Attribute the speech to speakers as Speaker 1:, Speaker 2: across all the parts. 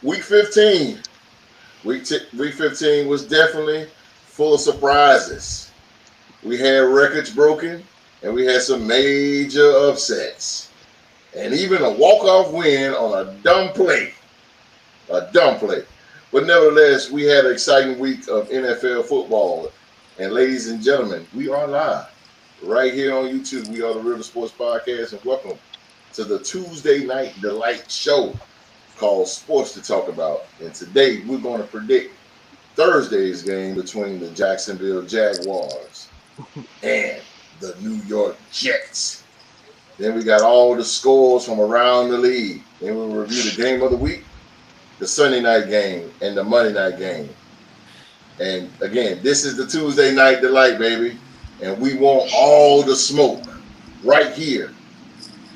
Speaker 1: Week 15. Week 15 was definitely full of surprises. We had records broken, and we had some major upsets, and even a walk-off win on a dumb play. A dumb play. But nevertheless, we had an exciting week of NFL football. And ladies and gentlemen, we are live right here on YouTube. We are the Real Sports Podcast, and welcome to the Tuesday Night Delight Show called Sports to Talk About. And today we're going to predict Thursday's game between the Jacksonville Jaguars and the New York Jets. Then we got all the scores from around the league. Then we'll review the game of the week, the Sunday night game, and the Monday night game. And again, this is the Tuesday Night Delight, baby. And we want all the smoke right here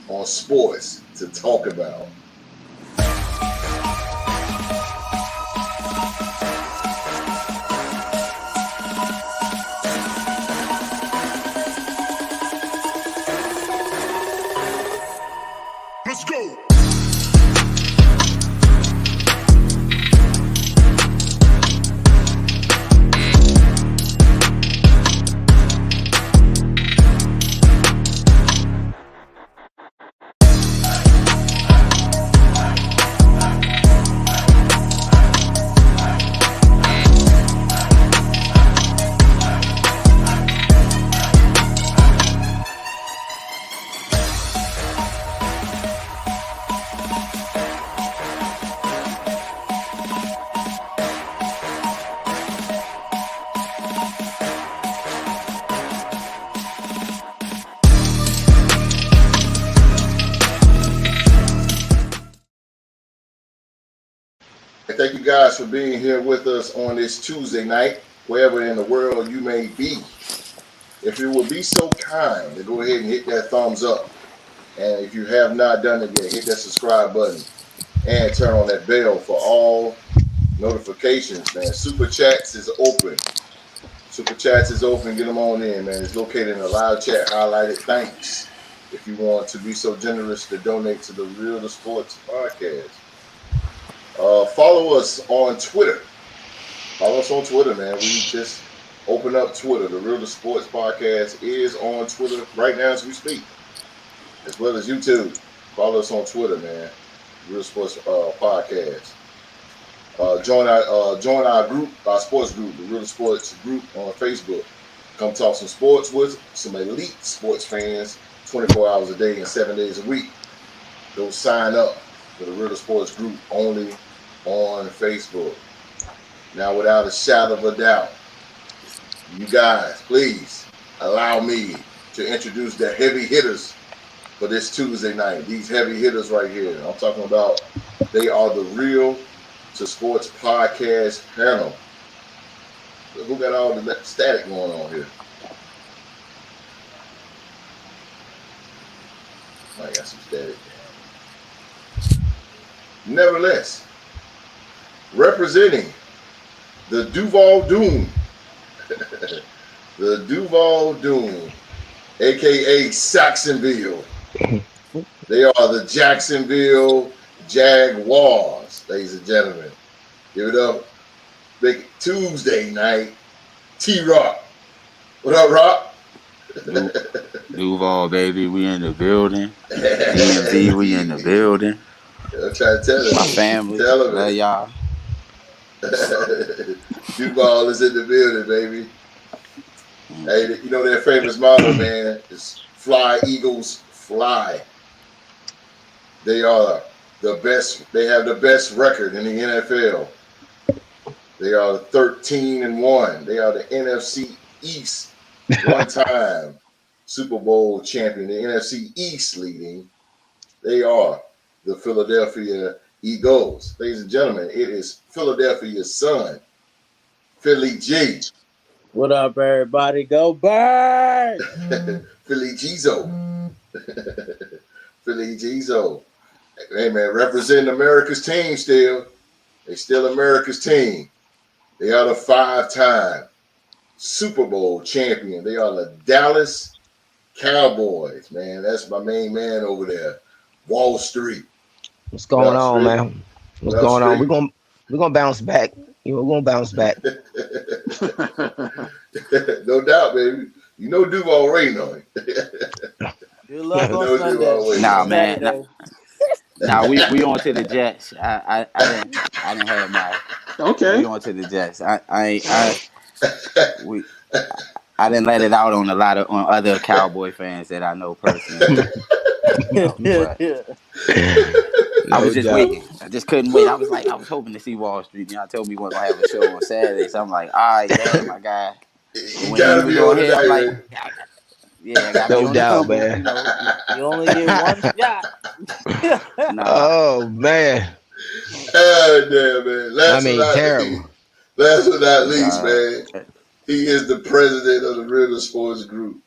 Speaker 1: on Sports to Talk About.
Speaker 2: Let's go.
Speaker 1: Thank you guys for being here with us on this Tuesday night, wherever in the world you may be. If you would be so kind to go ahead and hit that thumbs up. And if you have not done it yet, hit that subscribe button and turn on that bell for all notifications, man. Super Chats is open. Super Chats is open. Get them on in, man. It's located in the live chat highlighted. Thanks. If you want to be so generous to donate to the Real Sports Podcast. Follow us on Twitter. Follow us on Twitter, man. We just opened up Twitter. The Real Sports Podcast is on Twitter right now as we speak, as well as YouTube. Follow us on Twitter, man. Real Sports Podcast. Join our group, our sports group, the Real Sports group on Facebook. Come talk some sports with some elite sports fans, 24 hours a day and 7 days a week. Go sign up for the Real Sports group only on Facebook. Now, without a shadow of a doubt, you guys, please allow me to introduce the heavy hitters for this Tuesday night. These heavy hitters right here. I'm talking about, they are the Real to Sports Podcast panel. Who got all the static going on here? I got some static. Nevertheless, representing the Duval Doom, the Duval Doom, aka Jacksonville. They are the Jacksonville Jaguars, ladies and gentlemen. Give it up. Big Tuesday night. T-Rock. What up, Rock?
Speaker 3: Duval, baby, we in the building. DMV, we in the building.
Speaker 1: I'm trying to tell him.
Speaker 3: My family,
Speaker 1: Tell him.
Speaker 3: love y'all.
Speaker 1: Duval is in the building, baby. Hey, you know their famous motto, man, is fly, Eagles, fly. They are the best. They have the best record in the NFL. They are 13-1. They are the NFC East one-time Super Bowl champion. The NFC East leading. They are the Philadelphia Eagles. Ladies and gentlemen, it is Philadelphia's son, Philly G.
Speaker 4: What up, everybody? Go Birds!
Speaker 1: Philly Gizo. Philly Gizo. Hey, man, representing America's team still. They still America's team. They are the 5-time Super Bowl champion. They are the Dallas Cowboys, man. That's my main man over there. Wall Street.
Speaker 5: What's going on, man?
Speaker 2: What's
Speaker 1: Well,
Speaker 2: going on?
Speaker 1: Street.
Speaker 2: We're gonna bounce back. We're gonna bounce back.
Speaker 1: No doubt, baby. You know Duval rain on
Speaker 4: Good luck
Speaker 1: You
Speaker 4: on
Speaker 1: know
Speaker 4: Sunday.
Speaker 1: Duval waiting
Speaker 3: Nah,
Speaker 1: on
Speaker 3: man.
Speaker 4: Saturday.
Speaker 3: Nah, we on to the Jets. I didn't have my. We
Speaker 5: Okay.
Speaker 3: on to the Jets. We I didn't let it out on other Cowboy fans that I know personally. But I was
Speaker 2: No
Speaker 3: just
Speaker 2: doubt.
Speaker 3: waiting. I just couldn't wait. I was hoping to see Wall Street. Y'all told me we weren't gonna have a show on Saturday, so I'm like, all right, damn, my guy. But
Speaker 1: You
Speaker 3: when he
Speaker 1: gotta
Speaker 3: was
Speaker 1: be
Speaker 3: on
Speaker 1: on
Speaker 3: here, I'm
Speaker 1: tonight,
Speaker 3: like,
Speaker 1: man.
Speaker 3: yeah, I gotta be
Speaker 2: No
Speaker 3: on the
Speaker 2: doubt,
Speaker 3: combo.
Speaker 2: man.
Speaker 4: You only get one shot.
Speaker 3: Nah,
Speaker 2: Oh man.
Speaker 1: Oh, damn, man.
Speaker 2: I mean, terrible.
Speaker 1: Last but not
Speaker 3: but
Speaker 1: least, man, he is the president of the Riddle Sports Group.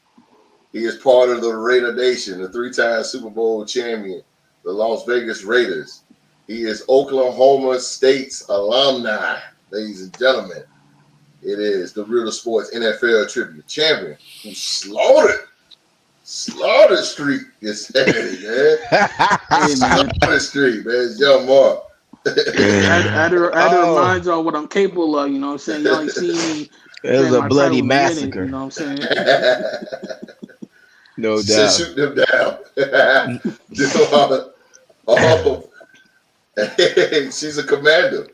Speaker 1: He is part of the Raider Nation, the three-time Super Bowl champion, the Las Vegas Raiders. He is Oklahoma State's alumni, ladies and gentlemen. It is the Riddle Sports NFL Tribute champion who slaughtered Street this Saturday, man.
Speaker 5: Hey man,
Speaker 1: Slaughtered Street, man. It's Young Mark.
Speaker 5: I had to
Speaker 2: Oh,
Speaker 5: remind y'all what I'm capable of. You know what I'm saying? Y'all ain't seen me
Speaker 2: it was
Speaker 5: playing
Speaker 2: a
Speaker 5: my
Speaker 2: bloody
Speaker 5: titles in a minute. You
Speaker 2: massacre.
Speaker 5: know what I'm saying?
Speaker 2: No
Speaker 1: Shit,
Speaker 2: doubt.
Speaker 1: shoot them down. Oh, she's a commander,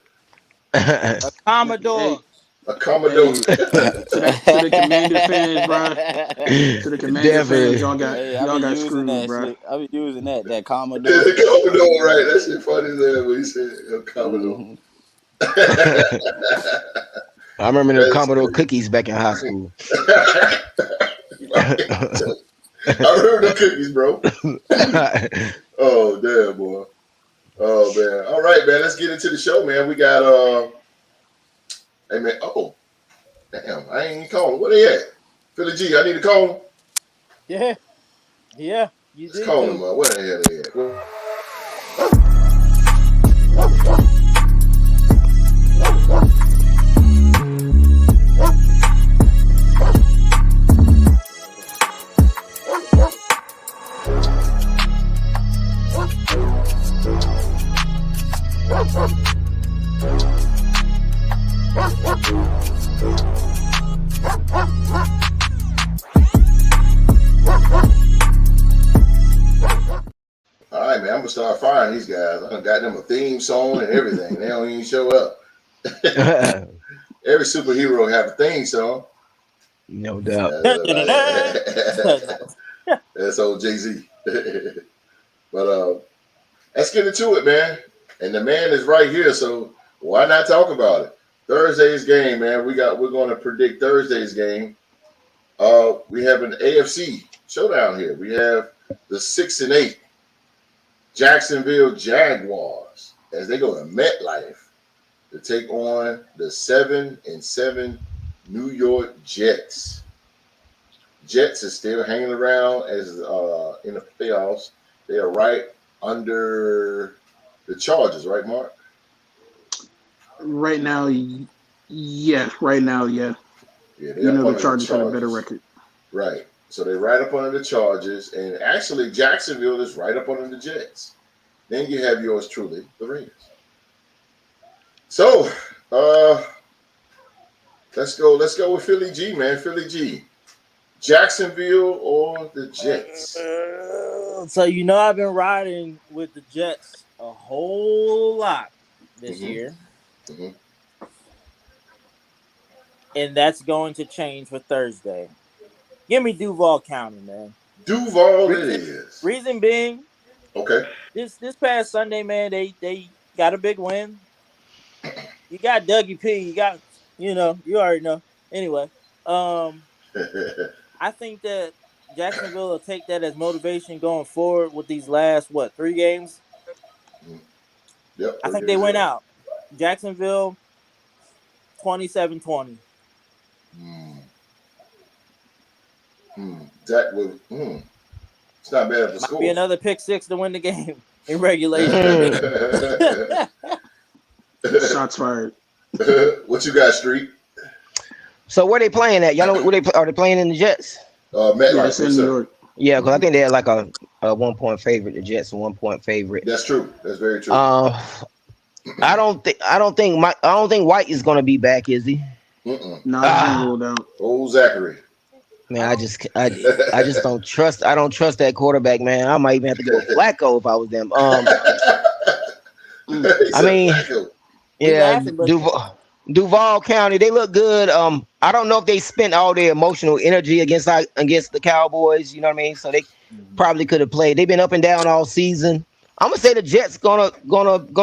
Speaker 4: A Commodore.
Speaker 5: Hey,
Speaker 1: a commodore.
Speaker 5: hey, to the Commander fans, bro. To the Commander fans,
Speaker 2: Definitely.
Speaker 3: hey, I
Speaker 5: y'all
Speaker 3: be
Speaker 5: got
Speaker 3: using
Speaker 5: screwed,
Speaker 3: that
Speaker 5: bro.
Speaker 3: shit. I be using that Commodore.
Speaker 1: The commodore, right? That shit funny as hell when he said a commodore.
Speaker 3: Mm-hmm.
Speaker 2: I remember the
Speaker 1: That's
Speaker 2: Commodore
Speaker 1: crazy.
Speaker 2: cookies back in high school.
Speaker 1: I heard the cookies, bro. Oh damn, boy. Oh man. All right, man. Let's get into the show, man. We got hey man. Oh damn, I ain't even calling. Where they at? Philly G, I need to call them.
Speaker 4: Yeah. Yeah. You
Speaker 1: Let's
Speaker 4: did
Speaker 1: call them.
Speaker 4: too.
Speaker 1: Where the hell they at? All right, man. I'm gonna start firing these guys. I done got them a theme song and everything. They don't even show up. Every superhero have a theme song.
Speaker 2: No doubt.
Speaker 1: That's old Jay-Z. But let's get into it, man. And the man is right here, so why not talk about it? Thursday's game, man. We're going to predict Thursday's game. We have an AFC showdown here. We have the 6-8 Jacksonville Jaguars as they go to MetLife to take on the 7-7 New York Jets. Jets is still hanging around as in the playoffs. They are right under the Chargers, right, Mark?
Speaker 5: Right now, yeah. Right now, yeah.
Speaker 1: Yeah,
Speaker 5: You
Speaker 1: they're
Speaker 5: know
Speaker 1: up
Speaker 5: the
Speaker 1: under the
Speaker 5: Chargers had a better
Speaker 1: Chargers.
Speaker 5: record.
Speaker 1: Right. So they're right up under the Chargers, and actually Jacksonville is right up under the Jets. Then you have yours truly, the Raiders. So, let's go with Philly G, man. Philly G. Jacksonville or the Jets?
Speaker 4: So I've been riding with the Jets a whole lot this
Speaker 1: Mm-hmm.
Speaker 4: year,
Speaker 1: Mm-hmm.
Speaker 4: and that's going to change for Thursday. Give me Duval County, man.
Speaker 1: Duval it is.
Speaker 4: Reason being,
Speaker 1: Okay.
Speaker 4: this past Sunday, man, they got a big win. You got Dougie P. You got you already know. Anyway, I think that Jacksonville will take that as motivation going forward with these last 3 games.
Speaker 1: Yep,
Speaker 4: I
Speaker 1: 3
Speaker 4: think they
Speaker 1: games
Speaker 4: went
Speaker 1: left.
Speaker 4: out. Jacksonville 27-20.
Speaker 1: That would. It's not bad of a
Speaker 4: Might
Speaker 1: score.
Speaker 4: be another pick six to win the game in regulation.
Speaker 5: Shots fired.
Speaker 1: What you got, Street?
Speaker 2: So where they playing at? Y'all know where are they playing in the Jets?
Speaker 1: MetLife,
Speaker 5: Yeah, it's in New York.
Speaker 2: Yeah, because I think they're like a 1-point favorite. The Jets a 1-point favorite.
Speaker 1: That's true. That's very true.
Speaker 2: I don't think White is gonna be back, is he?
Speaker 5: Nah, it's been
Speaker 2: Ah,
Speaker 5: ruled out.
Speaker 1: Old Zachary.
Speaker 2: man, I just don't trust. I don't trust that quarterback, man. I might even have to go Flacco if I was them.
Speaker 5: Mm.
Speaker 1: He
Speaker 2: I
Speaker 1: said
Speaker 2: mean,
Speaker 1: Flacco.
Speaker 4: We
Speaker 2: yeah,
Speaker 4: laughing, but
Speaker 2: Duval County, they look good. I don't know if they spent all their emotional energy against the Cowboys. You know what I mean? So they probably could have played. They've been up and down all season. I'm gonna say the Jets gonna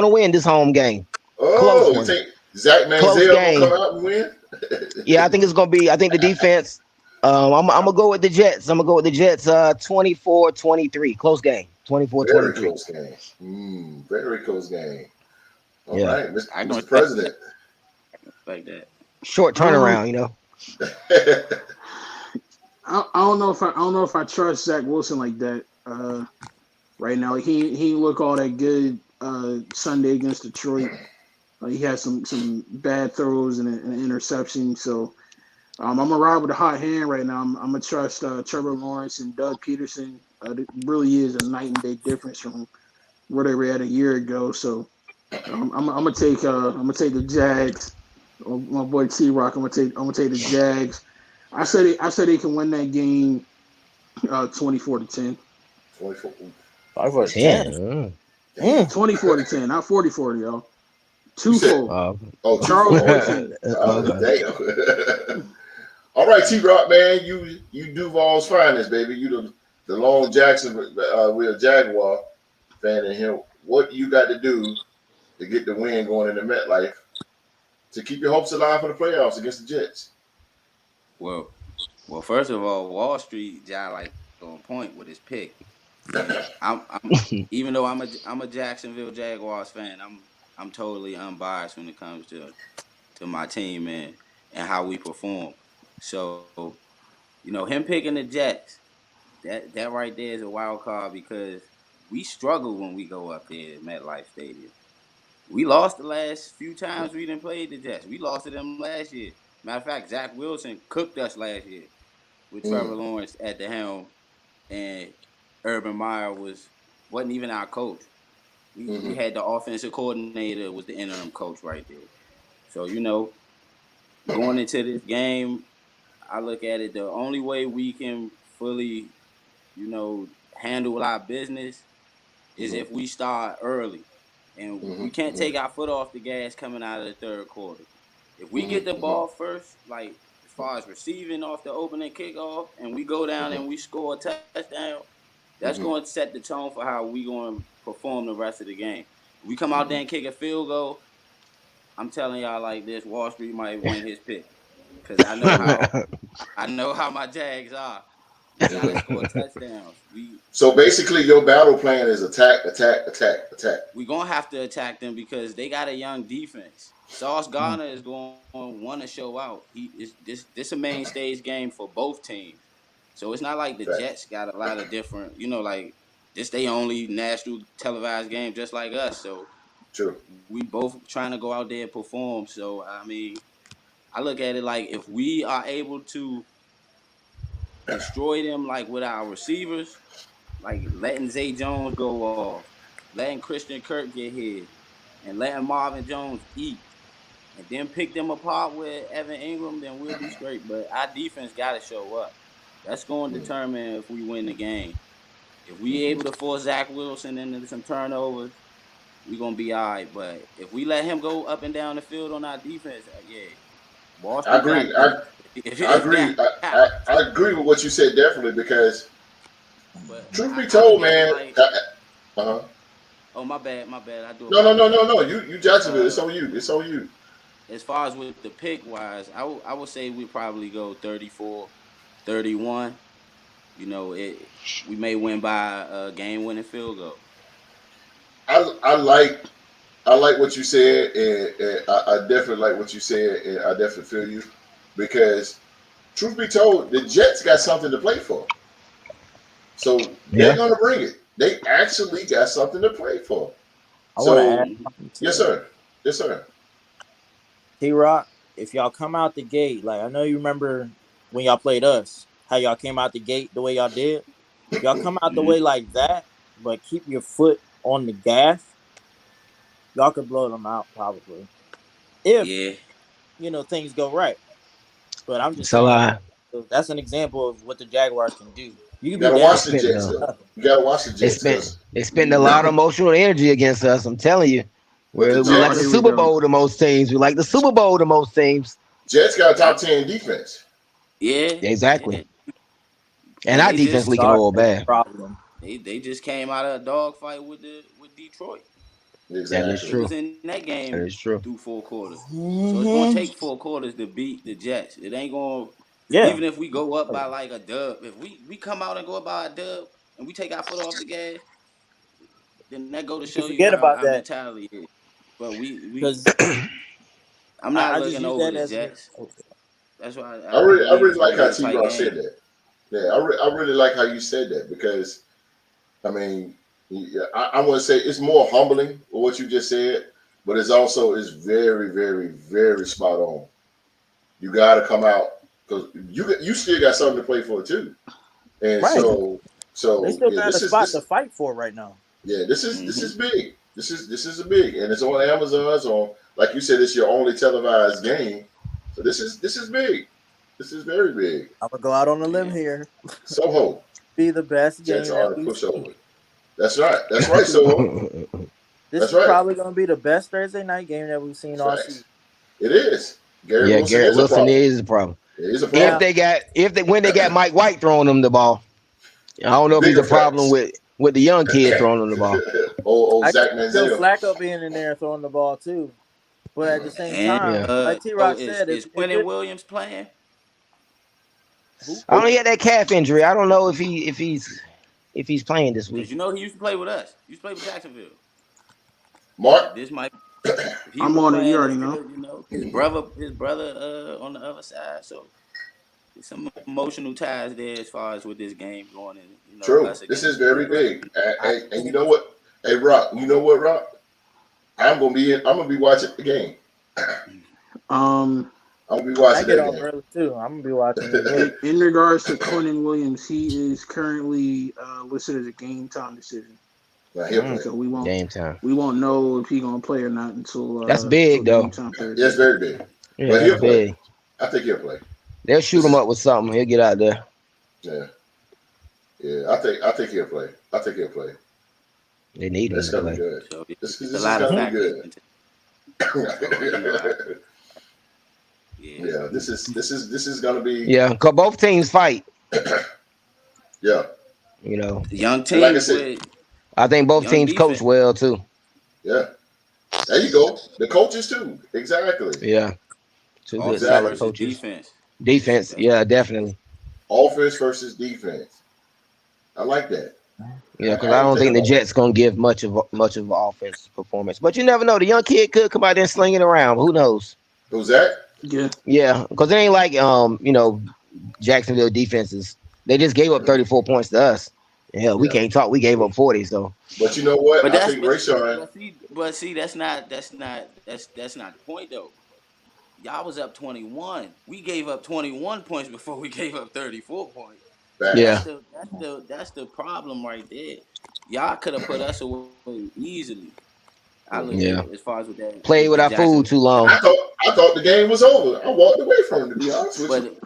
Speaker 2: win this home game. Close
Speaker 1: Oh, you
Speaker 2: one.
Speaker 1: think Zach
Speaker 2: Close
Speaker 1: Manziel gonna come
Speaker 2: game.
Speaker 1: out and win?
Speaker 2: Yeah, I think it's gonna be. I think the defense. I'm gonna go with the Jets. I'm gonna go with the Jets. 24-23. Close game.
Speaker 1: Very
Speaker 2: 24-23.
Speaker 1: close game. Very close game. All
Speaker 2: Yeah.
Speaker 1: right,
Speaker 3: I can
Speaker 1: Mr.
Speaker 3: respect
Speaker 1: President.
Speaker 3: that.
Speaker 2: Short
Speaker 5: Um,
Speaker 2: turnaround. You know.
Speaker 5: I don't know if I trust Zach Wilson like that. Right now, he didn't look all that good. Sunday against Detroit, he had some bad throws and an interception. So I'm gonna ride with a hot hand right now. I'm gonna trust Trevor Lawrence and Doug Peterson. It really is a night and day difference from where they were at a year ago. So I'm gonna take the Jags. My boy T Rock. I'm gonna take the Jags. I said they can win that game 24-10.
Speaker 1: 24.
Speaker 4: 5 for 10.
Speaker 2: 10.
Speaker 1: Damn.
Speaker 5: 24-10, not 40-40, y'all.
Speaker 1: You said,
Speaker 5: Twofold.
Speaker 1: oh,
Speaker 5: Charles
Speaker 1: 2-4.
Speaker 5: Woodson.
Speaker 1: Oh,
Speaker 2: Okay.
Speaker 1: damn. All right, T-Rock, man. You Duval's finest, baby. You the long we're a Jaguar fan in here. What you got to do to get the win going in the MetLife to keep your hopes alive for the playoffs against the Jets?
Speaker 3: Well, first of all, Wall Street, like on point with his pick, and I'm even though I'm a Jacksonville Jaguars fan, I'm totally unbiased when it comes to my team and how we perform. So him picking the Jets, that right there is a wild card because we struggle when we go up there at MetLife Stadium. We lost the last few times we didn't play the Jets. We lost to them last year. Matter of fact, Zach Wilson cooked us last year with Trevor
Speaker 1: Mm,
Speaker 3: Lawrence at the helm, and Urban Meyer wasn't even our coach. We
Speaker 1: mm-hmm,
Speaker 3: had the offensive coordinator was the interim coach right there. So going into this game, I look at it the only way we can fully handle our business is
Speaker 1: mm-hmm,
Speaker 3: if we start early, and we can't
Speaker 1: mm-hmm,
Speaker 3: take our foot off the gas coming out of the third quarter. If we get the
Speaker 1: mm-hmm,
Speaker 3: ball first, like as far as receiving off the opening kickoff, and we go down
Speaker 1: mm-hmm,
Speaker 3: and we score a touchdown, that's
Speaker 1: mm-hmm,
Speaker 3: going to set the tone for how we going to perform the rest of the game. If we come out
Speaker 1: mm-hmm.
Speaker 3: there and kick a field goal, I'm telling y'all like this: Wall Street might win his pick because I know how my Jags are. We got to score touchdowns.
Speaker 1: So basically, your battle plan is attack, attack, attack, attack.
Speaker 3: We're gonna have to attack them because they got a young defense. Sauce Gardner is going to want to show out. He is this a main stage game for both teams. So it's not like the
Speaker 1: Facts.
Speaker 3: Jets got a lot of different, like this they only national televised game just like us. So
Speaker 1: True.
Speaker 3: we both trying to go out there and perform. So I mean, I look at it like if we are able to destroy them like with our receivers, like letting Zay Jones go off, letting Christian Kirk get hit, and letting Marvin Jones eat, and then pick them apart with Evan Ingram, then we'll be straight. But our defense got to show up. That's going to
Speaker 1: Mm-hmm,
Speaker 3: determine if we win the game. If we
Speaker 1: mm-hmm.
Speaker 3: able to force Zach Wilson into some turnovers, we gonna be all right. But if we let him go up and down the field on our defense, yeah, Wall
Speaker 1: I
Speaker 3: Street got
Speaker 1: agree.
Speaker 3: this.
Speaker 1: I
Speaker 3: If
Speaker 1: agree.
Speaker 3: that
Speaker 1: I agree with what you said definitely because
Speaker 3: but
Speaker 1: truth be
Speaker 3: I look
Speaker 1: told,
Speaker 3: at it
Speaker 1: man.
Speaker 3: like,
Speaker 1: Uh-huh.
Speaker 3: oh my bad. I do
Speaker 1: No, no, no,
Speaker 3: apologize.
Speaker 1: no, no. You Jacksonville. It's
Speaker 3: Uh,
Speaker 1: on you. It's on you.
Speaker 3: as far as with the pick wise, I would say we probably go 34-31. We may win by a game winning field goal.
Speaker 1: I like what you said, and I definitely like what you said, and I definitely feel you because truth be told, the Jets got something to play for, so they're
Speaker 2: Yeah.
Speaker 1: gonna bring it. They actually got something to play for.
Speaker 4: I want to add
Speaker 1: So
Speaker 3: Mhm.
Speaker 4: something
Speaker 1: yes,
Speaker 4: to it.
Speaker 1: sir. Yes, sir.
Speaker 4: T Rock, if y'all come out the gate, like I know you remember when y'all played us, how y'all came out the gate the way y'all did. Y'all come out the
Speaker 3: Mhm.
Speaker 4: way like that, but keep your foot on the gas. y'all could blow them out probably if
Speaker 3: Yeah.
Speaker 4: things go right. But I'm just
Speaker 2: It's a
Speaker 4: saying
Speaker 2: lie.
Speaker 4: that's an example of what the Jaguars can do. You
Speaker 1: You
Speaker 4: can be
Speaker 1: gotta
Speaker 4: down
Speaker 1: watch
Speaker 2: It's
Speaker 1: the
Speaker 2: been
Speaker 1: Jets though. You gotta watch the
Speaker 2: they
Speaker 1: Jets
Speaker 2: spent
Speaker 1: because
Speaker 2: they spend a lot of emotional energy against us. I'm telling you.
Speaker 1: with the
Speaker 2: We like
Speaker 5: Oh,
Speaker 2: the
Speaker 5: here
Speaker 1: Jets,
Speaker 5: we
Speaker 2: Super
Speaker 5: go.
Speaker 2: Bowl the most teams. We like the Super Bowl the most teams.
Speaker 1: Jets got a
Speaker 3: Yeah.
Speaker 1: top 10 defense.
Speaker 3: Yeah.
Speaker 2: Exactly.
Speaker 3: And
Speaker 2: And our
Speaker 3: they
Speaker 2: defense
Speaker 3: just
Speaker 2: leaking
Speaker 4: start
Speaker 2: oil
Speaker 4: as a
Speaker 2: bad.
Speaker 4: problem.
Speaker 3: they just came out of a dogfight with Detroit.
Speaker 2: That is
Speaker 3: They
Speaker 1: Exactly.
Speaker 2: true.
Speaker 3: was in that
Speaker 2: That
Speaker 3: game
Speaker 2: is true.
Speaker 3: through 4 quarters. So it's gonna
Speaker 4: Hmm.
Speaker 3: take 4 quarters to beat the Jets. It ain't gonna
Speaker 4: Yeah.
Speaker 3: even if we go up by like a dub. If we come out and go up by a dub and we take our foot off the gas, then that go to
Speaker 4: You can
Speaker 3: show you
Speaker 4: forget
Speaker 3: how
Speaker 4: about
Speaker 3: our
Speaker 4: that
Speaker 3: mentality is. But we
Speaker 4: because
Speaker 3: I'm not
Speaker 4: I just
Speaker 3: looking
Speaker 4: use
Speaker 3: over
Speaker 4: that
Speaker 3: the
Speaker 4: as an.
Speaker 3: Jets. That's why
Speaker 1: I
Speaker 3: I
Speaker 1: really, I
Speaker 3: believe
Speaker 1: really
Speaker 3: it's gonna
Speaker 1: like
Speaker 3: be
Speaker 1: how
Speaker 3: a
Speaker 1: T.
Speaker 3: tight
Speaker 1: Rock said
Speaker 3: game.
Speaker 1: that. Yeah, I really like how you said that because I mean, yeah, I want to say it's more humbling with what you just said, but it's very, very, very spot on. You got to come out because you still got something to play for too, and
Speaker 4: Right. They
Speaker 1: so
Speaker 4: still
Speaker 1: yeah,
Speaker 4: got a spot to fight for right now.
Speaker 1: this
Speaker 3: Hmm.
Speaker 1: is big. This is a big, and it's on Amazon. It's on, like you said, it's your only televised game. So this is big. This is very big.
Speaker 4: I'm gonna go out on a limb
Speaker 3: Yeah.
Speaker 4: here.
Speaker 1: Soho,
Speaker 4: Be the best
Speaker 1: Jets
Speaker 4: game
Speaker 1: are
Speaker 4: that
Speaker 1: to
Speaker 4: we've
Speaker 1: push
Speaker 4: seen.
Speaker 1: over. That's right. That's right, Soho.
Speaker 4: This
Speaker 1: That's
Speaker 4: is
Speaker 1: right.
Speaker 4: probably gonna be the best Thursday night game that we've seen
Speaker 1: That's
Speaker 4: all season.
Speaker 1: facts. It is. Gary
Speaker 2: Yeah,
Speaker 1: Wilson
Speaker 2: Garrett
Speaker 1: is a
Speaker 2: Wilson
Speaker 1: problem.
Speaker 2: is a problem.
Speaker 1: It is a
Speaker 2: If
Speaker 4: Now,
Speaker 1: problem.
Speaker 2: they got if they when they got Mike White throwing them the ball. I don't know if he's
Speaker 1: Bigger
Speaker 2: a problem
Speaker 1: facts.
Speaker 2: with the young kid throwing them the ball.
Speaker 1: Old
Speaker 4: I can
Speaker 1: Zach
Speaker 4: see Joe
Speaker 1: Manziel.
Speaker 4: Flacco being in there throwing the ball too. But at the same
Speaker 3: And
Speaker 4: time,
Speaker 2: Yeah.
Speaker 4: like T
Speaker 3: so
Speaker 4: Rock said,
Speaker 3: is
Speaker 4: if
Speaker 3: Quentin
Speaker 4: it
Speaker 3: Williams playing?
Speaker 4: who
Speaker 2: I don't he had that calf injury. I don't know if he's playing this
Speaker 3: Because
Speaker 2: week.
Speaker 3: you know he used to play with us. He used to play with Jacksonville.
Speaker 1: Mark.
Speaker 3: This might if he
Speaker 5: I'm
Speaker 3: was
Speaker 5: on it. You
Speaker 3: playing,
Speaker 5: already
Speaker 3: that's
Speaker 5: know.
Speaker 3: good. His brother on the other side. So there's some emotional ties there as far as with this game going and
Speaker 1: True.
Speaker 3: us
Speaker 1: This
Speaker 3: against
Speaker 1: is
Speaker 3: the
Speaker 1: very
Speaker 3: Jets.
Speaker 1: big.
Speaker 4: I
Speaker 1: And you
Speaker 4: think
Speaker 1: know what? Hey Rock, you know what, Rock? I'm gonna be watching the game.
Speaker 5: Um,
Speaker 1: I'm gonna be
Speaker 4: I
Speaker 1: watching
Speaker 4: get
Speaker 1: that
Speaker 4: off
Speaker 1: game.
Speaker 4: early too. I'm gonna be watching the game.
Speaker 5: in regards to Quentin Williams, he is currently listed as a game time decision.
Speaker 1: Now he'll play.
Speaker 5: So
Speaker 2: Game time.
Speaker 5: we won't know if he's gonna play or not
Speaker 2: That's
Speaker 5: until
Speaker 2: big
Speaker 5: game
Speaker 2: though.
Speaker 5: time
Speaker 1: Yes,
Speaker 5: Thursday.
Speaker 1: very big.
Speaker 2: Yeah,
Speaker 1: But
Speaker 2: that's
Speaker 1: he'll play.
Speaker 2: big.
Speaker 1: I think he'll play.
Speaker 2: They'll shoot
Speaker 1: This
Speaker 2: him
Speaker 1: is
Speaker 2: up with something. He'll get out there.
Speaker 1: yeah. Yeah. I think he'll play. I think he'll play.
Speaker 2: They need him
Speaker 1: It's
Speaker 2: to
Speaker 1: gonna be
Speaker 2: play.
Speaker 1: good.
Speaker 3: So
Speaker 1: This
Speaker 3: it's a
Speaker 1: is
Speaker 3: lot of
Speaker 1: gonna be
Speaker 3: factors.
Speaker 1: good.
Speaker 3: So yeah.
Speaker 1: Yeah, this is gonna be
Speaker 2: Yeah, cause both teams fight.
Speaker 1: yeah.
Speaker 2: You know,
Speaker 3: Young
Speaker 1: And like I
Speaker 3: teams
Speaker 1: said,
Speaker 3: with
Speaker 2: I think both
Speaker 3: young
Speaker 2: teams coach
Speaker 3: defense.
Speaker 2: well too.
Speaker 1: yeah. There you go. The coaches too. Exactly.
Speaker 2: Yeah, two good
Speaker 3: Offense
Speaker 2: solid
Speaker 1: Exactly.
Speaker 3: versus
Speaker 2: coaches.
Speaker 3: defense.
Speaker 2: Defense, yeah, definitely.
Speaker 1: Offense versus defense. I like that.
Speaker 2: Yeah, because
Speaker 1: I
Speaker 2: I
Speaker 1: ain't
Speaker 2: don't
Speaker 1: think
Speaker 2: think the
Speaker 1: about that.
Speaker 2: Jets gonna give much of an offense performance. But you never know. The young kid could come out there and sling it around. Who knows?
Speaker 1: Who's that?
Speaker 5: Yeah,
Speaker 2: Yeah, because it ain't like Jacksonville defenses. They just gave up 34 points to us. Hell, we
Speaker 1: Yeah.
Speaker 2: can't talk. We gave up 40. So
Speaker 1: But you know what?
Speaker 3: But
Speaker 1: I
Speaker 3: that's
Speaker 1: think Rayshawn.
Speaker 3: but see that's not the point though. Y'all was up 21. We gave up 21 points before we gave up 34 points. See, that's
Speaker 2: yeah,
Speaker 1: Facts.
Speaker 3: the problem right there. Y'all could have put us away easily. I look
Speaker 1: Mhm.
Speaker 3: at
Speaker 2: yeah.
Speaker 3: it as far as with that
Speaker 2: Played
Speaker 3: with
Speaker 2: with
Speaker 3: the
Speaker 2: our food too
Speaker 3: Jacksonville.
Speaker 2: long.
Speaker 1: I thought the game was over. I walked away from it to be honest with you.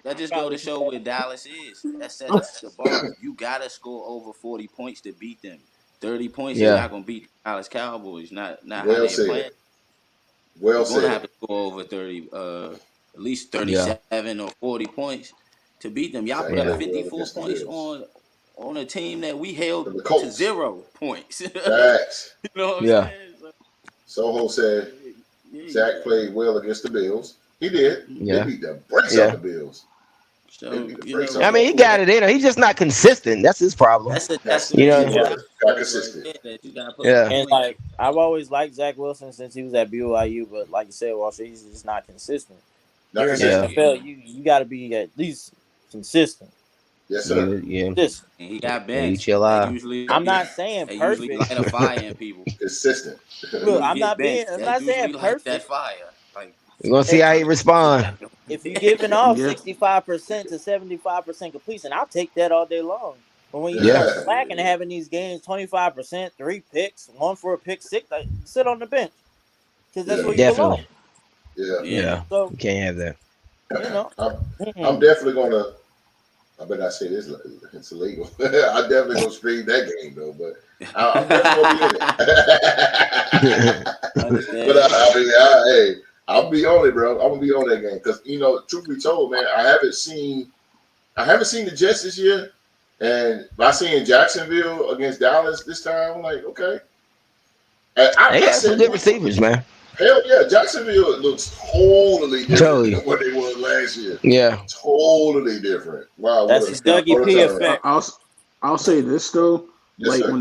Speaker 3: That just
Speaker 2: Yeah,
Speaker 3: goes to show
Speaker 4: Probably.
Speaker 3: where Dallas is. That sets the bar. You gotta score over 40 points to beat them. 30 points is
Speaker 2: yeah,
Speaker 3: not gonna beat Dallas Cowboys. Not how
Speaker 1: Well
Speaker 3: they're
Speaker 1: said.
Speaker 3: playing.
Speaker 1: Well
Speaker 3: You're gonna have
Speaker 1: said.
Speaker 3: to score over 30, at least
Speaker 2: yeah,
Speaker 3: 37 or 40 points to beat them. Y'all put
Speaker 1: Zach
Speaker 3: up
Speaker 2: yeah,
Speaker 1: played well
Speaker 3: 54
Speaker 1: against the
Speaker 3: points
Speaker 1: Bills.
Speaker 3: on a team that we
Speaker 1: To
Speaker 3: held
Speaker 1: the
Speaker 3: to
Speaker 1: Colts.
Speaker 3: 0 points. You
Speaker 1: Facts.
Speaker 3: know what I'm
Speaker 2: yeah,
Speaker 3: saying? So,
Speaker 1: Soho said
Speaker 3: yeah.
Speaker 1: Zach played well against the Bills. He did. They
Speaker 2: yeah,
Speaker 1: beat the brakes off
Speaker 2: yeah.
Speaker 1: the Bills. They
Speaker 3: So
Speaker 1: beat the
Speaker 3: you
Speaker 1: brakes
Speaker 3: know
Speaker 1: off
Speaker 2: I
Speaker 1: them
Speaker 2: mean, he
Speaker 1: fools.
Speaker 2: got it in him. He's just not consistent. That's his problem.
Speaker 3: that's a
Speaker 1: That's
Speaker 2: You
Speaker 3: testament
Speaker 1: the
Speaker 3: to
Speaker 1: key
Speaker 2: know.
Speaker 3: the
Speaker 4: Yeah.
Speaker 1: word. Got
Speaker 3: Cowboys right
Speaker 1: consistent.
Speaker 3: there that you gotta put up
Speaker 2: Yeah,
Speaker 3: the
Speaker 4: And
Speaker 3: points.
Speaker 4: like I've always liked Zach Wilson since he was at BYU, but like you said, Walter, he's just not consistent.
Speaker 1: Not
Speaker 4: Here in the
Speaker 2: yeah.
Speaker 1: consistent.
Speaker 4: NFL, you got to be at least consistent.
Speaker 1: Yes, sir.
Speaker 2: Yeah.
Speaker 4: Consistent.
Speaker 3: And he got
Speaker 2: Yeah, you
Speaker 3: benched.
Speaker 2: chill
Speaker 3: That
Speaker 2: out.
Speaker 3: usually
Speaker 4: I'm not saying
Speaker 3: that usually
Speaker 4: perfect.
Speaker 3: light a fire in people.
Speaker 1: Consistent.
Speaker 3: When
Speaker 4: Look,
Speaker 3: you
Speaker 4: I'm
Speaker 3: get
Speaker 4: not being.
Speaker 3: benched,
Speaker 4: I'm
Speaker 3: that
Speaker 4: not saying
Speaker 3: usually light that
Speaker 4: perfect.
Speaker 3: fire. Like
Speaker 2: We're gonna see
Speaker 4: If
Speaker 2: how he
Speaker 3: turn the switch
Speaker 2: respond.
Speaker 3: back on.
Speaker 4: if you giving off
Speaker 5: yeah.
Speaker 4: 65% to 75% completion, I'll take that all day long. But when you
Speaker 2: Yeah.
Speaker 4: start slacking and having these games 25%, 3 picks, 1 for a pick six, like, sit on the bench because that's
Speaker 1: Yeah,
Speaker 4: where you belong.
Speaker 2: Definitely.
Speaker 1: yeah.
Speaker 3: Yeah.
Speaker 2: Yeah.
Speaker 4: So
Speaker 2: You can't have that.
Speaker 4: you know,
Speaker 1: I'm definitely gonna. I bet I say this. It's illegal. I definitely gonna stream that game though, but I'm definitely gonna be in it. But
Speaker 3: Understand?
Speaker 1: hey, I'll be on it, bro. I'm gonna be on that game because truth be told, man, I haven't seen the Jets this year, and by seeing Jacksonville against Dallas this time, I'm like, okay. And
Speaker 2: They
Speaker 1: I
Speaker 2: got some
Speaker 1: said,
Speaker 2: good receivers, man.
Speaker 1: hell yeah, Jacksonville looks totally different
Speaker 2: Totally.
Speaker 1: than what they was last year.
Speaker 2: Yeah.
Speaker 1: Totally different. Wow,
Speaker 4: that's the Dougie
Speaker 1: what a
Speaker 4: P
Speaker 1: turnaround.
Speaker 4: effect.
Speaker 5: I'll say this though.
Speaker 1: Yes,
Speaker 5: Like
Speaker 1: sir.
Speaker 5: when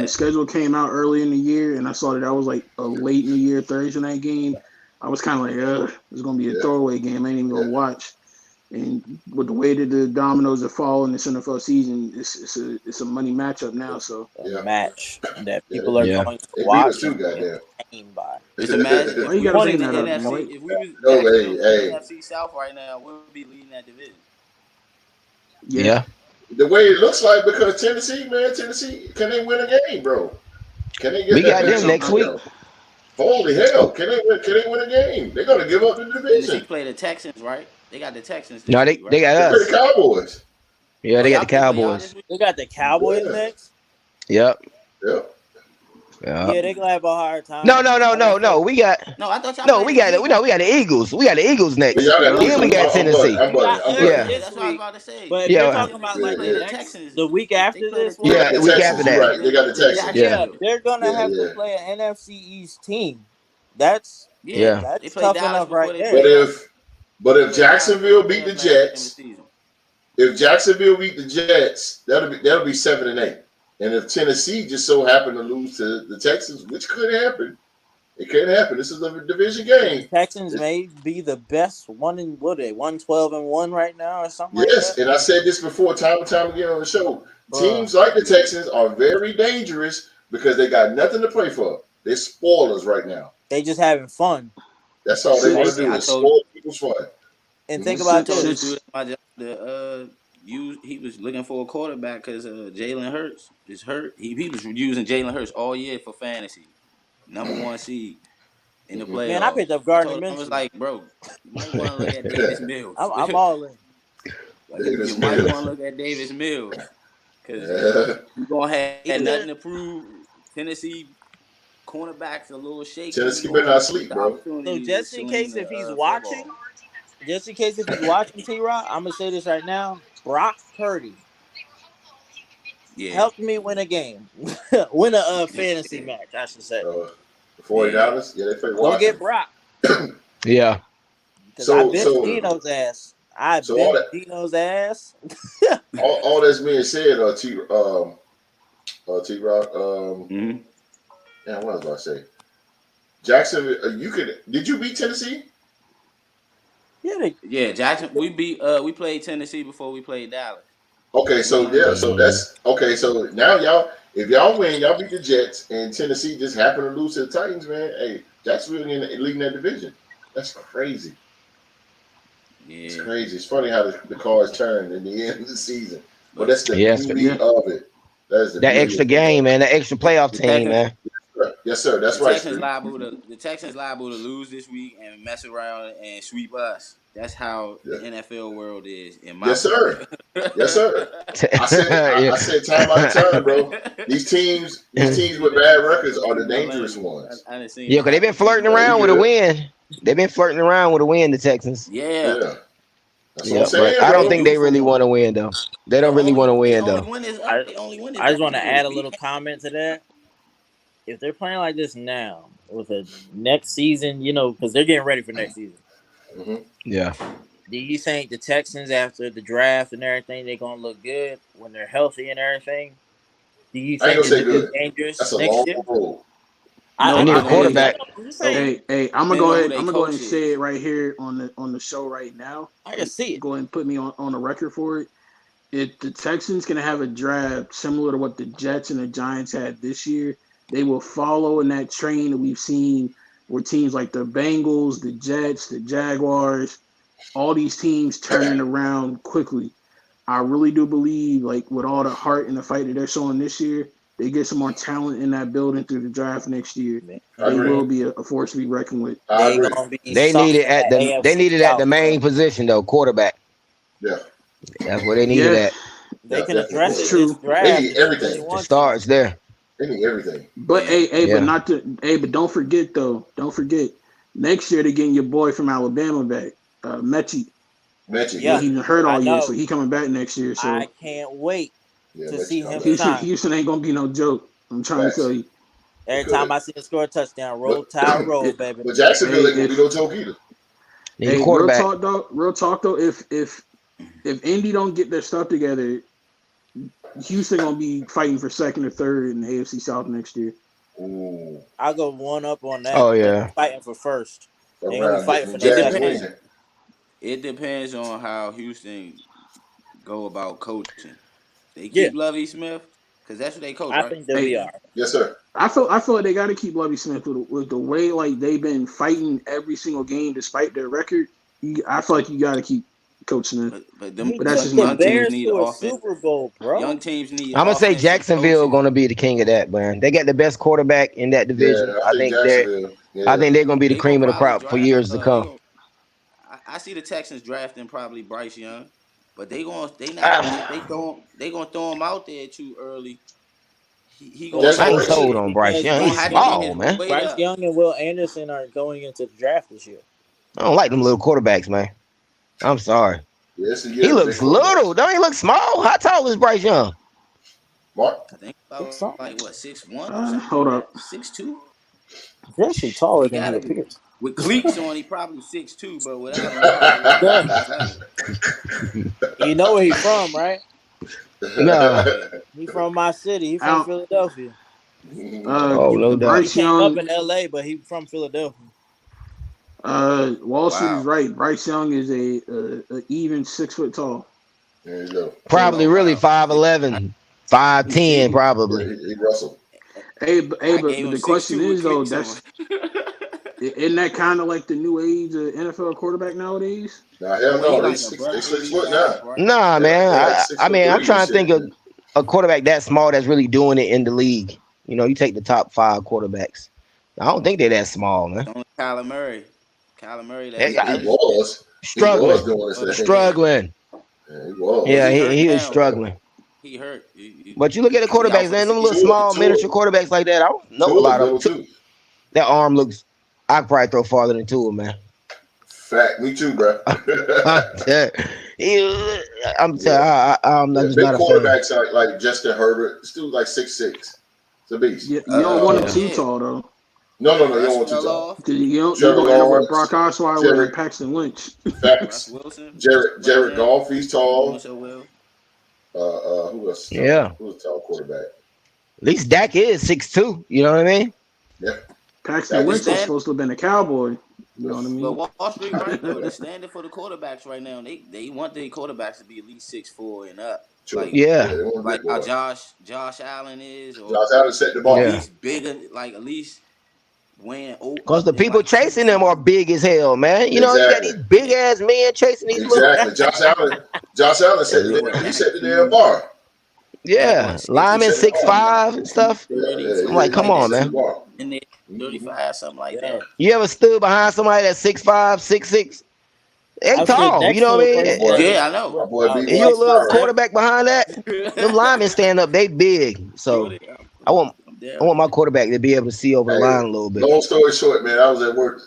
Speaker 5: the schedule came out early in the year, and I saw that was like a late in the year Thursday night game, I was kind of like, it's gonna be a
Speaker 1: Yeah,
Speaker 5: throwaway game. I ain't even gonna
Speaker 1: yeah.
Speaker 5: watch. And with the way that the dominoes are falling this NFL season, it's a money matchup now. So
Speaker 4: A
Speaker 1: Yeah.
Speaker 4: match that
Speaker 1: Yeah,
Speaker 4: people are
Speaker 2: Yeah.
Speaker 4: going to
Speaker 1: they beat us
Speaker 4: watch
Speaker 1: too,
Speaker 4: and be
Speaker 1: goddamn.
Speaker 4: entertained by.
Speaker 3: Just imagine
Speaker 5: why
Speaker 3: if
Speaker 5: you
Speaker 3: we
Speaker 5: gotta
Speaker 3: was
Speaker 5: bring
Speaker 3: in the
Speaker 5: that up, man?
Speaker 3: NFC. If we was
Speaker 1: No,
Speaker 3: Jacksonville was in the
Speaker 1: hey.
Speaker 3: NFC South right now, we would be leading that division.
Speaker 5: Yeah,
Speaker 2: Yeah.
Speaker 1: The way it looks like, because Tennessee, can they win a game, bro? Can they get
Speaker 2: We
Speaker 1: that
Speaker 2: got
Speaker 1: next
Speaker 2: them next
Speaker 1: game?
Speaker 2: week.
Speaker 1: Holy hell! Can they win? Can they win a game? They're gonna give up the
Speaker 3: Tennessee
Speaker 1: division.
Speaker 3: play the Texans, right? They got the Texans
Speaker 2: No,
Speaker 3: this
Speaker 2: they
Speaker 3: week,
Speaker 2: they
Speaker 3: right?
Speaker 2: got
Speaker 1: They play the
Speaker 2: us.
Speaker 1: Cowboys.
Speaker 2: Yeah,
Speaker 3: Oh,
Speaker 2: they got the
Speaker 3: they play y'all this
Speaker 2: Cowboys.
Speaker 3: week.
Speaker 4: They got the Cowboys
Speaker 1: Yeah,
Speaker 4: next.
Speaker 2: Yep.
Speaker 1: yeah.
Speaker 2: Yeah.
Speaker 4: Yeah, they gonna have a hard time.
Speaker 2: No. We got
Speaker 3: No, I thought y'all
Speaker 2: no.
Speaker 3: played
Speaker 2: We
Speaker 3: the
Speaker 2: got
Speaker 3: Eagles.
Speaker 2: we got the Eagles. We got the Eagles
Speaker 1: But
Speaker 2: next.
Speaker 1: y'all got
Speaker 5: yeah.
Speaker 2: Then we
Speaker 1: Eagles.
Speaker 2: got
Speaker 1: I'm bugging.
Speaker 2: Tennessee.
Speaker 1: I'm
Speaker 4: We got
Speaker 1: bugging. I'm
Speaker 4: us
Speaker 2: Yeah.
Speaker 1: bugging.
Speaker 3: Yeah,
Speaker 4: this
Speaker 3: that's what I was
Speaker 4: week,
Speaker 3: about to say.
Speaker 4: but if you're
Speaker 2: Yeah.
Speaker 4: talking
Speaker 3: If
Speaker 4: about
Speaker 3: they
Speaker 1: Yeah,
Speaker 4: like
Speaker 3: play
Speaker 4: the
Speaker 1: yeah.
Speaker 3: the
Speaker 4: next,
Speaker 3: Texans,
Speaker 4: the week
Speaker 3: if they
Speaker 4: after
Speaker 3: play the
Speaker 4: this,
Speaker 1: They
Speaker 2: Yeah.
Speaker 1: got
Speaker 3: Texans,
Speaker 1: the
Speaker 2: Week
Speaker 3: they
Speaker 2: after
Speaker 1: Texans. You're
Speaker 2: that.
Speaker 1: right. They got the Texans.
Speaker 2: Yeah.
Speaker 4: yeah, they're gonna
Speaker 1: Yeah,
Speaker 4: have to
Speaker 1: yeah.
Speaker 4: play an NFC East team. That's
Speaker 3: yeah,
Speaker 2: Yeah.
Speaker 3: they
Speaker 4: that's
Speaker 3: play
Speaker 4: tough
Speaker 3: Dallas
Speaker 4: enough
Speaker 3: before
Speaker 4: right
Speaker 3: they
Speaker 1: But
Speaker 4: there.
Speaker 3: play us.
Speaker 1: if
Speaker 3: They play Dallas before
Speaker 1: Jacksonville
Speaker 3: they play
Speaker 1: beat
Speaker 3: us
Speaker 1: the
Speaker 3: last game of the
Speaker 1: Jets,
Speaker 3: season.
Speaker 1: if Jacksonville beat the Jets, that'll be 7-8. And if Tennessee just so happened to lose to the Texans, which could happen, it can happen. This is a division
Speaker 4: Yeah, the
Speaker 1: game.
Speaker 4: Texans may be the best one in what are they 112-1 right now or something like
Speaker 1: Yes,
Speaker 4: that.
Speaker 1: and I said this before, time and time again on the show.
Speaker 4: Bruh.
Speaker 1: Teams like the Texans are very dangerous because they got nothing to play for. They're spoilers right now.
Speaker 4: They just having fun.
Speaker 1: That's all they want to
Speaker 5: Since
Speaker 3: Hey,
Speaker 1: do
Speaker 3: I
Speaker 1: is
Speaker 3: told
Speaker 1: spoil people's fun.
Speaker 4: And think
Speaker 1: Mhm.
Speaker 3: I
Speaker 4: about
Speaker 3: told
Speaker 4: this.
Speaker 3: this dude
Speaker 5: since
Speaker 3: at my job to use. He was looking for a quarterback because Jalen Hurts is hurt. He was using Jalen Hurts all year for fantasy, #1 seed in the
Speaker 1: Mhm.
Speaker 4: Man, I
Speaker 3: playoffs.
Speaker 4: picked up
Speaker 3: I
Speaker 4: Gardner
Speaker 3: told him I was
Speaker 4: Minshew.
Speaker 3: like, bro, you might want to look at Davis Mills.
Speaker 4: I'm all in.
Speaker 3: Like you
Speaker 1: Davis
Speaker 3: might want
Speaker 1: Mills.
Speaker 3: to look at Davis Mills because
Speaker 1: Yeah.
Speaker 3: you gonna have
Speaker 4: Either
Speaker 3: nothing to prove. Tennessee cornerbacks a little shaky. You
Speaker 1: Tennessee better
Speaker 3: gonna
Speaker 1: not
Speaker 3: have to take
Speaker 1: sleep,
Speaker 3: the
Speaker 1: bro.
Speaker 4: so
Speaker 3: opportunity to
Speaker 4: just in
Speaker 3: sling
Speaker 4: case
Speaker 3: the
Speaker 4: if he's
Speaker 3: football.
Speaker 4: watching, T-Rock, I'm gonna say this right now. Brock Purdy
Speaker 3: Yeah,
Speaker 4: helped me win a game, win a fantasy
Speaker 3: yeah,
Speaker 4: match, I should say.
Speaker 1: The
Speaker 3: yeah.
Speaker 1: 49ers, yeah, they play
Speaker 4: Go get
Speaker 1: Washington.
Speaker 4: Brock
Speaker 2: Yeah.
Speaker 4: because I benched
Speaker 1: So
Speaker 4: Dino's ass. I
Speaker 1: so all
Speaker 4: benched
Speaker 1: that
Speaker 4: Dino's ass.
Speaker 1: all that's being said, T Rock,
Speaker 3: Mm-hmm.
Speaker 1: man, what was I about to say? Jacksonville, did you beat Tennessee?
Speaker 4: Yeah, they,
Speaker 3: Yeah, Jackson. We played Tennessee before we played Dallas.
Speaker 1: Okay,
Speaker 3: We went
Speaker 1: so yeah, so
Speaker 3: undefeated.
Speaker 2: Mm.
Speaker 1: that's okay. So now if y'all win, y'all beat the Jets, and Tennessee just happen to lose to the Titans, man. Hey, Jacksonville leading that division. That's crazy. It's
Speaker 3: Yeah,
Speaker 1: crazy. It's funny how the cards turn in the end of the season, but
Speaker 3: but
Speaker 1: that's the
Speaker 2: Yes.
Speaker 1: beauty
Speaker 5: yeah,
Speaker 1: of it. That is the
Speaker 2: That
Speaker 1: beauty
Speaker 2: extra
Speaker 1: of football.
Speaker 2: game, man. That extra playoff
Speaker 3: the
Speaker 2: team,
Speaker 3: Texans,
Speaker 2: man.
Speaker 1: Yes, sir. That's right, Street.
Speaker 3: the Texans liable to lose this week and mess around and sweep us. That's how the
Speaker 1: Yeah.
Speaker 3: NFL world is, in my
Speaker 1: Yes,
Speaker 3: book.
Speaker 1: sir. Yes, sir. I
Speaker 2: Yeah.
Speaker 1: said time out of time, bro. These teams with bad records are the
Speaker 3: Excuse my
Speaker 1: dangerous
Speaker 3: language.
Speaker 1: ones.
Speaker 3: I done seen
Speaker 2: Yeah,
Speaker 3: it
Speaker 2: because they've been
Speaker 3: happen too
Speaker 2: flirting
Speaker 3: much.
Speaker 1: No, you
Speaker 2: around with a
Speaker 1: good.
Speaker 2: win. They've been flirting around with a win, the Texans.
Speaker 3: Yeah,
Speaker 1: Yeah. That's what I'm
Speaker 2: Yeah, but
Speaker 1: saying,
Speaker 2: I don't
Speaker 3: they
Speaker 1: bro.
Speaker 2: think
Speaker 3: do
Speaker 2: they
Speaker 3: for
Speaker 2: really
Speaker 3: one.
Speaker 2: want to win, though. They
Speaker 3: The
Speaker 2: don't really want to win, though.
Speaker 3: only win is
Speaker 4: I
Speaker 3: They only win is
Speaker 4: I just want to
Speaker 3: Jacksonville.
Speaker 4: add a little comment to that. If they're playing like this now, with a next season, because they're getting ready for next season.
Speaker 1: Hmm.
Speaker 2: Yeah.
Speaker 4: Do you think the Texans, after the draft and everything, they're gonna look good when they're healthy and everything? Do you
Speaker 1: I ain't
Speaker 4: think
Speaker 1: gonna
Speaker 4: that
Speaker 1: say
Speaker 4: they'll be
Speaker 1: good.
Speaker 4: dangerous
Speaker 1: That's a
Speaker 4: next
Speaker 1: long
Speaker 4: year?
Speaker 1: road.
Speaker 2: They
Speaker 5: no,
Speaker 2: need a
Speaker 3: Depending on who they
Speaker 2: quarterback.
Speaker 4: I'm just
Speaker 1: So,
Speaker 4: saying.
Speaker 5: hey, I'm gonna
Speaker 3: depending
Speaker 5: go
Speaker 3: on who
Speaker 5: ahead.
Speaker 3: they
Speaker 5: I'm gonna go ahead
Speaker 3: coach
Speaker 5: and say
Speaker 3: is.
Speaker 5: it right here on the show right now.
Speaker 4: I can see it.
Speaker 5: Go ahead and put me on the record for it. If the Texans can have a draft similar to what the Jets and the Giants had this year, they will follow in that train that we've seen where teams like the Bengals, the Jets, the Jaguars, all these teams turning around quickly. I really do believe, like, with all the heart and the fight that they're showing this year, they get some more talent in that building through the draft next year.
Speaker 1: I
Speaker 5: They
Speaker 1: agree.
Speaker 5: will be a force to be reckoned with.
Speaker 1: I
Speaker 4: They
Speaker 1: agree.
Speaker 4: gonna be
Speaker 2: They
Speaker 4: something
Speaker 2: needed
Speaker 4: at
Speaker 2: they
Speaker 4: AFC
Speaker 2: needed at the
Speaker 4: South,
Speaker 2: main
Speaker 4: bro.
Speaker 2: position though, quarterback.
Speaker 1: Yeah.
Speaker 2: That's what they needed
Speaker 5: Yeah,
Speaker 2: at.
Speaker 4: They can
Speaker 1: Definitely
Speaker 4: address
Speaker 5: it's
Speaker 1: would.
Speaker 4: it this
Speaker 5: true.
Speaker 1: They
Speaker 4: draft
Speaker 1: need
Speaker 4: if they really
Speaker 1: everything.
Speaker 2: It
Speaker 4: want to.
Speaker 2: starts there.
Speaker 1: They need everything.
Speaker 5: But
Speaker 3: Yeah.
Speaker 2: Yeah.
Speaker 5: but don't forget though. Don't forget next year they're getting your boy from Alabama back, Mechie.
Speaker 1: Magic,
Speaker 5: Yeah,
Speaker 4: Yeah,
Speaker 1: yeah.
Speaker 5: he been hurt
Speaker 4: I
Speaker 5: all year, so
Speaker 4: know.
Speaker 5: he coming back next year.
Speaker 4: I
Speaker 5: So
Speaker 4: can't wait
Speaker 1: Yeah,
Speaker 4: to
Speaker 1: Magic
Speaker 4: see
Speaker 1: come
Speaker 4: him
Speaker 1: back.
Speaker 4: shine.
Speaker 5: Houston ain't gonna be no joke. I'm trying to
Speaker 1: Facts.
Speaker 5: tell you.
Speaker 1: They
Speaker 4: Every time
Speaker 1: could.
Speaker 4: I see him score a touchdown, roll
Speaker 1: But
Speaker 4: tide, roll,
Speaker 5: It,
Speaker 4: baby.
Speaker 1: but Jacksonville
Speaker 5: hey,
Speaker 1: ain't gonna be no joke either.
Speaker 2: Need a
Speaker 5: hey,
Speaker 2: quarterback.
Speaker 5: real talk though. If Indy don't get their stuff together, Houston gonna be fighting for second or third in the AFC South next year.
Speaker 1: Ooh.
Speaker 4: I'll go one up on that.
Speaker 2: Oh
Speaker 4: They're
Speaker 2: yeah.
Speaker 4: fighting for first. They're gonna be
Speaker 1: Around
Speaker 4: fighting
Speaker 1: the
Speaker 4: for that
Speaker 3: It
Speaker 1: Jags
Speaker 4: second.
Speaker 3: depends.
Speaker 1: winning.
Speaker 3: It depends on how Houston go about coaching. They
Speaker 4: Yeah,
Speaker 3: keep Lovey Smith because that's what they coach,
Speaker 4: I
Speaker 3: right?
Speaker 4: think they'll
Speaker 5: Hey,
Speaker 4: be all right.
Speaker 1: Yes, sir.
Speaker 5: I feel like they got to keep Lovie Smith with the way like they've been fighting every single game despite their record. I feel like you got to keep Coach Smith.
Speaker 3: But
Speaker 4: He
Speaker 5: But that's
Speaker 3: them
Speaker 5: just
Speaker 4: took the
Speaker 5: my
Speaker 3: young teams
Speaker 5: opinion.
Speaker 4: Bears
Speaker 3: need
Speaker 4: to a
Speaker 3: offense.
Speaker 4: Super Bowl, bro.
Speaker 3: Young teams need
Speaker 2: I'm gonna say
Speaker 3: offensive
Speaker 2: Jacksonville
Speaker 3: coaches.
Speaker 2: gonna be the king of that, man. They got the best quarterback in that division.
Speaker 1: Yeah, I think Jacksonville.
Speaker 2: I
Speaker 1: Yeah.
Speaker 2: think they're gonna be the
Speaker 3: They gonna
Speaker 2: cream of the
Speaker 3: probably
Speaker 2: crop for
Speaker 3: draft.
Speaker 2: years to
Speaker 3: They
Speaker 2: come.
Speaker 3: gonna. I see the Texans drafting probably Bryce Young, but they not gonna if
Speaker 2: Ah,
Speaker 3: they gonna throw him out there too early. He gonna
Speaker 1: That's
Speaker 2: I ain't
Speaker 3: have to
Speaker 1: crazy.
Speaker 2: sold
Speaker 3: get
Speaker 2: on Bryce
Speaker 4: Because
Speaker 2: Young.
Speaker 3: gonna
Speaker 2: He's
Speaker 3: have to get
Speaker 2: small,
Speaker 3: his
Speaker 2: man.
Speaker 3: weight
Speaker 4: Bryce
Speaker 3: up.
Speaker 4: Young and Will Anderson are going into the draft this year.
Speaker 2: I don't like them little quarterbacks, man. I'm sorry.
Speaker 1: Yeah, it's a
Speaker 2: He
Speaker 1: year for their
Speaker 2: looks
Speaker 1: quarterbacks.
Speaker 2: little. Don't he look small? How tall is Bryce Young?
Speaker 1: Mark?
Speaker 3: I think
Speaker 4: Six
Speaker 3: about
Speaker 4: something.
Speaker 3: like what 6'1" or something
Speaker 5: Hold
Speaker 3: like that.
Speaker 5: up.
Speaker 3: 6'2".
Speaker 4: He's actually taller
Speaker 3: He
Speaker 4: than he
Speaker 3: gotta be
Speaker 4: appears.
Speaker 3: with cleats on. He probably 6'2", but without him, he probably like
Speaker 4: Yeah.
Speaker 3: 6'11".
Speaker 4: You know where he's from, right?
Speaker 2: Nah.
Speaker 3: Yeah,
Speaker 4: He from my city. He from
Speaker 5: Out.
Speaker 4: Philadelphia.
Speaker 2: Oh, no
Speaker 4: He
Speaker 2: doubt.
Speaker 5: Bryce
Speaker 4: came up
Speaker 5: Young.
Speaker 4: in LA, but he from Philadelphia.
Speaker 5: Wall Street is
Speaker 3: wow.
Speaker 5: right. Bryce Young is a even 6 foot tall.
Speaker 1: There you go.
Speaker 2: Probably
Speaker 3: Oh
Speaker 2: really
Speaker 3: wow. I,
Speaker 2: 5'11", 5'10",
Speaker 3: see,
Speaker 2: probably.
Speaker 1: Yeah, he Russell.
Speaker 3: I
Speaker 5: But
Speaker 3: gave him
Speaker 5: the question
Speaker 3: 6'2" with
Speaker 5: is though,
Speaker 3: cleats on.
Speaker 5: that's isn't that kind of like the new age of NFL quarterback nowadays?
Speaker 1: Now, hell
Speaker 3: Well, he
Speaker 1: no,
Speaker 3: like a buck
Speaker 1: they 6 foot now.
Speaker 3: 85, right?
Speaker 2: Nah,
Speaker 1: They
Speaker 2: man.
Speaker 1: like six
Speaker 2: I
Speaker 1: foot
Speaker 2: mean, I'm
Speaker 1: three and
Speaker 2: trying to
Speaker 1: shit.
Speaker 2: think of a quarterback that small that's really doing it in the league. You know, you take the top 5 quarterbacks. I don't think they're that small, man.
Speaker 3: Only Kyler Murray. Kyler Murray
Speaker 2: They
Speaker 3: that's
Speaker 2: got
Speaker 1: He was. He was
Speaker 2: struggling,
Speaker 1: doing this
Speaker 3: oh,
Speaker 1: thing.
Speaker 3: yeah.
Speaker 2: struggling.
Speaker 1: Yeah, he
Speaker 3: Well,
Speaker 2: Yeah,
Speaker 1: was.
Speaker 3: he hurt
Speaker 2: he is
Speaker 3: now, but
Speaker 2: struggling.
Speaker 3: he hurt.
Speaker 2: But you look at the
Speaker 3: He out
Speaker 2: quarterbacks,
Speaker 3: for the
Speaker 2: man. Them little
Speaker 3: season.
Speaker 2: small miniature quarterbacks like that. I don't know a
Speaker 1: Tua is
Speaker 2: lot of
Speaker 1: little
Speaker 2: them.
Speaker 1: too.
Speaker 2: That arm looks. I could probably throw farther than Tua, man.
Speaker 1: Fact, me too, bro.
Speaker 2: I'm
Speaker 1: Yeah.
Speaker 2: I'm
Speaker 1: Yeah,
Speaker 2: just
Speaker 1: big
Speaker 2: not a fan.
Speaker 1: quarterbacks like Justin Herbert. This dude like 6'6". It's a beast.
Speaker 5: You don't want him
Speaker 2: Yeah.
Speaker 5: too
Speaker 3: Yeah.
Speaker 5: tall though.
Speaker 1: No, you don't
Speaker 3: Russ
Speaker 1: want too
Speaker 3: fell
Speaker 1: tall.
Speaker 3: off.
Speaker 5: Cause you're
Speaker 1: Trevor
Speaker 5: gonna end up with
Speaker 1: Lawrence,
Speaker 5: Brock Osweiler and
Speaker 1: Jared
Speaker 5: Paxton Lynch.
Speaker 3: Russ
Speaker 1: Facts,
Speaker 3: Wilson, right
Speaker 1: Jared
Speaker 3: there,
Speaker 1: Goff, he's
Speaker 3: doing
Speaker 1: tall.
Speaker 3: so well.
Speaker 1: Who else is
Speaker 2: Yeah.
Speaker 1: tall? Who's a tall quarterback?
Speaker 2: At least Dak is 6'2". You know what I mean?
Speaker 1: Yeah,
Speaker 5: Paxton
Speaker 1: that
Speaker 3: The
Speaker 1: is
Speaker 5: Lynch was
Speaker 1: tall.
Speaker 3: stand,
Speaker 5: supposed to have been a cowboy. You know what I
Speaker 3: but
Speaker 5: mean?
Speaker 3: Wall Street right though. The standard for the quarterbacks right now, they want their quarterbacks to be at least 6'4" and up,
Speaker 1: True. Yeah,
Speaker 2: Yeah.
Speaker 1: they want
Speaker 3: like
Speaker 1: big
Speaker 3: how
Speaker 1: boy.
Speaker 3: Josh Allen is,
Speaker 1: Josh
Speaker 3: or
Speaker 1: Allen set the
Speaker 3: at
Speaker 1: bar.
Speaker 2: Yeah.
Speaker 3: least bigger, like at least weighing
Speaker 2: Because
Speaker 3: up
Speaker 2: the
Speaker 3: than
Speaker 2: people
Speaker 3: like
Speaker 2: chasing them are
Speaker 3: 250.
Speaker 2: big as hell, man. You know, you got these
Speaker 1: Exactly.
Speaker 2: big ass men chasing these little.
Speaker 1: Exactly. Josh Allen set
Speaker 3: Yeah,
Speaker 1: the
Speaker 3: what
Speaker 1: damn. He
Speaker 3: Dak
Speaker 1: set the damn
Speaker 3: 2,
Speaker 1: bar.
Speaker 3: Dak
Speaker 2: Yeah.
Speaker 3: what
Speaker 1: He
Speaker 3: 6'2",
Speaker 2: Lineman
Speaker 1: set the bar.
Speaker 2: 6'5" and stuff.
Speaker 3: 230,
Speaker 2: I'm like, come
Speaker 3: like
Speaker 1: He
Speaker 2: on,
Speaker 3: that,
Speaker 1: set the
Speaker 2: man.
Speaker 1: bar.
Speaker 3: in there
Speaker 1: Mhm.
Speaker 3: 35, something like
Speaker 4: Yeah.
Speaker 3: that.
Speaker 2: You ever stood behind somebody that's 6'5", 6'6"? They
Speaker 4: I stood
Speaker 2: tall. You
Speaker 4: next
Speaker 2: know
Speaker 4: to
Speaker 2: what
Speaker 4: a
Speaker 2: I
Speaker 1: My
Speaker 2: mean?
Speaker 4: person
Speaker 1: boy,
Speaker 4: that was
Speaker 3: Yeah, I know.
Speaker 1: my boy
Speaker 4: about
Speaker 1: B
Speaker 2: And you a
Speaker 1: one
Speaker 2: little
Speaker 4: 6'5".
Speaker 1: 5.
Speaker 2: quarterback behind that. Them linemen stand up. They big. So
Speaker 3: Shorty,
Speaker 2: I want
Speaker 3: I'm there
Speaker 2: I
Speaker 3: with
Speaker 2: want my
Speaker 3: you.
Speaker 2: quarterback to be able to see over the
Speaker 1: Hey,
Speaker 2: line a little bit.
Speaker 1: long story short, man, I was at work.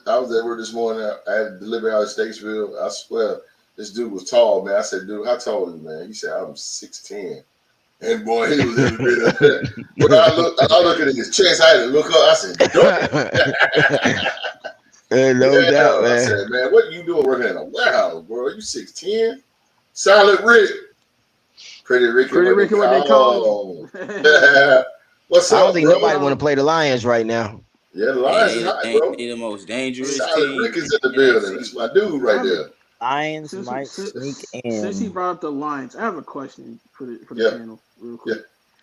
Speaker 1: This morning. I had to deliver out of Statesville. I swear, this dude was tall, man. I said, "Dude, how tall are you, man?" He said, "I'm 6'10". And boy, he was every bit of that. When I look at his chest, I had to look up. I said, "Damn."
Speaker 2: No doubt,
Speaker 1: I
Speaker 2: man.
Speaker 1: said, "Man, what you doing working in a warehouse, bro? You 6'10"? Silent Rick. Pretty Ricky,
Speaker 5: Pretty
Speaker 1: what
Speaker 5: Ricky,
Speaker 1: they
Speaker 5: what they
Speaker 1: call
Speaker 5: call
Speaker 1: him. What's
Speaker 2: I don't
Speaker 1: up,
Speaker 2: think
Speaker 1: bro?
Speaker 2: nobody want to play the Lions right now.
Speaker 1: Yeah, the
Speaker 3: Hey,
Speaker 1: Lions is hot, bro.
Speaker 3: they the most dangerous
Speaker 1: Silent
Speaker 3: team
Speaker 1: Rick is
Speaker 3: in
Speaker 1: in the
Speaker 3: the
Speaker 1: building.
Speaker 3: NFC.
Speaker 1: That's my dude right there.
Speaker 4: Lions
Speaker 5: since,
Speaker 4: might sneak
Speaker 5: since he
Speaker 4: in.
Speaker 5: brought up the Lions, I have a question for the
Speaker 1: Yeah.
Speaker 5: panel, real quick.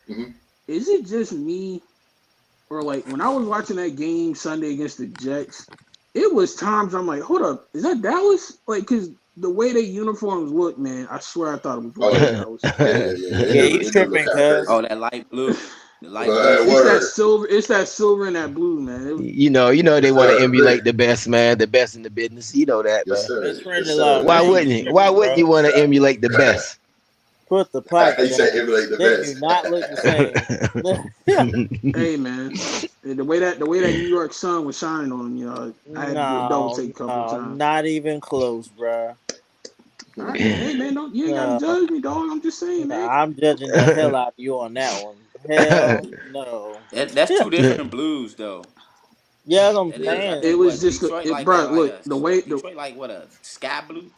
Speaker 1: Mhm.
Speaker 5: Is it just me, or like when I was watching that game Sunday against the Jets, it was times I'm like, hold up, is that Dallas? Like, cause the way they uniforms look, man, I swear I thought it was
Speaker 1: Oh,
Speaker 5: Royal
Speaker 1: yeah.
Speaker 5: House.
Speaker 4: Yeah,
Speaker 1: It
Speaker 4: you
Speaker 1: do look
Speaker 4: tripping,
Speaker 1: kind of
Speaker 4: cuz.
Speaker 1: crazy.
Speaker 3: Oh, that light blue. The light
Speaker 1: Well,
Speaker 3: blue.
Speaker 5: It's that
Speaker 1: word.
Speaker 5: silver. It's that silver and that blue, man.
Speaker 2: you know they
Speaker 1: Yes,
Speaker 2: want to
Speaker 1: sir.
Speaker 2: emulate the best, man, the best in the business. You know that,
Speaker 1: Yes,
Speaker 2: man.
Speaker 1: sir.
Speaker 4: Best friend
Speaker 1: Yes,
Speaker 4: in law,
Speaker 1: sir.
Speaker 2: Why
Speaker 4: man, you
Speaker 2: wouldn't you? Why
Speaker 4: tripping,
Speaker 2: wouldn't
Speaker 4: bro.
Speaker 2: you want to emulate the best?
Speaker 4: Put the pipe
Speaker 1: He said
Speaker 4: down.
Speaker 1: emulate the
Speaker 4: They do
Speaker 1: best.
Speaker 4: not look the same.
Speaker 5: Hey, man, the way that New York sun was shining on him, I had to do a double take
Speaker 4: No,
Speaker 5: a couple of
Speaker 4: no,
Speaker 5: times.
Speaker 4: not even close, bro.
Speaker 5: All right, man. Hey, man, you ain't gotta
Speaker 4: No,
Speaker 5: judge me, dog. I'm just saying,
Speaker 4: no,
Speaker 5: man.
Speaker 4: I'm judging the hell out of you on that one. Hell no.
Speaker 3: That's two different blues though.
Speaker 4: Yeah, that's what I'm
Speaker 3: That is. I
Speaker 4: saying.
Speaker 5: It
Speaker 3: think
Speaker 5: was
Speaker 3: what
Speaker 5: just
Speaker 3: Detroit like
Speaker 5: bro.
Speaker 3: that like
Speaker 5: Look,
Speaker 3: a
Speaker 5: the
Speaker 3: Detroit like what a sky blue.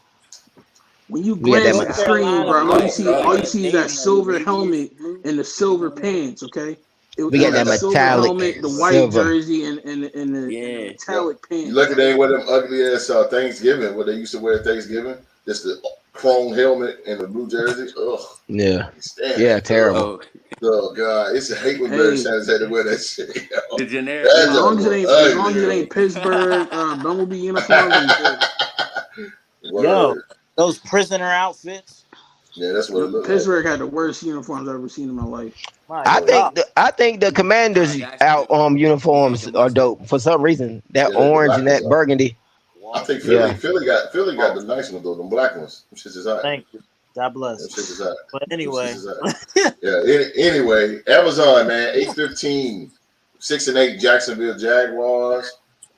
Speaker 5: when you
Speaker 2: We got that
Speaker 5: glance at
Speaker 4: North
Speaker 5: the
Speaker 2: metallic.
Speaker 5: screen,
Speaker 4: Carolina
Speaker 5: bro,
Speaker 4: blue
Speaker 5: all you
Speaker 1: Oh,
Speaker 4: would
Speaker 5: see,
Speaker 4: be
Speaker 1: God.
Speaker 4: like
Speaker 5: all you
Speaker 4: a
Speaker 5: see is that
Speaker 4: navy,
Speaker 5: silver
Speaker 4: navy-ish
Speaker 5: helmet
Speaker 4: blue.
Speaker 5: and the
Speaker 4: You
Speaker 5: silver
Speaker 4: know what I mean?
Speaker 5: pants. Okay,
Speaker 2: We
Speaker 5: it
Speaker 2: got
Speaker 5: was
Speaker 2: that
Speaker 5: the silver
Speaker 2: metallic
Speaker 5: helmet, the white
Speaker 2: silver.
Speaker 5: jersey, and the
Speaker 3: Yeah.
Speaker 1: Yeah.
Speaker 5: metallic
Speaker 1: You
Speaker 5: pants.
Speaker 1: lucky they ain't wear them ugly ass Thanksgiving, what they used to wear at Thanksgiving. Just the chrome helmet and the blue jersey. Ugh.
Speaker 2: Yeah,
Speaker 1: You stand
Speaker 2: yeah,
Speaker 1: it. Ugh.
Speaker 2: terrible.
Speaker 3: Oh,
Speaker 1: Oh, God. It's a hate when Barry
Speaker 5: Hey,
Speaker 1: Sanders had to wear that shit. Yo.
Speaker 3: the generic
Speaker 1: That
Speaker 5: as
Speaker 3: blue.
Speaker 5: long
Speaker 1: just
Speaker 5: as it
Speaker 1: look
Speaker 5: ain't,
Speaker 1: ugly.
Speaker 5: Pittsburgh Bumblebee uniforms, I'm good.
Speaker 4: Yo,
Speaker 1: Word.
Speaker 4: those prisoner outfits.
Speaker 1: Yeah, that's what it
Speaker 5: Yep,
Speaker 1: looked like.
Speaker 5: Pittsburgh had the worst uniforms I've ever seen in my life.
Speaker 4: My
Speaker 2: I
Speaker 1: Word.
Speaker 2: think
Speaker 4: God.
Speaker 2: the
Speaker 3: Nah,
Speaker 2: Commanders out
Speaker 3: Jacksonville. Yeah,
Speaker 2: uniforms
Speaker 3: the
Speaker 2: are
Speaker 3: mustard.
Speaker 2: dope for some reason. That
Speaker 1: Yeah, the
Speaker 2: orange
Speaker 1: black
Speaker 2: and
Speaker 1: ones
Speaker 2: that
Speaker 1: are.
Speaker 2: burgundy.
Speaker 1: I
Speaker 4: Wall
Speaker 1: think
Speaker 4: Street.
Speaker 2: Yeah,
Speaker 1: Philly got
Speaker 4: Wall
Speaker 1: the
Speaker 4: Street.
Speaker 1: nice ones though, them black ones. Them shits is hot.
Speaker 4: Thank you. God
Speaker 1: Them
Speaker 4: bless.
Speaker 1: shits is hot.
Speaker 4: But
Speaker 1: Them shits
Speaker 4: anyway,
Speaker 1: is hot. Yeah. Anyway, Amazon man, 8-15, 6-8 Jacksonville Jaguars.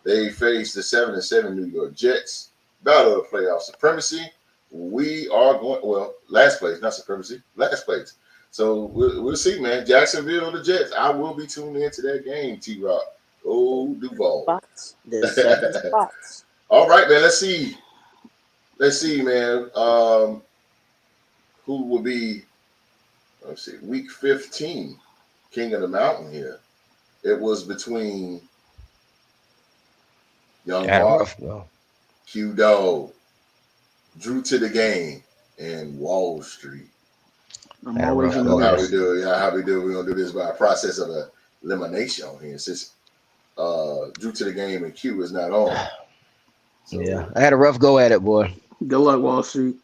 Speaker 1: They face the 7-7 New York Jets. Battle of playoff supremacy. We are going last place, not supremacy, last place. So we'll see, man. Jacksonville, the Jets. I will be tuned into that game, T Rock. Oh, Duval.
Speaker 4: spots. There's 7 spots.
Speaker 1: All right, man. Let's see. Let's see, man. Who will be? Let's see. Week 15, King of the Mountain here. It was between Young
Speaker 2: had a
Speaker 1: Mark,
Speaker 2: rough go.
Speaker 1: Q Dog, Drew to the Game, and Wall Street.
Speaker 5: I'm
Speaker 2: Had a
Speaker 5: always
Speaker 2: rough
Speaker 1: I
Speaker 5: in the
Speaker 1: know
Speaker 2: go
Speaker 1: how
Speaker 2: there.
Speaker 1: we
Speaker 5: mix.
Speaker 1: do it. Yeah, how we do it. We're gonna do this by a process of elimination on here. Since Drew to the Game and Q is not on.
Speaker 2: Yeah,
Speaker 1: So
Speaker 2: I had a rough go at it, boy.
Speaker 5: Good luck, Wall Street.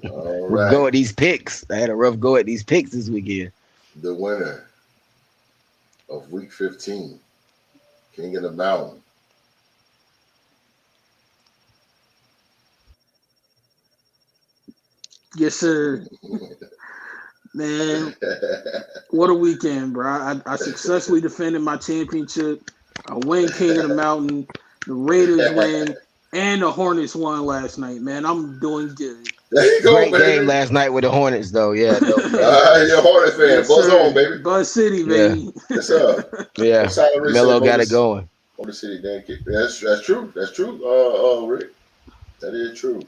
Speaker 1: all
Speaker 2: Rough
Speaker 1: right.
Speaker 2: go at these picks. I had a rough go at these picks this weekend.
Speaker 1: The winner of week 15, King of the Mountain.
Speaker 5: Yes, sir. Man, what a weekend, bro. I successfully defended my championship. I win King of the Mountain. The Raiders win. And the Hornets won last night, man. I'm doing good.
Speaker 1: There you go,
Speaker 2: Great game
Speaker 1: baby.
Speaker 2: last night with the Hornets, though. Yeah, dope game.
Speaker 1: You're a Hornets fan.
Speaker 5: Yes,
Speaker 1: Buzz on,
Speaker 5: sir.
Speaker 1: baby.
Speaker 5: Buzz City,
Speaker 2: Yeah,
Speaker 5: baby.
Speaker 1: Yes, sir. What
Speaker 2: yeah.
Speaker 1: Silent Rich say?
Speaker 2: Melo got it going.
Speaker 1: Motor City damn kick. That's true. That's true. Rick. That is true.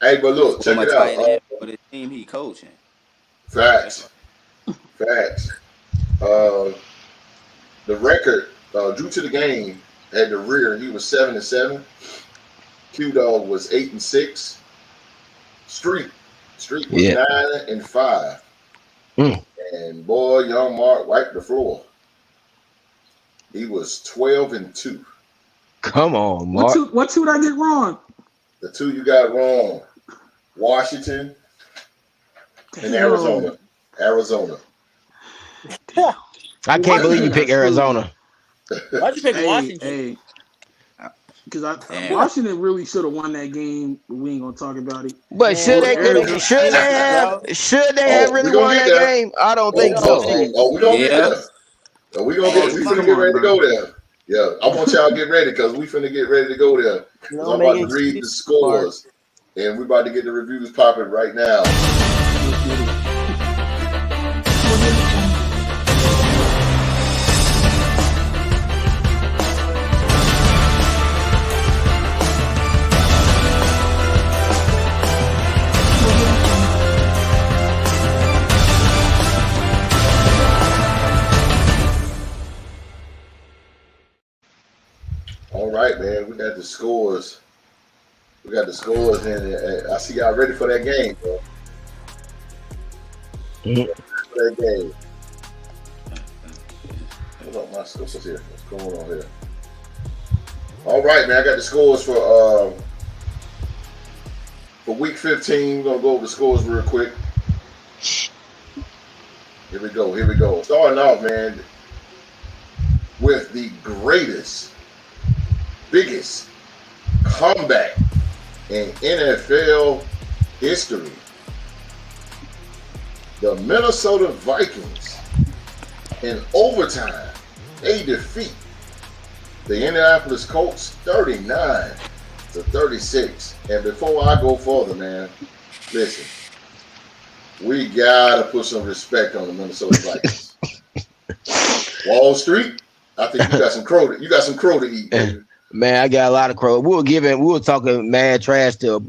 Speaker 1: Hey, but look, check
Speaker 3: Former
Speaker 1: it
Speaker 3: tight
Speaker 1: out.
Speaker 3: end for the team he coaching. Check
Speaker 1: Facts.
Speaker 3: him.
Speaker 1: Facts. Uh, the record, Drew to the Game at the rear, he was 7-7. Q Dog was 8-6. Street was
Speaker 2: Yeah.
Speaker 1: 9-5.
Speaker 2: Mm.
Speaker 1: And boy, Young Mark wiped the floor. He was 12-2.
Speaker 2: Come on,
Speaker 5: What
Speaker 2: Mark.
Speaker 5: two did I get wrong?
Speaker 1: The two you got wrong, Washington and
Speaker 5: Damn.
Speaker 1: Arizona.
Speaker 2: I can't believe you
Speaker 5: Washington
Speaker 2: picked
Speaker 5: got screwed.
Speaker 2: Arizona.
Speaker 4: Why'd you pick
Speaker 5: Hey,
Speaker 4: Washington?
Speaker 5: hey. Because
Speaker 3: Damn.
Speaker 5: Washington really should have won that game, but we ain't gonna talk about it.
Speaker 2: But
Speaker 4: Man,
Speaker 2: should
Speaker 4: we
Speaker 2: they
Speaker 4: don't make
Speaker 5: Arizona,
Speaker 4: excuses,
Speaker 2: should they have
Speaker 1: Oh,
Speaker 2: really
Speaker 1: we gonna
Speaker 2: won
Speaker 1: get
Speaker 2: that
Speaker 1: there.
Speaker 2: game? I don't
Speaker 5: we
Speaker 2: think
Speaker 5: don't
Speaker 2: so.
Speaker 5: make
Speaker 1: We gonna get
Speaker 3: Yeah.
Speaker 1: there. We
Speaker 3: Hey,
Speaker 1: finna
Speaker 5: come
Speaker 1: get
Speaker 5: on,
Speaker 1: ready to
Speaker 5: bro.
Speaker 1: go there. Yeah, I want y'all to get ready because we finna get ready to go there.
Speaker 4: we
Speaker 1: Because
Speaker 4: don't
Speaker 1: I'm
Speaker 4: make
Speaker 1: about to read the
Speaker 4: excuses, Mark.
Speaker 1: scores, and we about to get the reviews popping right now. All right, man, we got the scores. We got the scores, and I see y'all ready for that game, bro.
Speaker 2: Mhm.
Speaker 1: For that game. Hold up, my scores here. What's going on here? All right, man. I got the scores for week 15, we're gonna go over the scores real quick. Here we go. Starting off, man, with the greatest, biggest comeback in NFL history. The Minnesota Vikings, in overtime, they defeat the Indianapolis Colts 39-36. And before I go further, man, listen, we gotta put some respect on the Minnesota Vikings. Wall Street, I think you got some crow to eat, baby.
Speaker 2: Man, I got a lot of crow. We were talking mad trash to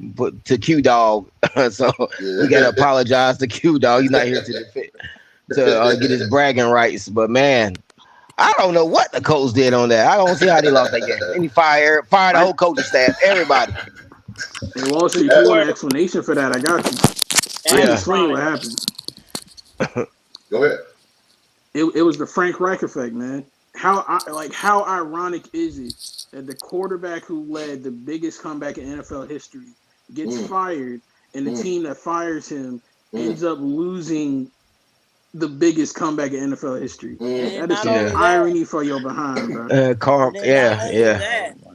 Speaker 2: Q Dog, so we gotta apologize to Q Dog. He's not here to get his bragging rights. But man, I don't know what the Colts did on that. I don't see how they lost that game. And he fired the whole coaching staff, everybody.
Speaker 5: Hey, Wall Street, if you want an explanation for that, I got you. I can explain what happened.
Speaker 1: Go ahead.
Speaker 5: It was the Frank Reich effect, man. How ironic is it that the quarterback who led the biggest comeback in NFL history gets fired, and the team that fires him ends up losing the biggest comeback in NFL history? That is some irony for your behind, bro.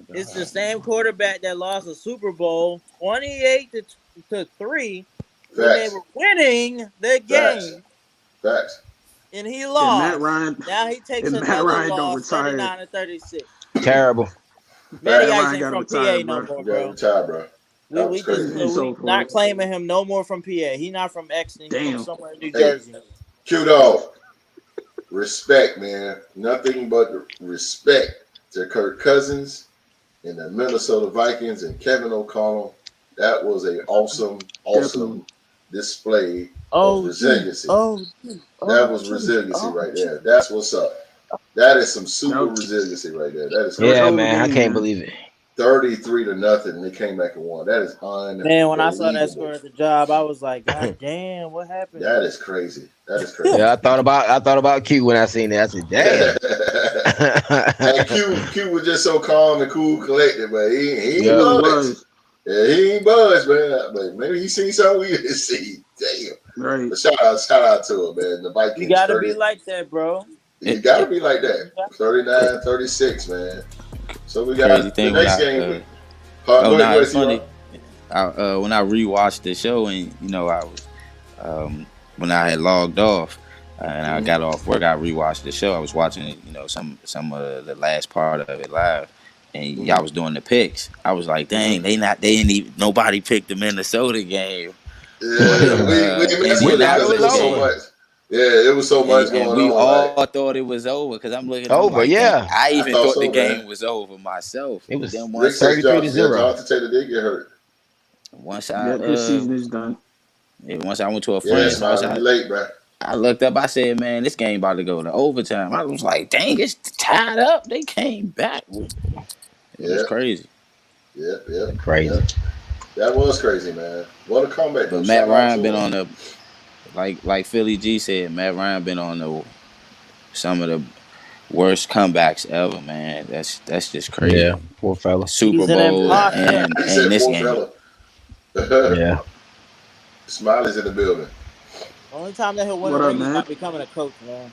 Speaker 4: It's the same quarterback that lost a Super Bowl 28-3 when they were winning the game.
Speaker 1: Facts.
Speaker 4: And he lost.
Speaker 5: And Matt Ryan,
Speaker 4: now he takes another loss, 39-36.
Speaker 2: Terrible.
Speaker 4: Matty Ice ain't from PA no more, bro.
Speaker 1: Retire, bro.
Speaker 4: We not claiming him no more from PA. He not from Exton. He's from somewhere in New Jersey.
Speaker 1: Q-Dog. Respect, man. Nothing but respect to Kirk Cousins and the Minnesota Vikings and Kevin O'Connell. That was an awesome display of resiliency. That was resiliency right there. That's what's up. That is some super resiliency right there. That is crazy.
Speaker 2: Yeah, man. I can't believe it.
Speaker 1: 33-0. They came back and won. That is unbelievable.
Speaker 4: Man, when I saw that score at the job, I was like, God damn, what happened?
Speaker 1: That is crazy.
Speaker 2: Yeah, I thought about Q when I seen that. I said, damn.
Speaker 1: And Q was just so calm and cool, collected, but he ain't buzzed. Yeah, he ain't buzzed, man. But maybe he seen something we didn't see. Damn.
Speaker 5: Right.
Speaker 1: But shout out to him, man. The Vikings.
Speaker 4: You gotta be like that, bro.
Speaker 1: You gotta be like that. 39-36, man. So we got the next game.
Speaker 3: It's funny. When I rewatched the show, and I was when I had logged off and I got off work, I rewatched the show. I was watching it, some of the last part of it live, and y'all was doing the picks. I was like, dang, nobody picked the Minnesota game.
Speaker 1: Yeah, it was so much going on.
Speaker 3: We all thought it was over because I'm looking over.
Speaker 2: Like,
Speaker 3: I even thought the game was over myself.
Speaker 2: It was
Speaker 1: 33-0. Jonathan Taylor did get hurt.
Speaker 3: Once
Speaker 5: this season is done.
Speaker 3: Yeah, once I went to a friend's house,
Speaker 1: late, bro.
Speaker 3: I looked up. I said, "Man, this game about to go to overtime." I was like, "Dang, it's tied up." They came back. It was crazy.
Speaker 1: Yeah.
Speaker 2: Crazy.
Speaker 1: Yeah. That was crazy, man. What a comeback!
Speaker 3: But Matt Ryan been on the like Philly G said. Matt Ryan been on some of the worst comebacks ever, man. That's just crazy.
Speaker 2: Yeah, poor fella.
Speaker 3: Super Bowl and this game.
Speaker 2: Yeah.
Speaker 1: Smiley's in the building.
Speaker 4: Only time that he'll win a ring is by becoming a coach, man.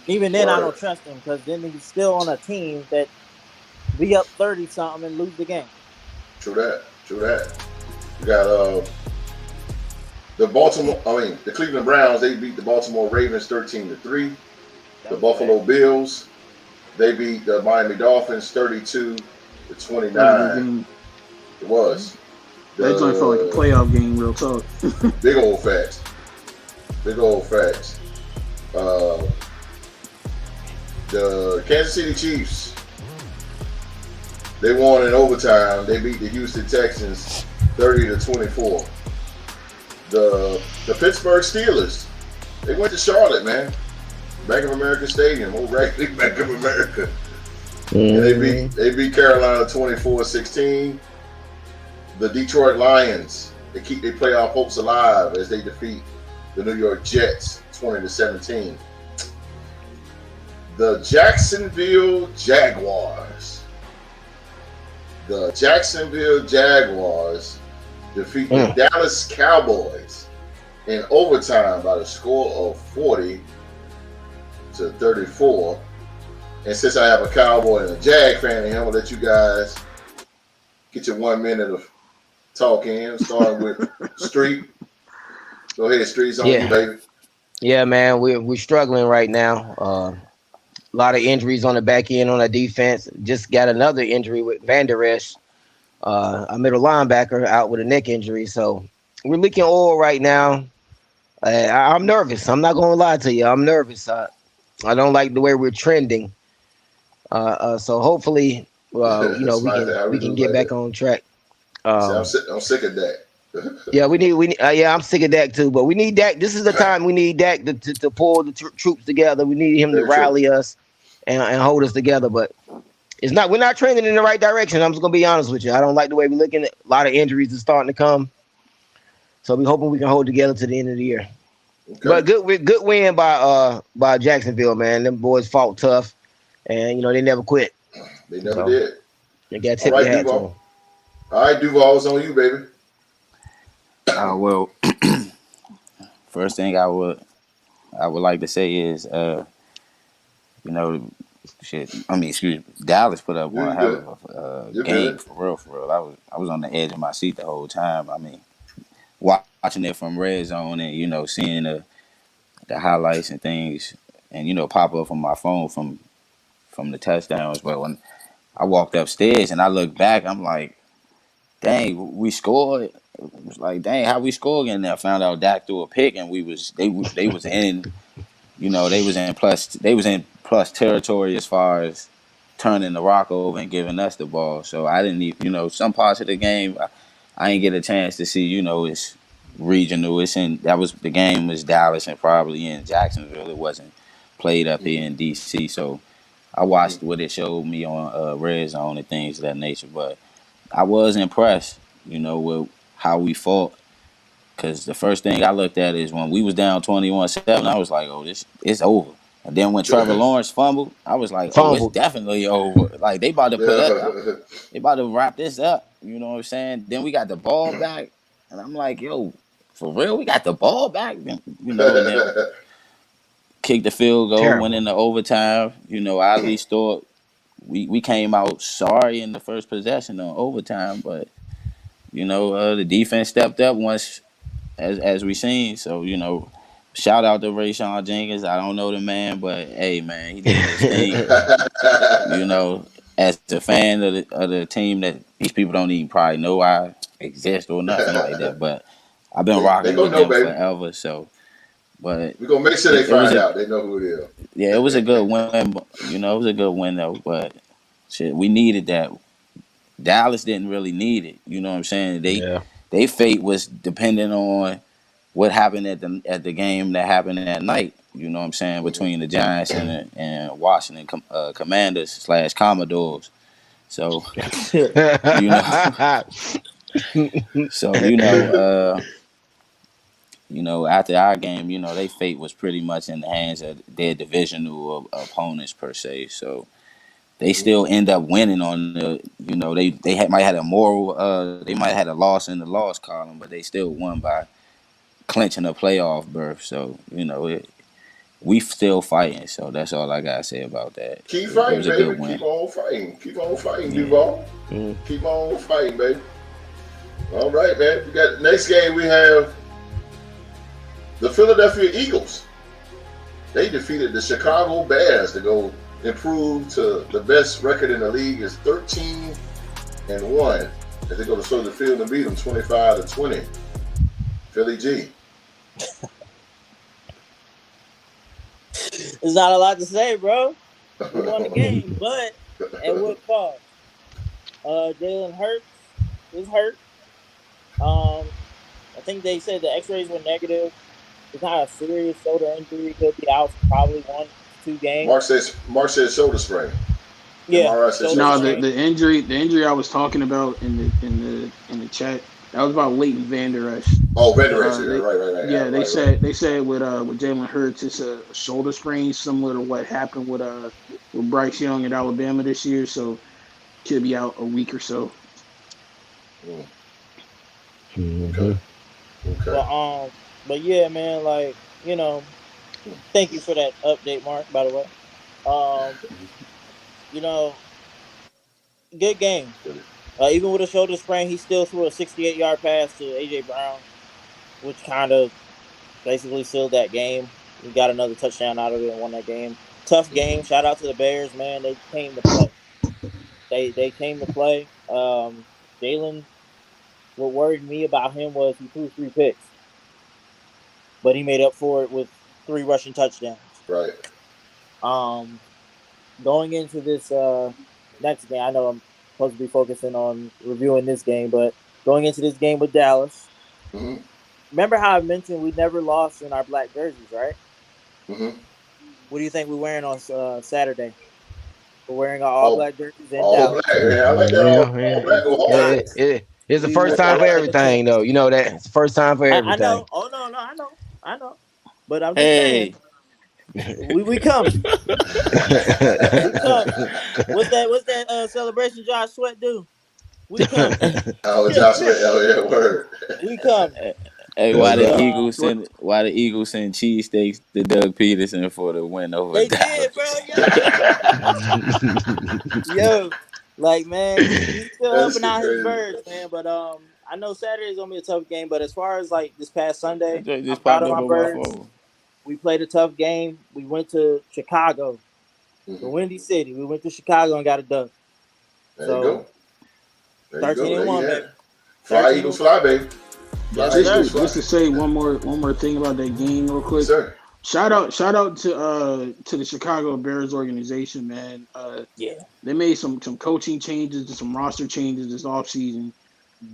Speaker 4: Even then, I don't trust him because then he's still on a team that be up 30-something and lose the game.
Speaker 1: True that. We got the Cleveland Browns. They beat the Baltimore Ravens 13-3. The Buffalo Bills, they beat the Miami Dolphins 32-29. It was.
Speaker 5: That joint felt like a playoff game, real talk.
Speaker 1: Big old facts. The Kansas City Chiefs, they won in overtime. They beat the Houston Texans 30-24. The Pittsburgh Steelers, they went to Charlotte, man. Bank of America Stadium, old regular Bank of America. And they beat Carolina 24-16. The Detroit Lions, they keep their playoff hopes alive as they defeat the New York Jets 20-17. The Jacksonville Jaguars. The Jacksonville Jaguars defeat the Dallas Cowboys in overtime by the score of 40-34. And since I have a Cowboy and a Jag fan in here, I'm gonna let you guys get your 1 minute of talking, starting with Street. Go ahead, Street's on you, baby.
Speaker 2: Yeah, man, we're struggling right now. A lot of injuries on the back end on our defense. Just got another injury with Van Der Esch, a middle linebacker, out with a neck injury. So we're leaking oil right now. I'm nervous. I'm not gonna lie to you. I'm nervous. I don't like the way we're trending. So hopefully, we can get back on track.
Speaker 1: I'm sick of that.
Speaker 2: Yeah, I'm sick of Dak too, but we need Dak. This is the time we need Dak to pull the troops together. We need him to rally us and hold us together. But we're not trending in the right direction. I'm just gonna be honest with you. I don't like the way we're looking. A lot of injuries are starting to come, so we're hoping we can hold together to the end of the year. Okay. But good win by Jacksonville, man. Them boys fought tough, and they never quit.
Speaker 1: They never did.
Speaker 2: They got to tip their hat to them.
Speaker 1: All right, Duval, it's on you, baby.
Speaker 3: Well, first thing I would like to say is, Dallas put up one hell of a game for real. I was on the edge of my seat the whole time. I mean, watching it from red zone and seeing the highlights and things, and pop up on my phone from the touchdowns. But when I walked upstairs and I looked back, I'm like, dang, we scored. It was like, dang, how we scored again? I found out Dak threw a pick, and they was in, they was in plus territory as far as turning the rock over and giving us the ball. So I didn't even, some parts of the game I didn't get a chance to see. It's regional. The game was Dallas and probably in Jacksonville. It wasn't played up here in DC. So I watched what it showed me on Red Zone and things of that nature, but I was impressed, with how we fought. Because the first thing I looked at is when we was down 21-7, I was like, oh, it's over. And then when Trevor Lawrence fumbled, I was like, oh, it's definitely over. Like, they about to they about to wrap this up. You know what I'm saying? Then we got the ball back. And I'm like, yo, for real? We got the ball back? And then kicked the field goal, went into overtime. I at least thought we came out sorry in the first possession on overtime, but the defense stepped up once, as we seen. So shout out to Rayshawn Jenkins. I don't know the man, but hey, man, he did his thing. As a fan of the team that these people don't even probably know I exist or nothing like that, but I've been rocking with them forever. So, but
Speaker 1: we're gonna make sure they find out. They know who it is.
Speaker 3: Yeah, it was a good win. It was a good win though. But shit, we needed that. Dallas didn't really need it. You know what I'm saying? They fate was dependent on what happened at the game that happened that night. You know what I'm saying? Between the Giants and Washington Commanders / Commodores. So after our game, their fate was pretty much in the hands of their divisional opponents per se. So they still end up winning on the, they might have had a moral, they might have had a loss in the loss column, but they still won by clinching a playoff berth. So, we still fighting. So that's all I got to say about that.
Speaker 1: Keep fighting, baby. Keep on fighting. Keep on fighting, Duval. Keep on fighting, baby. All right, man. We got next game. We have the Philadelphia Eagles. They defeated the Chicago Bears to go improve to the best record in the league is 13-1 as they go to Soldier Field and beat them 25-20. Philly G.
Speaker 4: There's not a lot to say, bro. We won the game, but at what cost? Jalen Hurts is hurt. I think they said the X-rays were negative. It's not a serious shoulder injury. He'll be out for probably 1-2 games.
Speaker 1: Mark says shoulder sprain.
Speaker 4: Yeah.
Speaker 5: The injury I was talking about in the chat, that was about Leighton Van Der Esch.
Speaker 1: Oh, Van Der Esch, right.
Speaker 5: Yeah, they said with Jalen Hurts, it's a shoulder sprain similar to what happened with Bryce Young at Alabama this year. So could be out a week or so.
Speaker 2: Mhm.
Speaker 1: Okay. Okay.
Speaker 4: But yeah, man, like thank you for that update, Mark. By the way, um, you know, good game. Even with a shoulder sprain, he still threw a 68-yard pass to AJ Brown, which kind of basically sealed that game. We got another touchdown out of it and won that game. Tough game. Shout out to the Bears, man. They came to play. They came to play. Jalen. What worried me about him was he threw 3 picks, but he made up for it with 3 rushing touchdowns.
Speaker 1: Right.
Speaker 4: Um, Going into this next game, I know I'm supposed to be focusing on reviewing this game, but going into this game with Dallas,
Speaker 1: Mm-hmm.
Speaker 4: remember how I mentioned we never lost in our black jerseys, right?
Speaker 1: Mm-hmm.
Speaker 4: What do you think we're wearing on Saturday? We're wearing our all
Speaker 1: All,
Speaker 4: black jerseys in
Speaker 1: all black.
Speaker 4: Dallas.
Speaker 1: Man. I like that.
Speaker 2: Yeah,
Speaker 1: All
Speaker 2: yeah.
Speaker 1: black. Go hard.
Speaker 2: It's the
Speaker 4: We
Speaker 2: first
Speaker 4: will
Speaker 2: time for
Speaker 4: not get a
Speaker 2: everything, though.
Speaker 4: chance.
Speaker 2: You know that it's the first time for
Speaker 4: I
Speaker 2: everything.
Speaker 4: know. Oh no, I know, I know. But I'm just saying,
Speaker 3: Hey,
Speaker 4: we coming, we coming. What's that celebration Josh Sweat do? We coming.
Speaker 1: Oh, Joshua. Oh, yeah. Word.
Speaker 4: We coming.
Speaker 3: hey,
Speaker 1: That's
Speaker 3: why the
Speaker 1: right.
Speaker 4: So
Speaker 3: Eagles send cheesesteaks to Doug Peterson for the win over
Speaker 4: they did, bro.
Speaker 3: Dallas?
Speaker 4: Yo, like man, he's still
Speaker 1: That's
Speaker 4: helping
Speaker 1: shit
Speaker 4: out his
Speaker 1: crazy.
Speaker 4: birds, man. But I know Saturday's gonna be a tough game. But as far as like this past Sunday,
Speaker 3: That
Speaker 4: I'm
Speaker 3: just
Speaker 4: proud
Speaker 3: popped
Speaker 4: of
Speaker 3: up
Speaker 4: my
Speaker 3: on my
Speaker 4: birds.
Speaker 3: phone.
Speaker 4: We played a tough game. We went to Chicago, the
Speaker 1: Mm-hmm.
Speaker 4: Windy City. We went to Chicago and got a dub.
Speaker 1: There you
Speaker 4: So
Speaker 1: go. There you
Speaker 4: 13
Speaker 1: go.
Speaker 4: and
Speaker 1: There you
Speaker 4: one,
Speaker 1: have
Speaker 4: baby.
Speaker 1: it. Fly
Speaker 4: 13
Speaker 1: Eagles
Speaker 4: and
Speaker 1: fly,
Speaker 4: one.
Speaker 1: baby.
Speaker 4: Yes,
Speaker 1: Fly
Speaker 4: sir.
Speaker 1: Eagles
Speaker 5: Just
Speaker 1: fly.
Speaker 5: to say one more thing about that game real
Speaker 1: Yes,
Speaker 5: quick.
Speaker 1: sir.
Speaker 5: Shout out to the Chicago Bears organization, man.
Speaker 4: Yeah.
Speaker 5: They made some coaching changes and some roster changes this offseason.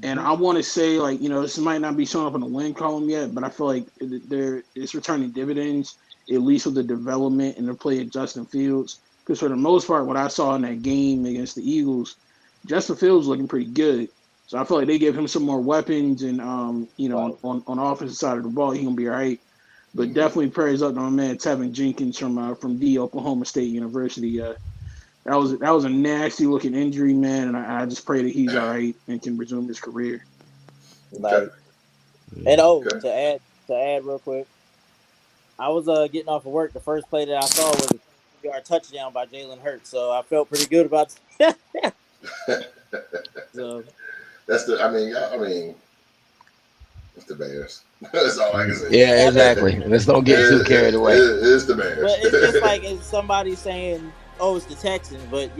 Speaker 5: And
Speaker 4: Mm-hmm.
Speaker 5: I want to say, like, this might not be showing up in the win column yet, but I feel like it's returning dividends, at least with the development and the play of Justin Fields. Because for the most part, what I saw in that game against the Eagles, Justin Fields was looking pretty good. So I feel like they give him some more weapons, and
Speaker 4: Right.
Speaker 5: on the offensive side of the ball, he gonna be all right. But
Speaker 1: Mm-hmm.
Speaker 5: definitely praise up to my man Tevin Jenkins from the Oklahoma State University. That was a nasty looking injury, man, and I just pray that he's all right and can resume his career.
Speaker 1: Okay.
Speaker 4: Like, and
Speaker 1: Okay.
Speaker 4: to add real quick, I was getting off of work. The first play that I saw was a 3-yard touchdown by Jalen Hurts, so I felt pretty good about that. So
Speaker 1: That's the. I mean, it's the Bears. That's all I can say.
Speaker 2: Yeah,
Speaker 4: I mean,
Speaker 2: exactly. Let's don't get too carried away.
Speaker 1: It's the
Speaker 4: but
Speaker 1: Bears.
Speaker 4: it's just like it's somebody saying, "Oh, it's the Texans," but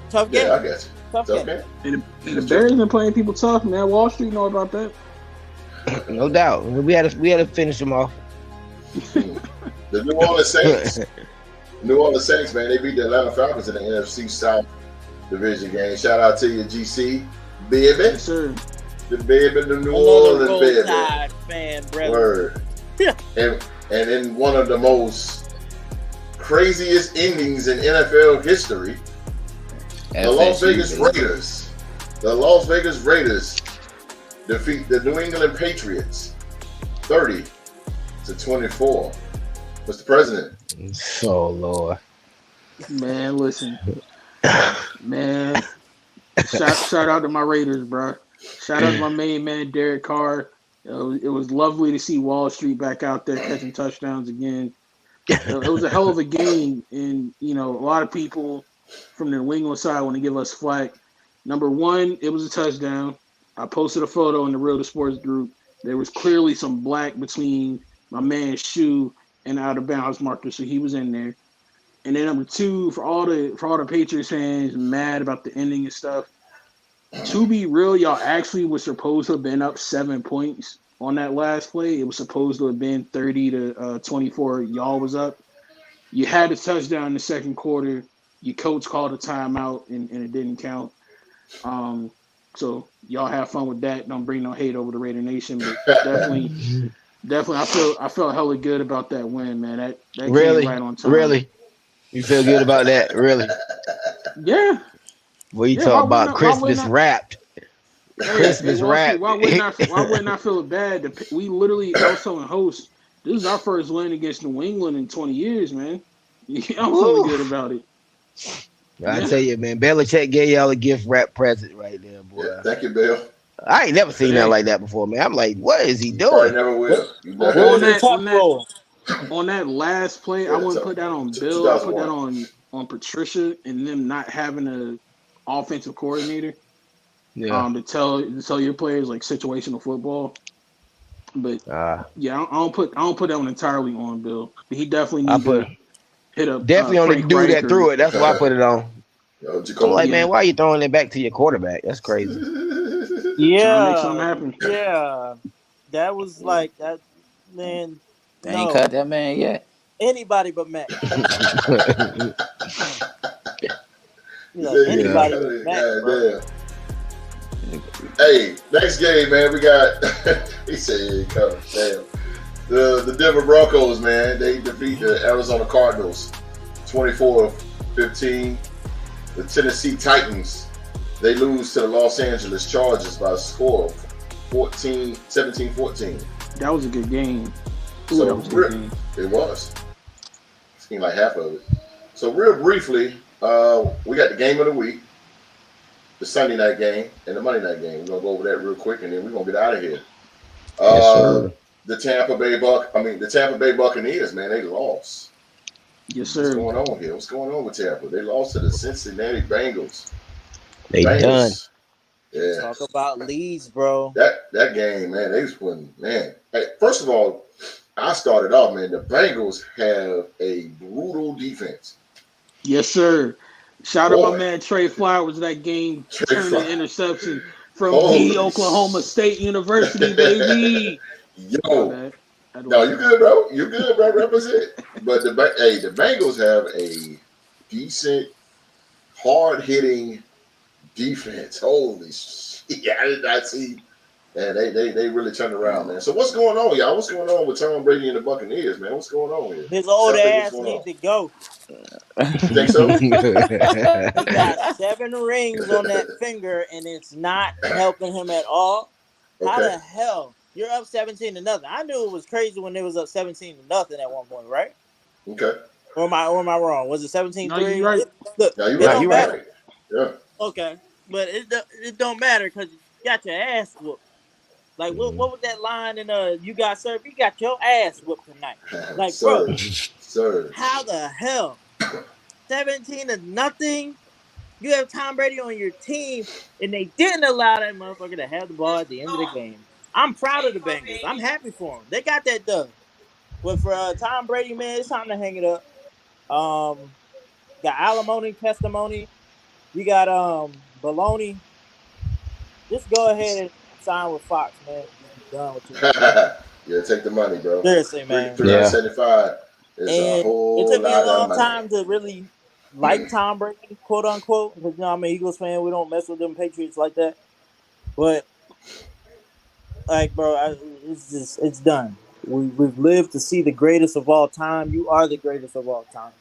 Speaker 4: tough
Speaker 1: Yeah, I
Speaker 4: game,
Speaker 1: got you.
Speaker 4: tough
Speaker 1: It's
Speaker 4: game.
Speaker 1: okay.
Speaker 5: And the
Speaker 1: It's true.
Speaker 5: Bears been playing people tough, man. Wall Street know about that.
Speaker 2: No doubt. We had to finish them off.
Speaker 1: The New Orleans Saints. New Orleans Saints, man, they beat the Atlanta Falcons in the NFC South Division game. Shout out to you, GC, baby.
Speaker 5: Yes, sir.
Speaker 1: The baby, the New
Speaker 4: Another
Speaker 1: Orleans
Speaker 4: Roll
Speaker 1: baby.
Speaker 4: Tide fan, brother.
Speaker 1: Word. And in one of the most craziest endings in NFL history, the Las Vegas Raiders. The Las Vegas Raiders defeat the New England Patriots 30-24. Mr. President.
Speaker 2: Oh Lord.
Speaker 5: Man, listen. Man, shout out to my Raiders, bro. Shout out to my main man, Derek Carr. It was lovely to see Wall Street back out there catching touchdowns again. It was a hell of a game, and a lot of people from the New England side want to give us flack. Number one, it was a touchdown. I posted a photo in the Real to Sports group. There was clearly some black between my man's shoe and out of bounds marker, so he was in there. And then number two, for all the Patriots fans mad about the ending and stuff. To be real, y'all actually was supposed to have been up 7 points on that last play. It was supposed to have been 30-24. Y'all was up. You had a touchdown in the second quarter. Your coach called a timeout, and it didn't count. So y'all have fun with that. Don't bring no hate over the Raider Nation, but definitely, I felt hella good about that win, man. That came
Speaker 2: Really?
Speaker 5: right on time.
Speaker 2: Really? You feel good about that? Really?
Speaker 5: Yeah.
Speaker 2: Well, you
Speaker 5: Yeah,
Speaker 2: talk
Speaker 5: why wouldn't
Speaker 2: about
Speaker 5: I, why wouldn't
Speaker 2: Christmas
Speaker 5: I,
Speaker 2: wrapped.
Speaker 5: hey,
Speaker 2: Christmas
Speaker 5: Wall Street,
Speaker 2: wrapped.
Speaker 5: why wouldn't I feel bad? We literally, I was telling host, this is our first win against New England in 20 years, man. I'm feeling
Speaker 2: Woo.
Speaker 5: good about it.
Speaker 2: I
Speaker 5: Yeah.
Speaker 2: tell you, man, Belichick gave y'all a gift wrap present right there,
Speaker 1: Yeah,
Speaker 2: boy.
Speaker 1: thank you, Bill.
Speaker 2: I ain't never seen nothing
Speaker 5: Hey,
Speaker 2: like that before, man. I'm like, what is he
Speaker 1: You probably
Speaker 2: doing?
Speaker 1: never
Speaker 4: What,
Speaker 1: will. You
Speaker 5: on,
Speaker 4: what
Speaker 1: never.
Speaker 5: on
Speaker 4: was the
Speaker 5: that
Speaker 4: top
Speaker 5: on that
Speaker 4: roll?
Speaker 5: on that last play, I
Speaker 1: Yeah,
Speaker 5: wouldn't put that on Bill. I put that
Speaker 1: 2001.
Speaker 5: on Patricia and them not having a offensive coordinator
Speaker 2: Yeah.
Speaker 5: to tell your players like situational football. But
Speaker 2: Uh,
Speaker 5: yeah, I don't put that one entirely on Bill. He definitely
Speaker 2: I
Speaker 5: need
Speaker 2: put
Speaker 5: to hit up
Speaker 2: definitely on the
Speaker 5: Frank
Speaker 2: dude
Speaker 5: Reich
Speaker 2: that threw
Speaker 5: or
Speaker 2: it. That's why I put it on. I'm like,
Speaker 1: Jacoby.
Speaker 5: yeah,
Speaker 2: man, why are you throwing it back to your quarterback? That's crazy.
Speaker 5: trying to make
Speaker 4: Yeah,
Speaker 5: something happen.
Speaker 4: yeah. That was
Speaker 1: Mm.
Speaker 4: like that. Man,
Speaker 3: They ain't
Speaker 4: no.
Speaker 3: cut that man yet.
Speaker 4: Anybody but Mac. You like
Speaker 1: Say,
Speaker 2: Yeah.
Speaker 4: anybody but Mac,
Speaker 1: God
Speaker 4: bro.
Speaker 1: damn. Hey, next game, man, we got. He said, "Yeah, come, damn." The Denver Broncos, man, they defeat the Arizona Cardinals 24-15. The Tennessee Titans, they lose to the Los Angeles Chargers by a score of 17-14.
Speaker 5: That was a good game. Ooh,
Speaker 1: So
Speaker 5: that was a good game.
Speaker 1: it was. Seemed like half of it. So real briefly, we got the game of the week, the Sunday night game, and the Monday night game. We're gonna go over that real quick, and then we're gonna get out of here.
Speaker 2: Yes,
Speaker 1: Uh,
Speaker 2: sir.
Speaker 1: the Tampa Bay Buccaneers, man, they lost.
Speaker 5: Yes,
Speaker 1: What's
Speaker 5: sir.
Speaker 1: going on here? What's going on with Tampa? They lost to the Cincinnati Bengals. The
Speaker 2: They done.
Speaker 1: Bengals, yeah.
Speaker 4: Talk about leads, bro.
Speaker 1: That game, man, they was putting, man. Hey, first of all, I started off, man. The Bengals have a brutal defense.
Speaker 5: Yes, sir. Shout out my
Speaker 1: Boy,
Speaker 5: man Trey Flowers. That game
Speaker 1: Trey
Speaker 5: turned the
Speaker 1: Fry.
Speaker 5: interception from the
Speaker 1: Holy
Speaker 5: Oklahoma State University, baby. My
Speaker 1: Yo.
Speaker 5: bad. I had to
Speaker 1: No,
Speaker 5: let
Speaker 1: you
Speaker 5: that out.
Speaker 1: good, bro. You good, bro. Represent. But the Bengals have a decent, hard hitting defense. Holy shit. I did not see. Man, they really turned around, man. So what's going on, y'all? What's going on with Tom Brady and the Buccaneers, man? What's going on here?
Speaker 4: His old
Speaker 1: Y'all think what's
Speaker 4: ass
Speaker 1: going
Speaker 4: need
Speaker 1: on?
Speaker 4: to go.
Speaker 1: You think so?
Speaker 4: He got 7 rings on that finger, and it's not helping him at all. How
Speaker 1: Okay.
Speaker 4: the hell you're up 17-0? I knew it was crazy when they was up 17-0 at one point, right?
Speaker 1: Okay.
Speaker 4: Or am I wrong? Was it
Speaker 5: No, you
Speaker 4: 17-3?
Speaker 5: right.
Speaker 4: Look,
Speaker 1: Now you're
Speaker 4: it
Speaker 2: Nah,
Speaker 1: right.
Speaker 4: don't
Speaker 2: you
Speaker 1: You're
Speaker 2: right.
Speaker 4: matter.
Speaker 1: right. Yeah.
Speaker 4: Okay, but it don't matter because you got your ass whooped. Like
Speaker 2: Mhm.
Speaker 4: what was that line in You Got Served? You got your ass whooped tonight. Like, bro,
Speaker 1: Sir. Sir.
Speaker 4: how the hell 17-0? You have Tom Brady on your team, and they didn't allow that motherfucker to have the ball at the end of the game. I'm proud of the Bengals. I'm happy for them. They got that done. But for Tom Brady, man, it's time to hang it up. Got alimony testimony. You got baloney. Just go ahead and sign with Fox, man. Just be done with your shit.
Speaker 1: Yeah, take the money, bro.
Speaker 4: Seriously,
Speaker 1: Three
Speaker 4: man.
Speaker 1: three hundred
Speaker 2: Yeah.
Speaker 1: seventy five is a
Speaker 4: And it
Speaker 1: whole
Speaker 4: took me a
Speaker 1: lot of
Speaker 4: long
Speaker 1: money.
Speaker 4: time to really like Tom Brady, quote unquote, because I'm an Eagles fan. We don't mess with them Patriots like that. But like, bro, it's done. We've lived to see the greatest of all time. You are the greatest of all time.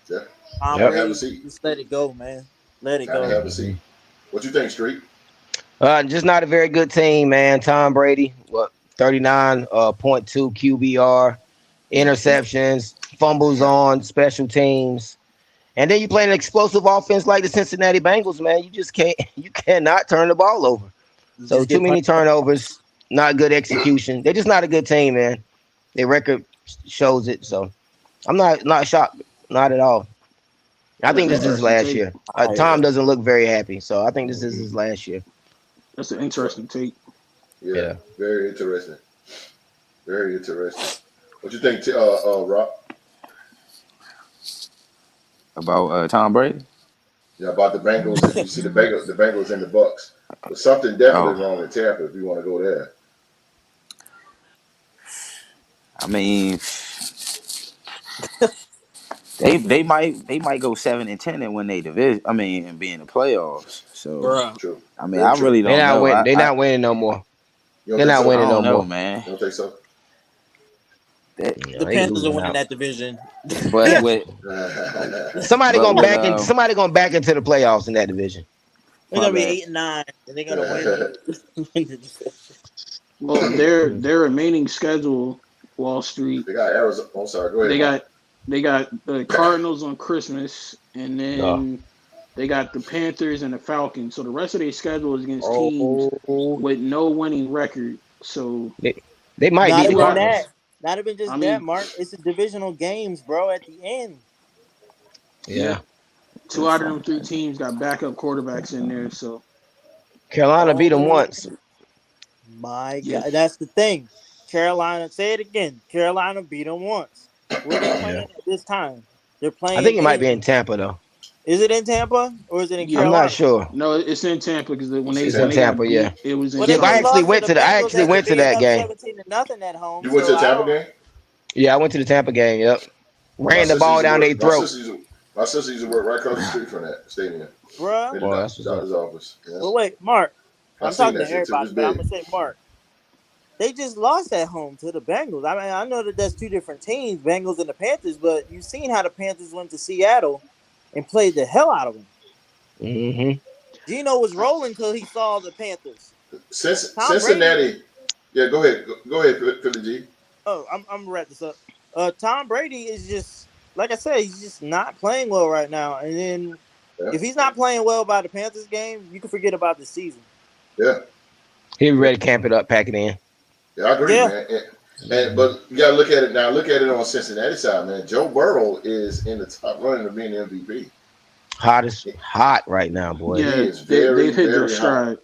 Speaker 1: Yeah.
Speaker 4: Tom
Speaker 1: Time to
Speaker 2: Yep.
Speaker 1: have a
Speaker 4: Brady,
Speaker 1: seat.
Speaker 4: just let it go, man. Let it
Speaker 1: Time to
Speaker 4: go.
Speaker 1: have a
Speaker 2: Mhm.
Speaker 1: seat. What you think, Street?
Speaker 2: Just not a very good team, man. Tom Brady, what 39.2 QBR, interceptions, fumbles on special teams. And then you play an explosive offense like the Cincinnati Bengals, man. You just can't you cannot turn the ball over.
Speaker 4: You
Speaker 2: So
Speaker 4: just
Speaker 2: too
Speaker 4: get
Speaker 2: many
Speaker 4: punched.
Speaker 2: turnovers, not good execution. They're just not a good team, man. Their record shows it. So I'm not shocked, not at all. I
Speaker 5: That's
Speaker 2: think
Speaker 5: an
Speaker 2: this is his
Speaker 5: interesting
Speaker 2: last
Speaker 5: take.
Speaker 2: year. Tom
Speaker 4: Fire.
Speaker 2: doesn't look very happy, so I think this is his last year.
Speaker 5: That's an
Speaker 1: So,
Speaker 5: interesting take.
Speaker 1: yeah,
Speaker 2: Yeah.
Speaker 1: very interesting. Very interesting. What you think, Rob?
Speaker 3: About Tom Brady.
Speaker 1: Yeah, about the Bengals, and you see the Bengals and the Bucks. But something definitely
Speaker 3: Oh,
Speaker 1: wrong with Tampa if you want to go there.
Speaker 3: I mean, they might go 7-10 and win their division. I mean, and be in the playoffs. So
Speaker 4: Bruh.
Speaker 1: True.
Speaker 3: I mean,
Speaker 1: Very
Speaker 3: I
Speaker 1: true.
Speaker 3: really
Speaker 2: They're
Speaker 3: don't
Speaker 2: not
Speaker 3: know.
Speaker 2: winning.
Speaker 3: I
Speaker 2: They're
Speaker 3: I,
Speaker 2: not winning no more.
Speaker 1: You don't
Speaker 2: They're
Speaker 1: think
Speaker 2: not
Speaker 1: so?
Speaker 3: I
Speaker 2: winning no
Speaker 3: don't know,
Speaker 2: more.
Speaker 3: man.
Speaker 1: You don't think so?
Speaker 3: That,
Speaker 2: You
Speaker 4: The
Speaker 2: know, they
Speaker 4: Panthers are
Speaker 2: losing
Speaker 4: winning
Speaker 2: out.
Speaker 4: that division.
Speaker 3: but
Speaker 2: Yeah.
Speaker 3: with
Speaker 2: Somebody
Speaker 3: but
Speaker 2: gonna
Speaker 3: with
Speaker 2: back in. Somebody gonna back into the playoffs in that division.
Speaker 4: They're
Speaker 3: my
Speaker 4: gonna be
Speaker 3: bad.
Speaker 4: 8-9, and they're gonna win. Win the division.
Speaker 5: Well, their remaining schedule, Wall Street,
Speaker 1: They got Arizona. I'm sorry. Go ahead,
Speaker 5: they
Speaker 1: Mike.
Speaker 5: got they got the Cardinals on Christmas, and
Speaker 2: No.
Speaker 5: then They got the Panthers and the Falcons. So the rest of their schedule is against teams
Speaker 2: Oh,
Speaker 5: with no winning record. So
Speaker 2: they might beat
Speaker 4: Not
Speaker 2: the
Speaker 5: two
Speaker 4: even
Speaker 5: out.
Speaker 4: that.
Speaker 2: Cardinals.
Speaker 4: Not even
Speaker 5: I
Speaker 4: just that,
Speaker 5: mean,
Speaker 4: Mark. It's the divisional games, bro. At the end.
Speaker 5: yeah,
Speaker 2: Yeah,
Speaker 5: two out of them three teams got backup quarterbacks in there. So
Speaker 2: Carolina beat them
Speaker 4: Oh
Speaker 2: once.
Speaker 4: my
Speaker 5: yeah,
Speaker 4: God, that's the thing. Carolina. Say it again. Carolina beat them once. Where they
Speaker 2: Yeah,
Speaker 4: playing at this time? They're
Speaker 2: I
Speaker 4: playing
Speaker 2: think it might be in
Speaker 4: in.
Speaker 2: Tampa though.
Speaker 4: Is it in Tampa or is it in
Speaker 2: I'm
Speaker 5: yeah.
Speaker 2: not
Speaker 4: Carolina?
Speaker 2: sure.
Speaker 5: No, it's in Tampa because when
Speaker 1: It's
Speaker 5: they
Speaker 1: in
Speaker 2: It's in
Speaker 5: when they
Speaker 1: Tampa.
Speaker 5: got
Speaker 2: Tampa. Yeah,
Speaker 5: beat, it was
Speaker 4: Well,
Speaker 5: in
Speaker 2: yeah.
Speaker 4: they
Speaker 2: But I
Speaker 4: just
Speaker 5: Tampa.
Speaker 2: actually
Speaker 4: lost to
Speaker 2: went
Speaker 4: the
Speaker 2: to the. I
Speaker 4: Bengals
Speaker 2: actually
Speaker 4: after
Speaker 2: went to
Speaker 4: being
Speaker 2: that
Speaker 4: up
Speaker 2: game.
Speaker 4: 17-0 at home.
Speaker 1: You went to
Speaker 4: So
Speaker 1: the
Speaker 4: I
Speaker 1: Tampa
Speaker 4: don't,
Speaker 1: game?
Speaker 2: Yeah, I went to the Tampa game. Yep,
Speaker 1: My
Speaker 2: ran the
Speaker 1: sister
Speaker 2: ball
Speaker 1: used to
Speaker 2: down their
Speaker 1: work.
Speaker 2: throat.
Speaker 1: My sister used to work right across the street from that stadium
Speaker 4: bruh.
Speaker 1: in the
Speaker 2: Boy, that's what's up.
Speaker 1: doctor's office. Yeah,
Speaker 4: But wait, Mark.
Speaker 1: I
Speaker 4: I'm
Speaker 1: seen
Speaker 4: talking
Speaker 1: that
Speaker 4: to
Speaker 1: shit too.
Speaker 4: everybody,
Speaker 1: It's
Speaker 4: but I'm
Speaker 1: big.
Speaker 4: gonna say Mark. They just lost at home to the Bengals. I mean, I know that that's two different teams, Bengals and the Panthers, but you've seen how the Panthers went to Seattle and played the hell out of them.
Speaker 2: Hmm.
Speaker 4: Gino was rolling till he saw the Panthers. Tom Brady.
Speaker 1: Cincinnati. Yeah, go ahead. Go ahead, Philly G.
Speaker 4: Oh, I'm gonna wrap this up. Tom Brady is just like I said, he's just not playing well right now. And then
Speaker 1: Yeah,
Speaker 4: if he's not playing well by the Panthers game, you can forget about the season.
Speaker 1: yeah,
Speaker 2: He was
Speaker 1: yeah.
Speaker 2: ready to camp it up, pack it in.
Speaker 1: Yeah, I agree,
Speaker 4: Yeah,
Speaker 1: man. And
Speaker 2: Hmm.
Speaker 1: but you gotta look at it now. Look at it on Cincinnati side, man. Joe Burrow is in the top running of being MVP.
Speaker 2: Hot right now, boy.
Speaker 1: He
Speaker 5: Yeah,
Speaker 1: is
Speaker 5: they've
Speaker 1: very,
Speaker 5: hit their
Speaker 1: very hot.
Speaker 5: stride.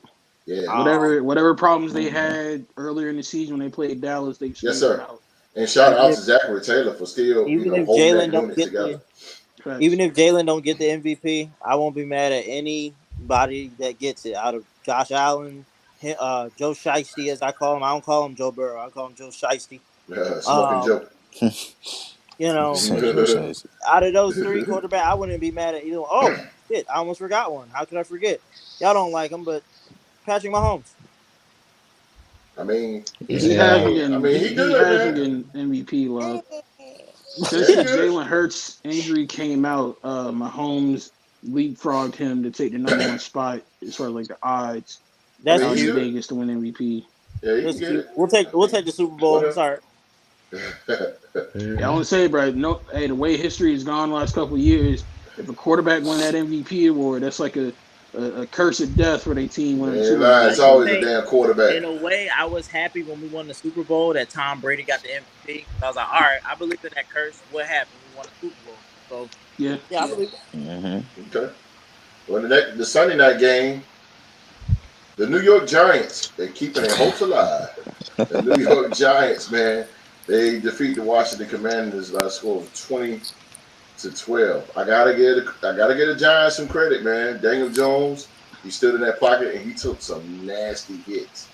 Speaker 1: Yeah.
Speaker 4: um,
Speaker 5: Whatever problems they
Speaker 2: Hmm.
Speaker 5: had earlier in the season when they played Dallas, they
Speaker 1: Yes,
Speaker 5: straightened them
Speaker 1: sir.
Speaker 5: out.
Speaker 1: And shout
Speaker 4: even
Speaker 1: out
Speaker 4: if
Speaker 1: to Zachary Taylor for still,
Speaker 4: even if
Speaker 1: holding that
Speaker 4: Jalen don't
Speaker 1: unit
Speaker 4: get
Speaker 1: together.
Speaker 4: the
Speaker 5: Facts.
Speaker 4: even if Jalen don't get the MVP, I won't be mad at anybody that gets it out of Josh Allen, Joe Shiesty as I call him. I don't call him Joe Burrow. I call him Joe Shiesty.
Speaker 1: Smoking
Speaker 4: Um,
Speaker 1: Joe.
Speaker 4: you know,
Speaker 3: So Joe Shiesty.
Speaker 4: out of those three quarterbacks, I wouldn't be mad at either one. Oh shit, I almost forgot one. How could I forget? Y'all don't like him, but Patrick Mahomes.
Speaker 1: I mean,
Speaker 5: He
Speaker 2: Yeah.
Speaker 5: has been getting
Speaker 1: he
Speaker 5: he
Speaker 1: good,
Speaker 5: has been
Speaker 1: man.
Speaker 5: getting MVP love since
Speaker 1: Yeah, he
Speaker 5: the
Speaker 1: good.
Speaker 5: Jalen Hurts injury came out. Mahomes leapfrogged him to take the number one spot as far as like the odds
Speaker 1: I
Speaker 4: That's
Speaker 1: mean,
Speaker 5: out
Speaker 1: he
Speaker 5: in
Speaker 4: cute.
Speaker 1: good.
Speaker 5: Vegas to win MVP.
Speaker 1: Yeah, he can
Speaker 4: That's
Speaker 1: get
Speaker 4: cute.
Speaker 1: it. I
Speaker 4: We'll take
Speaker 1: mean,
Speaker 4: the Super Bowl.
Speaker 1: whatever.
Speaker 4: Sorry.
Speaker 5: Yeah, I
Speaker 2: Hmm.
Speaker 5: want to say, bro. No, hey, the way history has gone the last couple of years, if a quarterback won that MVP award, that's like a curse of death for their team winning the
Speaker 1: Man,
Speaker 5: Super
Speaker 1: lie.
Speaker 5: Bowl.
Speaker 1: It's
Speaker 4: That's the
Speaker 5: So
Speaker 1: always a
Speaker 4: thing.
Speaker 1: damn quarterback.
Speaker 4: In a way, I was happy when we won the Super Bowl that Tom Brady got the MVP. I was like, all right, I believe in that curse. What happened? We won the Super Bowl. So
Speaker 5: yeah,
Speaker 4: yeah, I believe it.
Speaker 3: Mm-hmm.
Speaker 1: Okay. Well, the Sunday night game, the New York Giants, they're keeping their hopes alive. The New York Giants, man, they defeat the Washington Commanders by a score of 20-12. I gotta get the Giants some credit, man. Daniel Jones, he stood in that pocket and he took some nasty hits.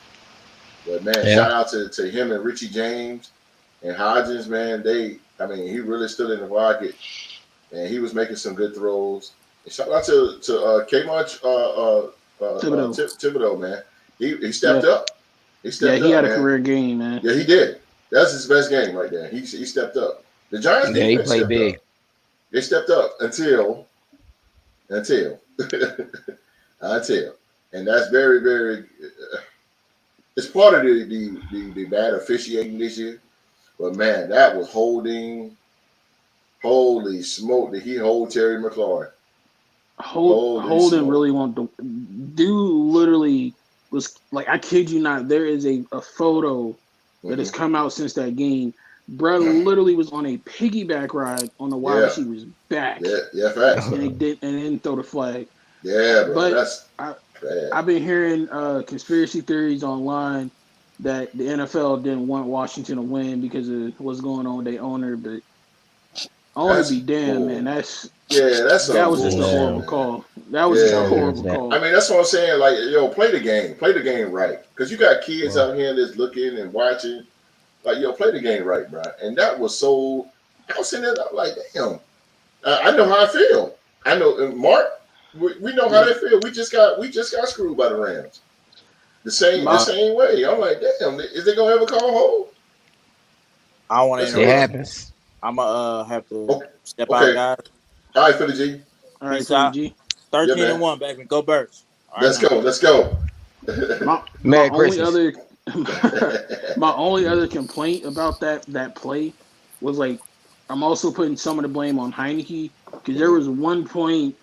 Speaker 1: But man,
Speaker 2: Yeah.
Speaker 1: shout out to him and Richie James and Hodgins, man. He really stood in the pocket and he was making some good throws. And shout out to Kmart
Speaker 5: Thibodeau.
Speaker 1: Thibodeau, man. He
Speaker 5: Yeah,
Speaker 1: stepped up. He
Speaker 5: yeah,
Speaker 1: stepped
Speaker 5: he
Speaker 1: up,
Speaker 5: had a
Speaker 1: man.
Speaker 5: career game, man.
Speaker 1: Yeah, he did. That's his best game right there. He stepped up. The Giants
Speaker 2: Yeah, he
Speaker 1: defense
Speaker 2: played
Speaker 1: stepped up.
Speaker 2: big.
Speaker 1: They stepped up until until, and that's very very. It's part of the bad officiating this year. But man, that was holding. Holy smoke! Did he hold Terry McLaurin? Holy
Speaker 5: Holden
Speaker 1: smoke!
Speaker 5: really want to dude literally was like, I kid you not, there is a photo that has
Speaker 1: Hmm.
Speaker 5: come out since that game. Brad literally was on a piggyback ride on the wide
Speaker 1: Yeah,
Speaker 5: receiver's back
Speaker 1: yeah, facts.
Speaker 5: and he didn't throw the flag.
Speaker 1: Yeah, bro,
Speaker 5: But
Speaker 1: that's
Speaker 5: I
Speaker 1: bad.
Speaker 5: I've been hearing conspiracy theories online that the NFL didn't want Washington to win because of what's going on with their owner, but owner
Speaker 1: That's
Speaker 5: be damn, man.
Speaker 1: bull. Yeah, that's
Speaker 5: That
Speaker 1: some
Speaker 5: was just a
Speaker 2: Yeah.
Speaker 1: bullshit,
Speaker 5: horrible
Speaker 1: man.
Speaker 5: call. That was just a
Speaker 1: Yeah,
Speaker 2: Is
Speaker 5: horrible
Speaker 2: that?
Speaker 1: I
Speaker 5: call.
Speaker 1: mean, that's what I'm saying. Like, play the game right. Because you got kids
Speaker 2: Well,
Speaker 1: out here that's looking and watching. Like, play the game right, bro. And that was so. I was sitting there like, damn. I know how I feel. I know, Mark. We know how
Speaker 5: Yeah.
Speaker 1: they feel. We just got screwed by the Rams. The
Speaker 5: My
Speaker 1: same way. I'm like, damn. Is they gonna ever call hold?
Speaker 4: I don't want to
Speaker 1: Let's
Speaker 2: it
Speaker 1: see.
Speaker 4: interrupt.
Speaker 2: happens.
Speaker 4: I'm gonna have to
Speaker 1: Okay.
Speaker 4: step out,
Speaker 1: Okay.
Speaker 4: guys.
Speaker 1: All right, Philly G.
Speaker 5: all right,
Speaker 4: Peace
Speaker 5: Philly
Speaker 4: out.
Speaker 5: G.
Speaker 1: Yeah,
Speaker 4: 13 and
Speaker 1: man.
Speaker 4: 1, baby. Go Birds. All right
Speaker 1: Let's
Speaker 4: now.
Speaker 1: go. Let's go.
Speaker 5: My
Speaker 2: Merry
Speaker 5: only
Speaker 2: Christmas.
Speaker 5: other my only other complaint about that play was like, I'm also putting some of the blame on Heineke because there
Speaker 1: Mhm.
Speaker 5: was one point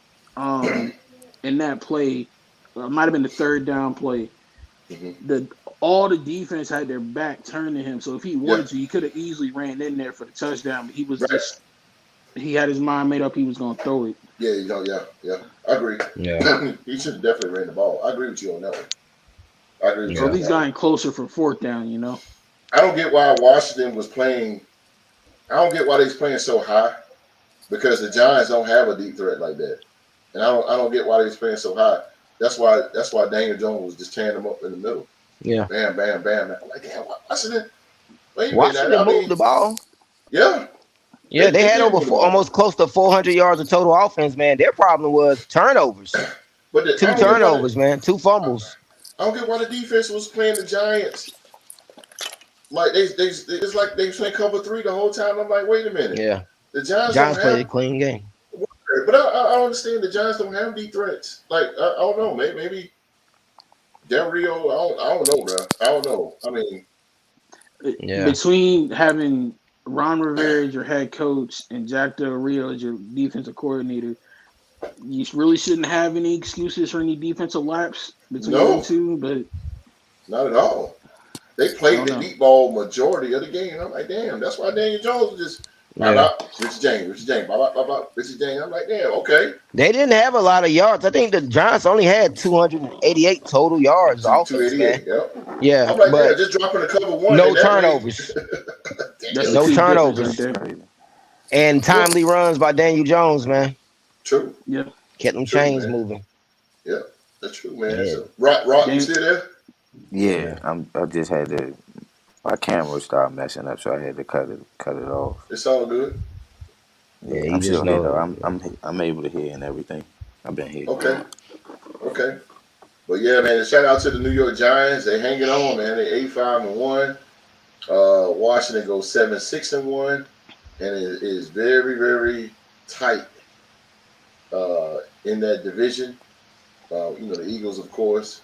Speaker 5: in that play, might have been the third down play.
Speaker 1: Mm-hmm.
Speaker 5: All the defense had their back turned to him, so if he
Speaker 1: Yeah.
Speaker 5: wanted to, he could have easily ran in there for the touchdown. But he was
Speaker 1: Right.
Speaker 5: he had his mind made up he was going to throw it.
Speaker 1: Yeah. You know. Yeah. I agree.
Speaker 2: Yeah.
Speaker 1: He should have definitely ran the ball. I agree with you on that one. I agree with
Speaker 5: So
Speaker 1: you
Speaker 5: at
Speaker 1: on
Speaker 5: least
Speaker 1: that one.
Speaker 5: got closer for fourth down. You know.
Speaker 1: I don't get why Washington was playing. I don't get why they was playing so high because the Giants don't have a deep threat like that, and I don't get why they was playing so high. That's why Daniel Jones was just tearing them up in the middle.
Speaker 2: Yeah.
Speaker 1: Bam, bam, bam. I'm like, damn, Washington. Wait a minute.
Speaker 2: Washington moved the ball.
Speaker 1: Yeah.
Speaker 2: Yeah, they had
Speaker 1: did
Speaker 2: over
Speaker 1: move the ball.
Speaker 2: almost close to 400 yards of total offense, man. Their problem was turnovers.
Speaker 1: But I
Speaker 2: Two
Speaker 1: don't get why
Speaker 2: turnovers, man. 2 fumbles.
Speaker 1: I don't get why the defense was playing the Giants. Like it's like they was playing cover 3 the whole time. I'm like, wait a minute.
Speaker 2: Yeah.
Speaker 1: The Giants
Speaker 2: played a
Speaker 1: don't
Speaker 2: clean game.
Speaker 1: have. But I don't understand. The Giants don't have deep threats. Like I don't know. Maybe Del Rio. I don't know, bro. I don't know. I mean,
Speaker 2: Yeah.
Speaker 5: Between having Ron Rivera as your head coach and Jack Del Rio as your defensive coordinator, you really shouldn't have any excuses for any defensive lapse between
Speaker 1: No.
Speaker 5: the two. But
Speaker 1: not at all. They played the deep ball majority of the game. I'm like, damn. That's why Daniel Jones was just. Richard James, Richard James. I'm like, damn, okay.
Speaker 2: They didn't have a lot of yards. I think the Giants only had 288 total yards offense, man.
Speaker 1: Yep.
Speaker 2: Yeah,
Speaker 1: I'm like,
Speaker 2: but
Speaker 1: yeah, just dropping a cover 1.
Speaker 2: no turnovers. No turnovers.
Speaker 5: Right.
Speaker 2: And timely runs by Daniel Jones, man.
Speaker 1: True.
Speaker 5: Yeah.
Speaker 2: Kept them chains moving.
Speaker 1: Yeah, that's true, man.
Speaker 2: Yeah.
Speaker 1: So, Rock, you still there?
Speaker 3: Yeah, I just had to. My camera started messing up, so I had to cut it off.
Speaker 1: It's all good.
Speaker 2: Yeah, you
Speaker 3: I'm
Speaker 2: just
Speaker 3: still here
Speaker 2: know.
Speaker 3: though. I'm able to hear and everything. I've been here.
Speaker 1: Okay. But yeah, man, shout out to the New York Giants. They hanging on, man. They 8-5-1. Washington goes 7-6-1, and it is very, very tight in that division. The Eagles, of course.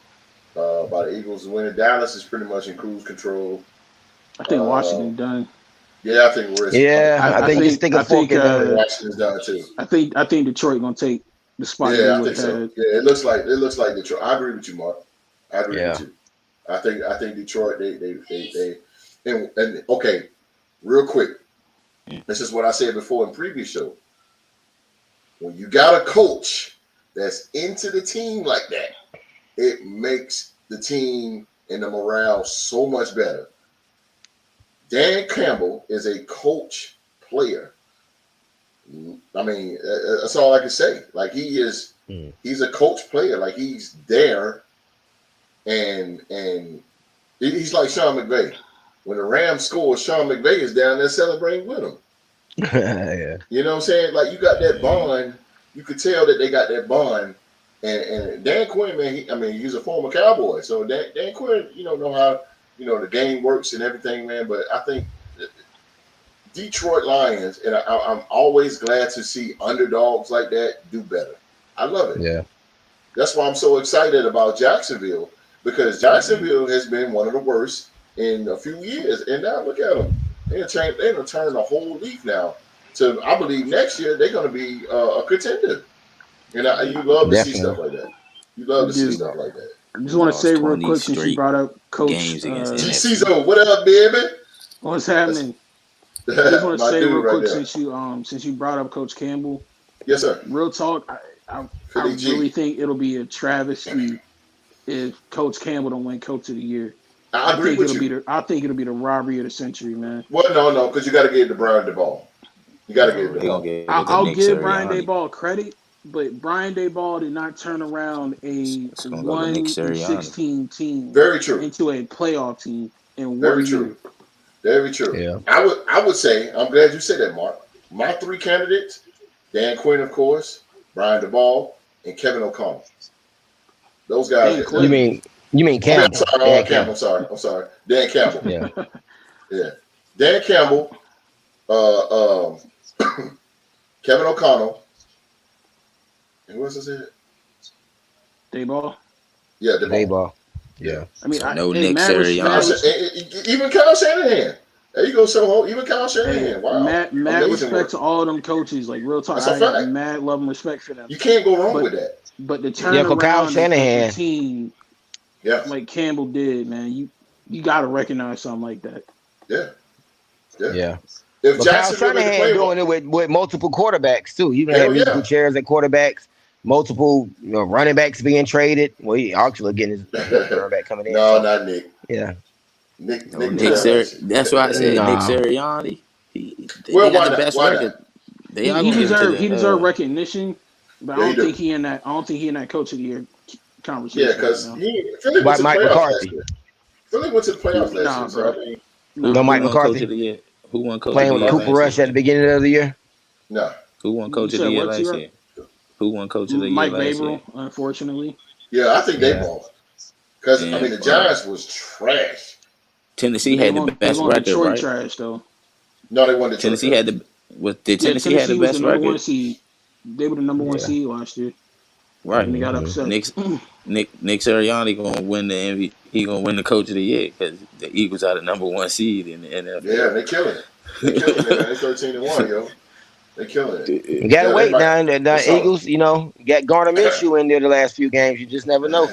Speaker 1: By the Eagles winning, Dallas is pretty much in cruise control.
Speaker 5: I think Washington done.
Speaker 1: Yeah, I think we're.
Speaker 2: Yeah, I think you stick a fork in there.
Speaker 1: Washington's done too.
Speaker 5: I think Detroit gonna take the spot.
Speaker 1: Yeah, I think so. Yeah, it looks like Detroit. I agree with you, Mark. I agree with you. I think Detroit. They and okay, real quick. This is what I said before in previous show. When you got a coach that's into the team like that, it makes the team and the morale so much better. Dan Campbell is a coach player. I mean, that's all I can say. Like he's a coach player. Like he's there, and he's like Sean McVay. When the Rams score, Sean McVay is down there celebrating with him.
Speaker 2: Yeah.
Speaker 1: You know what I'm saying? Like you got that bond. You could tell that they got that bond. And Dan Quinn, man, he's a former Cowboy, so Dan Quinn, know how the game works and everything, man. But I think Detroit Lions, and I'm always glad to see underdogs like that do better. I love it.
Speaker 2: Yeah.
Speaker 1: That's why I'm so excited about Jacksonville, because Jacksonville has been one of the worst in a few years, and now look at them. They're gonna turn the whole leaf now. To I believe next year they're gonna be a contender. And you love to see stuff like that. You love to see stuff like that.
Speaker 5: I just want to say real quick since you brought up Coach
Speaker 1: GCzo, what up, baby?
Speaker 5: What's happening? I just want to say real quick since you brought up Coach Campbell.
Speaker 1: Yes, sir.
Speaker 5: Real talk. I really think it'll be a travesty if Coach Campbell don't win Coach of the Year.
Speaker 1: I agree with you.
Speaker 5: I think it'll be the robbery of the century, man.
Speaker 1: Well, no, because you got to give the Brian DeBall. You got to give the ball.
Speaker 5: I'll give Brian Daboll credit, but Brian Daboll did not turn around a 1-16 team
Speaker 1: Very true.
Speaker 5: into a playoff team in
Speaker 1: Very true. Very true.
Speaker 2: Yeah.
Speaker 1: I would say, I'm glad you said that, Mark. My 3 candidates, Dan Quinn, of course, Brian DeBall, and Kevin O'Connell. Those guys.
Speaker 2: You mean Campbell?
Speaker 1: I'm sorry. Dan Campbell.
Speaker 2: Yeah.
Speaker 1: Yeah. Dan Campbell, Kevin O'Connell, and what's his name?
Speaker 5: Daboll.
Speaker 1: Yeah,
Speaker 2: Daboll. Yeah.
Speaker 5: I mean,
Speaker 3: Nick Sirianni.
Speaker 1: Even Kyle Shanahan. There you go, so even Kyle Shanahan. Wow,
Speaker 5: Mad
Speaker 1: amazing
Speaker 5: respect
Speaker 1: work.
Speaker 5: to all them coaches. Like real talk,
Speaker 1: That's a
Speaker 5: I got
Speaker 1: fact.
Speaker 5: mad love and respect for them.
Speaker 1: You can't go wrong
Speaker 5: But
Speaker 1: with that.
Speaker 5: but the
Speaker 2: Yeah, for Kyle
Speaker 5: turnaround of the
Speaker 2: Shanahan.
Speaker 5: team,
Speaker 1: Yeah,
Speaker 5: like Campbell did, man, you got to recognize something like that.
Speaker 1: yeah, yeah.
Speaker 2: Yeah.
Speaker 1: If
Speaker 2: But Kyle
Speaker 1: Jacksonville made the
Speaker 2: Shanahan
Speaker 1: playoff,
Speaker 2: doing it with multiple quarterbacks too. You even had
Speaker 1: hell
Speaker 2: musical
Speaker 1: yeah.
Speaker 2: chairs at quarterbacks, multiple running backs being traded. Well, he actually getting his good running back coming in.
Speaker 1: No,
Speaker 2: So
Speaker 1: not Nick.
Speaker 2: yeah.
Speaker 3: No,
Speaker 1: Nick was
Speaker 3: Nick
Speaker 1: trash.
Speaker 3: That's why I said Nick
Speaker 2: Nah.
Speaker 3: Sirianni. They
Speaker 1: Well,
Speaker 3: got
Speaker 1: why
Speaker 3: the
Speaker 1: not?
Speaker 3: best
Speaker 1: Why not?
Speaker 3: record. They
Speaker 5: He
Speaker 3: are
Speaker 5: he
Speaker 3: gonna give it to
Speaker 5: deserved he deserved
Speaker 3: the.
Speaker 5: recognition, but I
Speaker 1: Yeah, he
Speaker 5: don't think
Speaker 1: do.
Speaker 5: he in that. I don't think he in that coach of the year
Speaker 1: Yeah,
Speaker 5: conversation right
Speaker 1: because
Speaker 5: now.
Speaker 1: Philly went
Speaker 2: By
Speaker 1: to the
Speaker 2: Mike
Speaker 1: playoffs last
Speaker 2: McCarthy.
Speaker 1: year. Philly went to the playoffs
Speaker 3: Who
Speaker 1: last year.
Speaker 5: Nah,
Speaker 1: So
Speaker 5: bro.
Speaker 1: I mean,
Speaker 2: No
Speaker 5: Nah.
Speaker 3: who
Speaker 2: Mike
Speaker 3: won coach of
Speaker 2: McCarthy
Speaker 3: the year? Who won coach of
Speaker 2: playing
Speaker 3: the
Speaker 2: with
Speaker 3: year
Speaker 2: Cooper
Speaker 3: last year?
Speaker 2: Rush at the beginning of the year.
Speaker 1: no.
Speaker 3: Who won
Speaker 5: You
Speaker 3: coach of
Speaker 5: said
Speaker 3: the year
Speaker 5: what,
Speaker 3: last
Speaker 5: T-Rock?
Speaker 3: year? Who won coach of the year
Speaker 5: Mike
Speaker 3: last year?
Speaker 5: Babel, unfortunately.
Speaker 1: Yeah, I think they
Speaker 2: Yeah.
Speaker 1: won. Because I mean,
Speaker 3: And
Speaker 1: the Giants was trash.
Speaker 3: Tennessee
Speaker 5: But they
Speaker 3: had the
Speaker 5: won. They
Speaker 3: best
Speaker 5: won
Speaker 3: record,
Speaker 5: Detroit
Speaker 3: right?
Speaker 5: trash though.
Speaker 1: No, they won Detroit
Speaker 3: Tennessee had
Speaker 1: trash.
Speaker 3: did
Speaker 5: Yeah,
Speaker 3: Tennessee had the
Speaker 5: Tennessee was the
Speaker 3: best
Speaker 5: number one
Speaker 3: record?
Speaker 5: seed. They were the number one
Speaker 2: Yeah.
Speaker 5: seed last year,
Speaker 3: Right.
Speaker 5: and they got
Speaker 2: Hmm.
Speaker 5: upset.
Speaker 3: Nick Sirianni gonna win the MVP. He gonna win the coach of the year because the Eagles are the number one seed in the
Speaker 1: Yeah,
Speaker 3: NFL.
Speaker 1: they killing it. They killing it, man. They 13-1, yo. They killing it.
Speaker 2: You gotta
Speaker 1: Yeah, they
Speaker 2: wait
Speaker 1: might.
Speaker 2: now.
Speaker 1: It's
Speaker 2: The
Speaker 1: all.
Speaker 2: Eagles, got Garner Minshew in there the last few games. You just never know.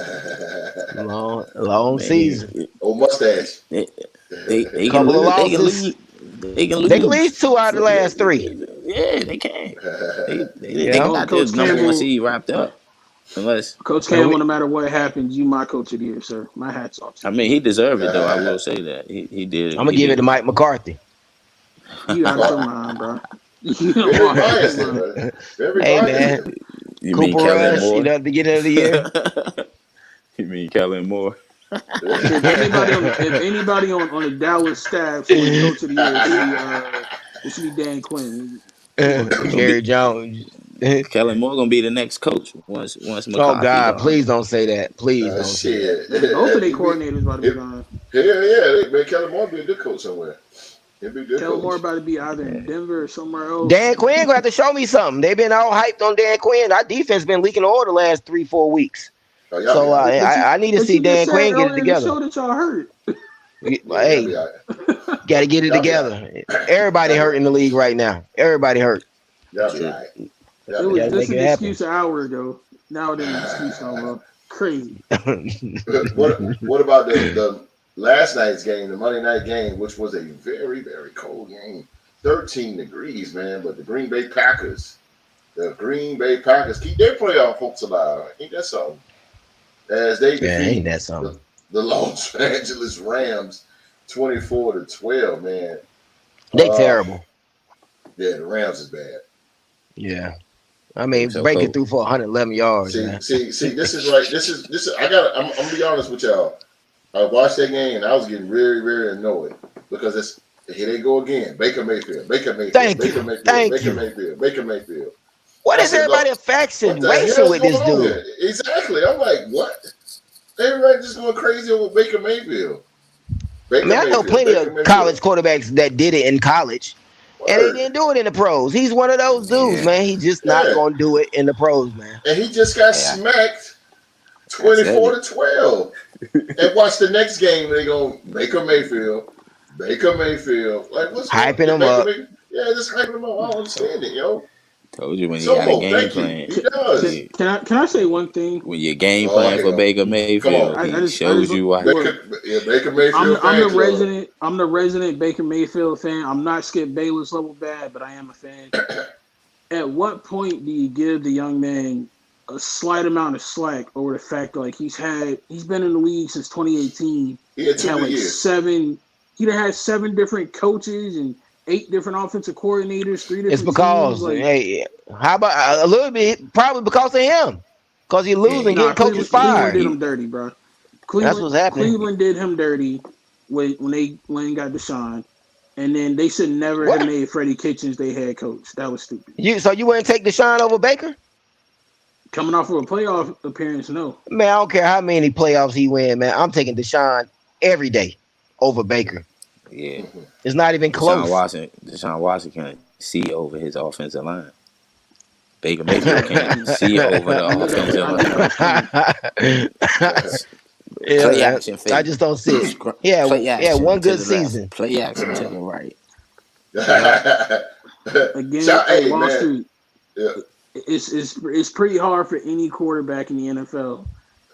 Speaker 2: Long
Speaker 3: Man,
Speaker 2: season.
Speaker 1: Old mustache.
Speaker 3: they they
Speaker 2: Couple of
Speaker 3: can they can
Speaker 2: losses.
Speaker 3: lead they can
Speaker 2: They can
Speaker 3: lose.
Speaker 2: lose 2 out of the
Speaker 3: So
Speaker 2: last 3.
Speaker 3: yeah, they can. They
Speaker 2: Yeah.
Speaker 3: got their
Speaker 5: Coach
Speaker 3: number one
Speaker 5: Campbell,
Speaker 3: seed wrapped up. Unless
Speaker 5: Coach
Speaker 2: And
Speaker 5: Campbell, no matter what happens, you my coach of the year, sir. My hat's off to
Speaker 3: I
Speaker 5: you.
Speaker 3: mean he deserved it though. I will say that he
Speaker 2: I'm gonna
Speaker 3: he
Speaker 2: give it
Speaker 3: did
Speaker 2: to Mike McCarthy.
Speaker 5: You out your
Speaker 1: Well,
Speaker 5: mind, bro. You
Speaker 1: very
Speaker 5: out your
Speaker 1: biased there,
Speaker 5: mind.
Speaker 1: man. Very
Speaker 2: Hey
Speaker 1: biased
Speaker 2: man,
Speaker 1: there.
Speaker 3: You mean
Speaker 2: Cooper
Speaker 3: Kellen
Speaker 2: Rush,
Speaker 3: Moore?
Speaker 2: at the beginning of the year.
Speaker 3: You mean Kellen Moore?
Speaker 5: If anybody on the Dallas staff should win Coach of the Year, it should be Dan Quinn. Come on,
Speaker 3: It's
Speaker 5: man.
Speaker 3: gonna be
Speaker 2: Jerry Jones.
Speaker 3: Kellen Moore gonna be the next coach once
Speaker 2: Oh
Speaker 3: McCarthy
Speaker 2: God,
Speaker 3: gone.
Speaker 2: please don't say that. Please don't say that.
Speaker 1: Shit.
Speaker 5: Man, both of their
Speaker 1: He be,
Speaker 5: coordinators about to be gone.
Speaker 1: hell yeah. Man, Kellen Moore be a good coach somewhere. He'll be a good
Speaker 5: Kellen Moore
Speaker 1: coach.
Speaker 5: about to be either in Denver or somewhere else.
Speaker 2: Dan Quinn gonna have to show me something. They've been all hyped on Dan Quinn. Our defense been leaking oil the last 3-4 weeks.
Speaker 1: Oh, y'all be
Speaker 2: So
Speaker 1: all right.
Speaker 2: I need to
Speaker 5: But
Speaker 2: see
Speaker 5: you just
Speaker 2: Dan
Speaker 5: said
Speaker 2: Quinn get it
Speaker 5: earlier in the
Speaker 2: together.
Speaker 5: show that y'all hurt.
Speaker 1: Yeah, y'all be
Speaker 2: Hey,
Speaker 1: all right.
Speaker 2: gotta get it
Speaker 1: Y'all be all right.
Speaker 2: together. Everybody
Speaker 1: Y'all be
Speaker 2: hurt in the league right now. Everybody hurt.
Speaker 1: Y'all be all right. Y'all
Speaker 5: It
Speaker 1: be
Speaker 5: was
Speaker 2: Gotta
Speaker 1: all
Speaker 5: this
Speaker 2: make
Speaker 5: is
Speaker 2: it
Speaker 5: the
Speaker 2: happen.
Speaker 5: excuse an hour ago. Now it ain't an excuse no more. Crazy.
Speaker 1: right. What about the last night's game, the Monday night game, which was a very, very cold game. 13 degrees, man. But the Green Bay Packers keep their playoff hopes alive. Ain't that something? As they
Speaker 2: Man, ain't
Speaker 1: defeat
Speaker 2: that something?
Speaker 1: the Los Angeles Rams 24-12, man.
Speaker 2: They
Speaker 1: Uh,
Speaker 2: terrible.
Speaker 1: yeah, the Rams is bad.
Speaker 2: Yeah. I mean,
Speaker 3: So
Speaker 2: Baker
Speaker 3: coach,
Speaker 2: threw for 111 yards,
Speaker 1: See,
Speaker 2: man.
Speaker 1: see. This is right. This is. I'm gonna be honest with y'all. I watched that game and I was getting very, very annoyed because here they go again. Baker Mayfield, Baker Mayfield,
Speaker 2: Thank
Speaker 1: Baker
Speaker 2: you.
Speaker 1: Mayfield,
Speaker 2: Thank
Speaker 1: Baker
Speaker 2: you.
Speaker 1: Mayfield, Baker Mayfield.
Speaker 2: What
Speaker 1: I
Speaker 2: is
Speaker 1: said,
Speaker 2: everybody
Speaker 1: look, what the
Speaker 2: infatuation
Speaker 1: hell is
Speaker 2: with
Speaker 1: going
Speaker 2: this
Speaker 1: on
Speaker 2: dude?
Speaker 1: here? Exactly. I'm like, what? Everybody just going crazy over Baker Mayfield.
Speaker 2: I mean, I know plenty
Speaker 1: Baker
Speaker 2: of college
Speaker 1: Mayfield.
Speaker 2: quarterbacks that did it in college, and they
Speaker 1: Word.
Speaker 2: didn't do it in the pros. He's one of those dudes,
Speaker 3: yeah,
Speaker 2: man. He's just not
Speaker 1: Yeah.
Speaker 2: gonna do it in the pros, man.
Speaker 1: And he just got
Speaker 3: hey,
Speaker 1: smacked
Speaker 3: I said it.
Speaker 1: 24-12. And watch the next game. They go Baker Mayfield, Baker Mayfield. Like what's going?
Speaker 2: Hyping him
Speaker 1: Baker
Speaker 2: up.
Speaker 1: Mayfield. Yeah, just hyping him up. I don't understand it, yo.
Speaker 3: Told you when you got a
Speaker 1: Somo,
Speaker 3: game
Speaker 1: thank you.
Speaker 3: plan.
Speaker 1: He
Speaker 3: When
Speaker 1: does.
Speaker 3: you
Speaker 5: Can I say one thing?
Speaker 3: when your game
Speaker 1: Oh,
Speaker 3: plan
Speaker 1: here you
Speaker 3: for
Speaker 1: go.
Speaker 3: Baker
Speaker 1: Come on.
Speaker 3: Mayfield, he
Speaker 5: I
Speaker 3: shows
Speaker 5: just
Speaker 3: you why.
Speaker 5: look.
Speaker 1: Baker Mayfield
Speaker 5: I'm
Speaker 1: fan
Speaker 5: the
Speaker 1: club.
Speaker 5: resident. I'm the resident Baker Mayfield fan. I'm not Skip Bayless level bad, but I am a fan. At what point do you give the young man a slight amount of slack over the fact that, like he's been in the league since 2018
Speaker 1: He had
Speaker 5: and
Speaker 1: 2
Speaker 5: had
Speaker 1: good
Speaker 5: like
Speaker 1: years.
Speaker 5: he done had 7 different coaches and 8 different offensive coordinators, 3
Speaker 2: It's
Speaker 5: different teams.
Speaker 2: because,
Speaker 5: Like,
Speaker 2: hey, how about a little bit? Probably because of him, because he losing,
Speaker 5: nah,
Speaker 2: getting coaches
Speaker 5: Cleveland
Speaker 2: fired.
Speaker 5: did him dirty, bro.
Speaker 2: That's what's happening.
Speaker 5: Cleveland did him dirty when they got Deshaun, and then they should never have
Speaker 2: What?
Speaker 5: made Freddie Kitchens their head coach. That was stupid.
Speaker 2: So you wouldn't take Deshaun over Baker?
Speaker 5: Coming off of a playoff appearance, no.
Speaker 2: Man, I don't care how many playoffs he win, man. I'm taking Deshaun every day over Baker.
Speaker 3: Yeah,
Speaker 2: It's not even close.
Speaker 3: Deshaun Watson can see over his offensive line. Baker Mayfield can't see over the
Speaker 5: I knew
Speaker 3: offensive
Speaker 5: that
Speaker 3: line.
Speaker 5: was coming.
Speaker 2: Yeah,
Speaker 3: Play
Speaker 2: man.
Speaker 3: action
Speaker 2: I
Speaker 3: fake.
Speaker 2: just don't see it. Yeah,
Speaker 3: Play
Speaker 2: yeah,
Speaker 3: action
Speaker 2: one
Speaker 3: to
Speaker 2: good
Speaker 3: the left.
Speaker 2: season.
Speaker 3: Play action to the right.
Speaker 5: Again, hey,
Speaker 1: Hey
Speaker 5: Wall
Speaker 1: man,
Speaker 5: Street.
Speaker 1: yeah.
Speaker 5: It's pretty hard for any quarterback in the NFL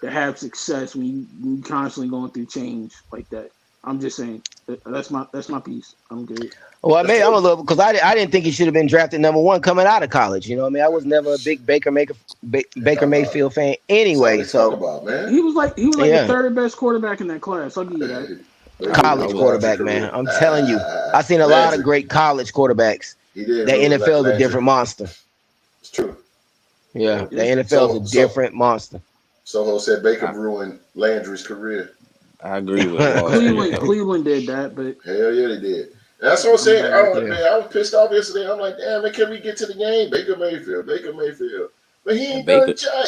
Speaker 5: to have success when you constantly going through change like that. I'm just saying that's my piece. I'm good.
Speaker 2: Well,
Speaker 1: That's
Speaker 2: maybe I'm a
Speaker 1: true.
Speaker 2: little because I didn't think he should have been drafted number one coming out of college. You know what I mean? I was never a big Baker
Speaker 1: Uh,
Speaker 2: Mayfield fan
Speaker 1: that's all
Speaker 2: anyway.
Speaker 1: they talk
Speaker 2: So
Speaker 1: about, man.
Speaker 5: He was like the
Speaker 2: yeah,
Speaker 5: third best quarterback in that class. I'll give you that.
Speaker 1: But
Speaker 5: I'll
Speaker 1: he
Speaker 5: give
Speaker 1: didn't
Speaker 5: you
Speaker 3: I
Speaker 2: college
Speaker 5: that.
Speaker 3: would.
Speaker 1: last your
Speaker 2: quarterback, man.
Speaker 1: career.
Speaker 2: I'm telling you, I seen a lot of
Speaker 1: Landry,
Speaker 2: great college quarterbacks.
Speaker 1: he did,
Speaker 2: The
Speaker 1: bro.
Speaker 2: NFL is a
Speaker 1: Landry,
Speaker 2: different monster.
Speaker 1: it's true.
Speaker 2: Yeah,
Speaker 1: Yeah.
Speaker 2: the
Speaker 5: Yeah.
Speaker 2: NFL is a
Speaker 1: So
Speaker 2: different monster.
Speaker 1: Soho said Baker
Speaker 3: I,
Speaker 1: ruined Landry's career.
Speaker 3: I agree with Wall Street though.
Speaker 5: Cleveland did that, but
Speaker 1: Hell yeah, they did. And that's what I'm
Speaker 5: I'm
Speaker 1: saying.
Speaker 5: back with that.
Speaker 2: Yeah,
Speaker 1: Man, I was pissed off yesterday. I'm like, damn, man, can we get to the game? Baker Mayfield, Baker Mayfield. But he
Speaker 3: And
Speaker 1: ain't done
Speaker 3: Baker,
Speaker 1: jack.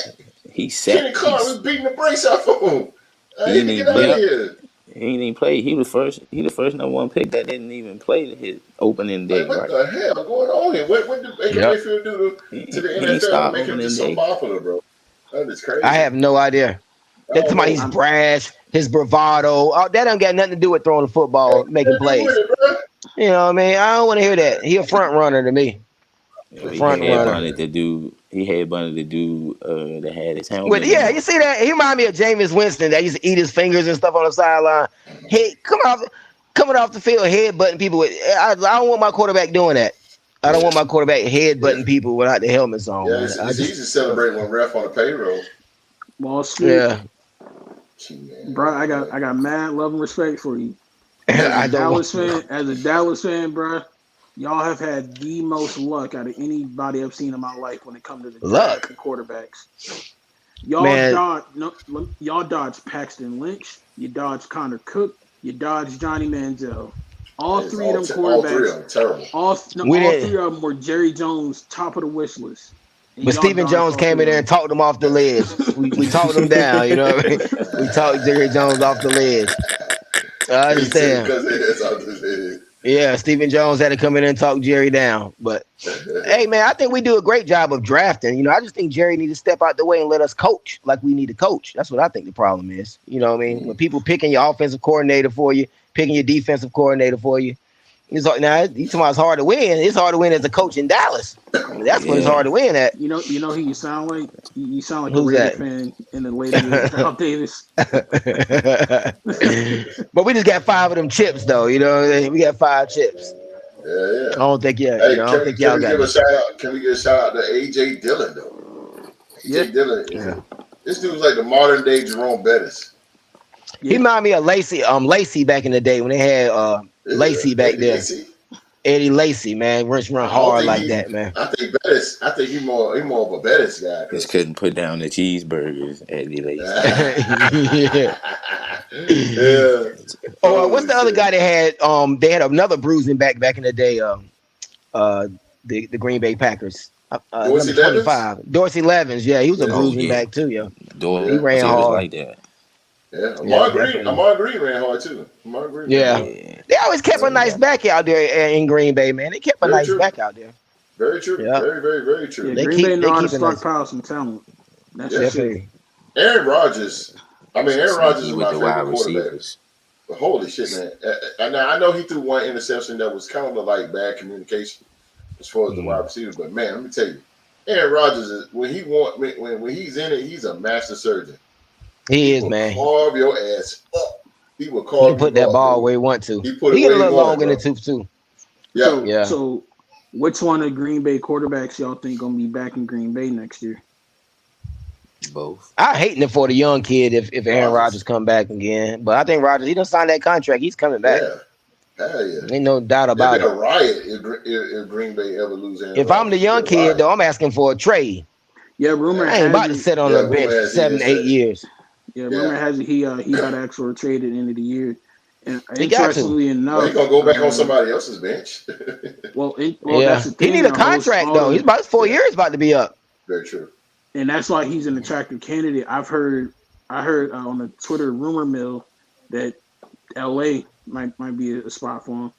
Speaker 3: he set.
Speaker 1: Kenny Clark was beating the brakes off of him. I
Speaker 3: He
Speaker 1: need
Speaker 3: ain't
Speaker 1: to get
Speaker 3: even
Speaker 1: out of
Speaker 3: play.
Speaker 2: yep.
Speaker 1: here.
Speaker 3: He ain't even play. He was first. He the first number one pick that didn't even play his opening
Speaker 1: Like,
Speaker 3: day.
Speaker 1: what
Speaker 3: Right.
Speaker 1: the hell going on here? What did Baker
Speaker 2: Yep.
Speaker 1: Mayfield do to the
Speaker 3: He ain't
Speaker 1: NFL to
Speaker 3: start
Speaker 1: make him
Speaker 3: opening
Speaker 1: just so
Speaker 3: day.
Speaker 1: popular, bro? That is
Speaker 2: I
Speaker 1: crazy.
Speaker 2: have no idea.
Speaker 1: I
Speaker 2: That's
Speaker 1: don't
Speaker 2: somebody
Speaker 1: know.
Speaker 2: he's
Speaker 5: I'm
Speaker 2: brash, his bravado. Oh, that don't got nothing to do with throwing the
Speaker 1: Yeah,
Speaker 2: football, making
Speaker 1: what do with
Speaker 2: plays.
Speaker 1: it, bro?
Speaker 2: You know what I mean? I don't want to hear that. He a front runner to me.
Speaker 3: Yo, he
Speaker 2: Front
Speaker 3: had
Speaker 2: runner.
Speaker 3: bunted the dude. He had bunted the dude that had his
Speaker 2: But
Speaker 3: helmet
Speaker 2: yeah,
Speaker 3: on.
Speaker 2: you see that? He remind me of Jameis Winston that used to eat his fingers and stuff on the sideline. He coming off the field, headbutting people with. I don't want my quarterback doing that. I don't
Speaker 1: Yeah,
Speaker 2: want my quarterback
Speaker 1: yeah,
Speaker 2: headbutting people without the helmets on,
Speaker 1: yeah.
Speaker 2: man. I
Speaker 1: It's
Speaker 2: just,
Speaker 1: easy to celebrate when ref on the payroll.
Speaker 5: Wall Street,
Speaker 2: yeah,
Speaker 1: Gee,
Speaker 5: bro. I got
Speaker 1: man.
Speaker 5: I got mad love and respect for you as a
Speaker 2: I don't
Speaker 5: Dallas
Speaker 2: want.
Speaker 5: fan. As a Dallas fan, bro, y'all have had the most luck out of anybody I've seen in my life when it comes to the draft
Speaker 2: Luck,
Speaker 5: and quarterbacks.
Speaker 2: man.
Speaker 5: Y'all dodged Paxton Lynch, you dodged Connor Cook, you dodged Johnny Manziel. All
Speaker 1: It's
Speaker 5: three of them
Speaker 1: all three of
Speaker 5: quarterbacks,
Speaker 1: them terrible.
Speaker 2: We
Speaker 5: all
Speaker 2: didn't.
Speaker 5: three of them were Jerry Jones top of the wish list, and
Speaker 2: But
Speaker 5: y'all
Speaker 2: Stephen
Speaker 5: dodged
Speaker 2: Jones
Speaker 5: all
Speaker 2: came
Speaker 5: three
Speaker 2: in
Speaker 5: of
Speaker 2: there and
Speaker 5: them.
Speaker 2: talked him off the ledge. We talked him down. You know what I mean? We talked Jerry Jones off the ledge. I
Speaker 1: He said
Speaker 2: understand.
Speaker 1: because it is out this
Speaker 2: Yeah, Stephen Jones had to come in and talk Jerry down. But
Speaker 1: head.
Speaker 2: hey, man, I think we do a great job of drafting. You know, I just think Jerry needs to step out the way and let us coach like we need to coach. That's what I think the problem is. You know what I mean? When people picking your offensive coordinator for you, picking your defensive coordinator for you. It's hard, now, you talking about it's hard to win. It's hard to win as a coach in Dallas. I mean, that's what it's hard
Speaker 3: Yeah.
Speaker 2: to win at.
Speaker 5: You know who you sound like? You sound like a
Speaker 2: Who's
Speaker 5: Raider
Speaker 2: that?
Speaker 5: fan in the later years of Al Davis.
Speaker 2: But we just got 5 of them chips, though. You know, we got 5 chips.
Speaker 1: Yeah, yeah.
Speaker 2: I don't think, yeah,
Speaker 1: Hey,
Speaker 2: I don't think
Speaker 1: can
Speaker 2: y'all
Speaker 1: we
Speaker 2: got
Speaker 1: give a
Speaker 2: that.
Speaker 1: shout out? Can we give a shout out to AJ Dillon though?
Speaker 5: Yeah,
Speaker 1: AJ Dillon is
Speaker 2: Yeah.
Speaker 1: this dude's like the modern day Jerome Bettis.
Speaker 2: He
Speaker 5: yeah.
Speaker 2: reminded me of Lacey back in the day when they had Lacey back
Speaker 1: Eddie
Speaker 2: there.
Speaker 1: Lacy.
Speaker 2: Eddie Lacey, man, run
Speaker 1: I don't
Speaker 2: hard
Speaker 1: think
Speaker 2: like
Speaker 1: he.
Speaker 2: that, man.
Speaker 1: I think Bettis. I think he more of a Bettis guy
Speaker 3: Just
Speaker 1: because.
Speaker 3: couldn't put down the cheeseburgers at the Lacy.
Speaker 2: Yeah.
Speaker 1: Yeah.
Speaker 2: Oh, what's
Speaker 1: Holy
Speaker 2: the other
Speaker 1: shit.
Speaker 2: guy that had they had another bruising back in the day? Uh, the Green Bay Packers.
Speaker 1: Dorsey
Speaker 2: Number
Speaker 1: Levens?
Speaker 2: 25, Dorsey Levens. Yeah, he was a
Speaker 1: Yeah.
Speaker 3: Oh
Speaker 2: bruising
Speaker 3: yeah,
Speaker 2: back too, yo. He ran
Speaker 3: Dorsey
Speaker 1: Yeah.
Speaker 3: was
Speaker 2: hard.
Speaker 3: like that.
Speaker 1: Yeah.
Speaker 2: Yeah,
Speaker 1: Amon Green.
Speaker 2: definitely.
Speaker 1: Amon Green ran hard too. Amon Green ran
Speaker 2: Yeah,
Speaker 1: hard.
Speaker 3: Yeah,
Speaker 2: they always kept a
Speaker 3: same
Speaker 2: nice
Speaker 3: guy.
Speaker 2: back out there in Green Bay, man. They kept a
Speaker 1: Very
Speaker 2: nice
Speaker 1: true.
Speaker 2: back out there.
Speaker 1: Very true.
Speaker 2: Yeah,
Speaker 1: Very, very, very
Speaker 5: Yeah,
Speaker 1: true.
Speaker 5: Green Bay know
Speaker 2: they
Speaker 5: how to
Speaker 2: keep a nice.
Speaker 5: stockpile some talent. That's for
Speaker 1: Yeah.
Speaker 5: sure.
Speaker 2: Definitely.
Speaker 1: Aaron Rodgers. I mean, Aaron Rodgers
Speaker 3: Sneaky
Speaker 1: is
Speaker 3: with
Speaker 1: my
Speaker 3: the wide
Speaker 1: favorite quarterback.
Speaker 3: receivers.
Speaker 1: But holy shit, man! I know he threw one interception that was kind of like bad communication as far as the wide receiver. But man, let me tell you, Aaron Rodgers is when he's in it, he's a master surgeon.
Speaker 2: He
Speaker 1: He
Speaker 2: is,
Speaker 1: will
Speaker 2: man.
Speaker 1: carve your ass up. He will
Speaker 2: He can
Speaker 1: carve
Speaker 2: put
Speaker 1: you
Speaker 2: that
Speaker 1: up,
Speaker 2: ball
Speaker 1: bro.
Speaker 2: where he want to.
Speaker 1: He put
Speaker 2: He
Speaker 1: it
Speaker 2: get a
Speaker 1: where he
Speaker 2: little
Speaker 1: wanted,
Speaker 2: long in the
Speaker 1: bro.
Speaker 2: tooth too.
Speaker 1: Yeah.
Speaker 2: Yeah.
Speaker 5: So which one of Green Bay quarterbacks y'all think gonna be back in Green Bay next year?
Speaker 3: Both.
Speaker 2: I hating it for the young kid if Aaron Rodgers
Speaker 1: Rodgers.
Speaker 2: come back again. But I think Rodgers, he done signed that contract. He's coming back.
Speaker 1: Yeah. Hell yeah.
Speaker 2: Ain't no doubt
Speaker 1: There'd
Speaker 2: about
Speaker 1: be a
Speaker 2: it.
Speaker 1: riot if Green Bay ever lose Aaron
Speaker 2: If I'm the
Speaker 1: Rodgers. It'd be
Speaker 2: young
Speaker 1: a
Speaker 2: kid
Speaker 1: riot.
Speaker 2: though, I'm asking for a trade.
Speaker 5: Yeah, rumor
Speaker 2: I ain't
Speaker 5: has
Speaker 2: about to
Speaker 5: it.
Speaker 2: sit on
Speaker 1: Yeah.
Speaker 2: the
Speaker 1: Rumor
Speaker 2: bench for
Speaker 1: has he
Speaker 2: seven,
Speaker 1: is
Speaker 2: 8 years.
Speaker 5: Yeah,
Speaker 1: Yeah.
Speaker 5: rumor has it he about to ask for a trade at the end of the year. And
Speaker 2: He got to.
Speaker 5: interestingly
Speaker 1: Well, he
Speaker 5: enough,
Speaker 1: gonna go back on somebody else's bench.
Speaker 5: that's
Speaker 2: Yeah.
Speaker 5: the
Speaker 2: He
Speaker 5: thing.
Speaker 2: need a contract though. He's about 4 years about to be up.
Speaker 1: Very true.
Speaker 5: And that's why he's an attractive candidate. I heard on the Twitter rumor mill that L.A. might be a spot for him.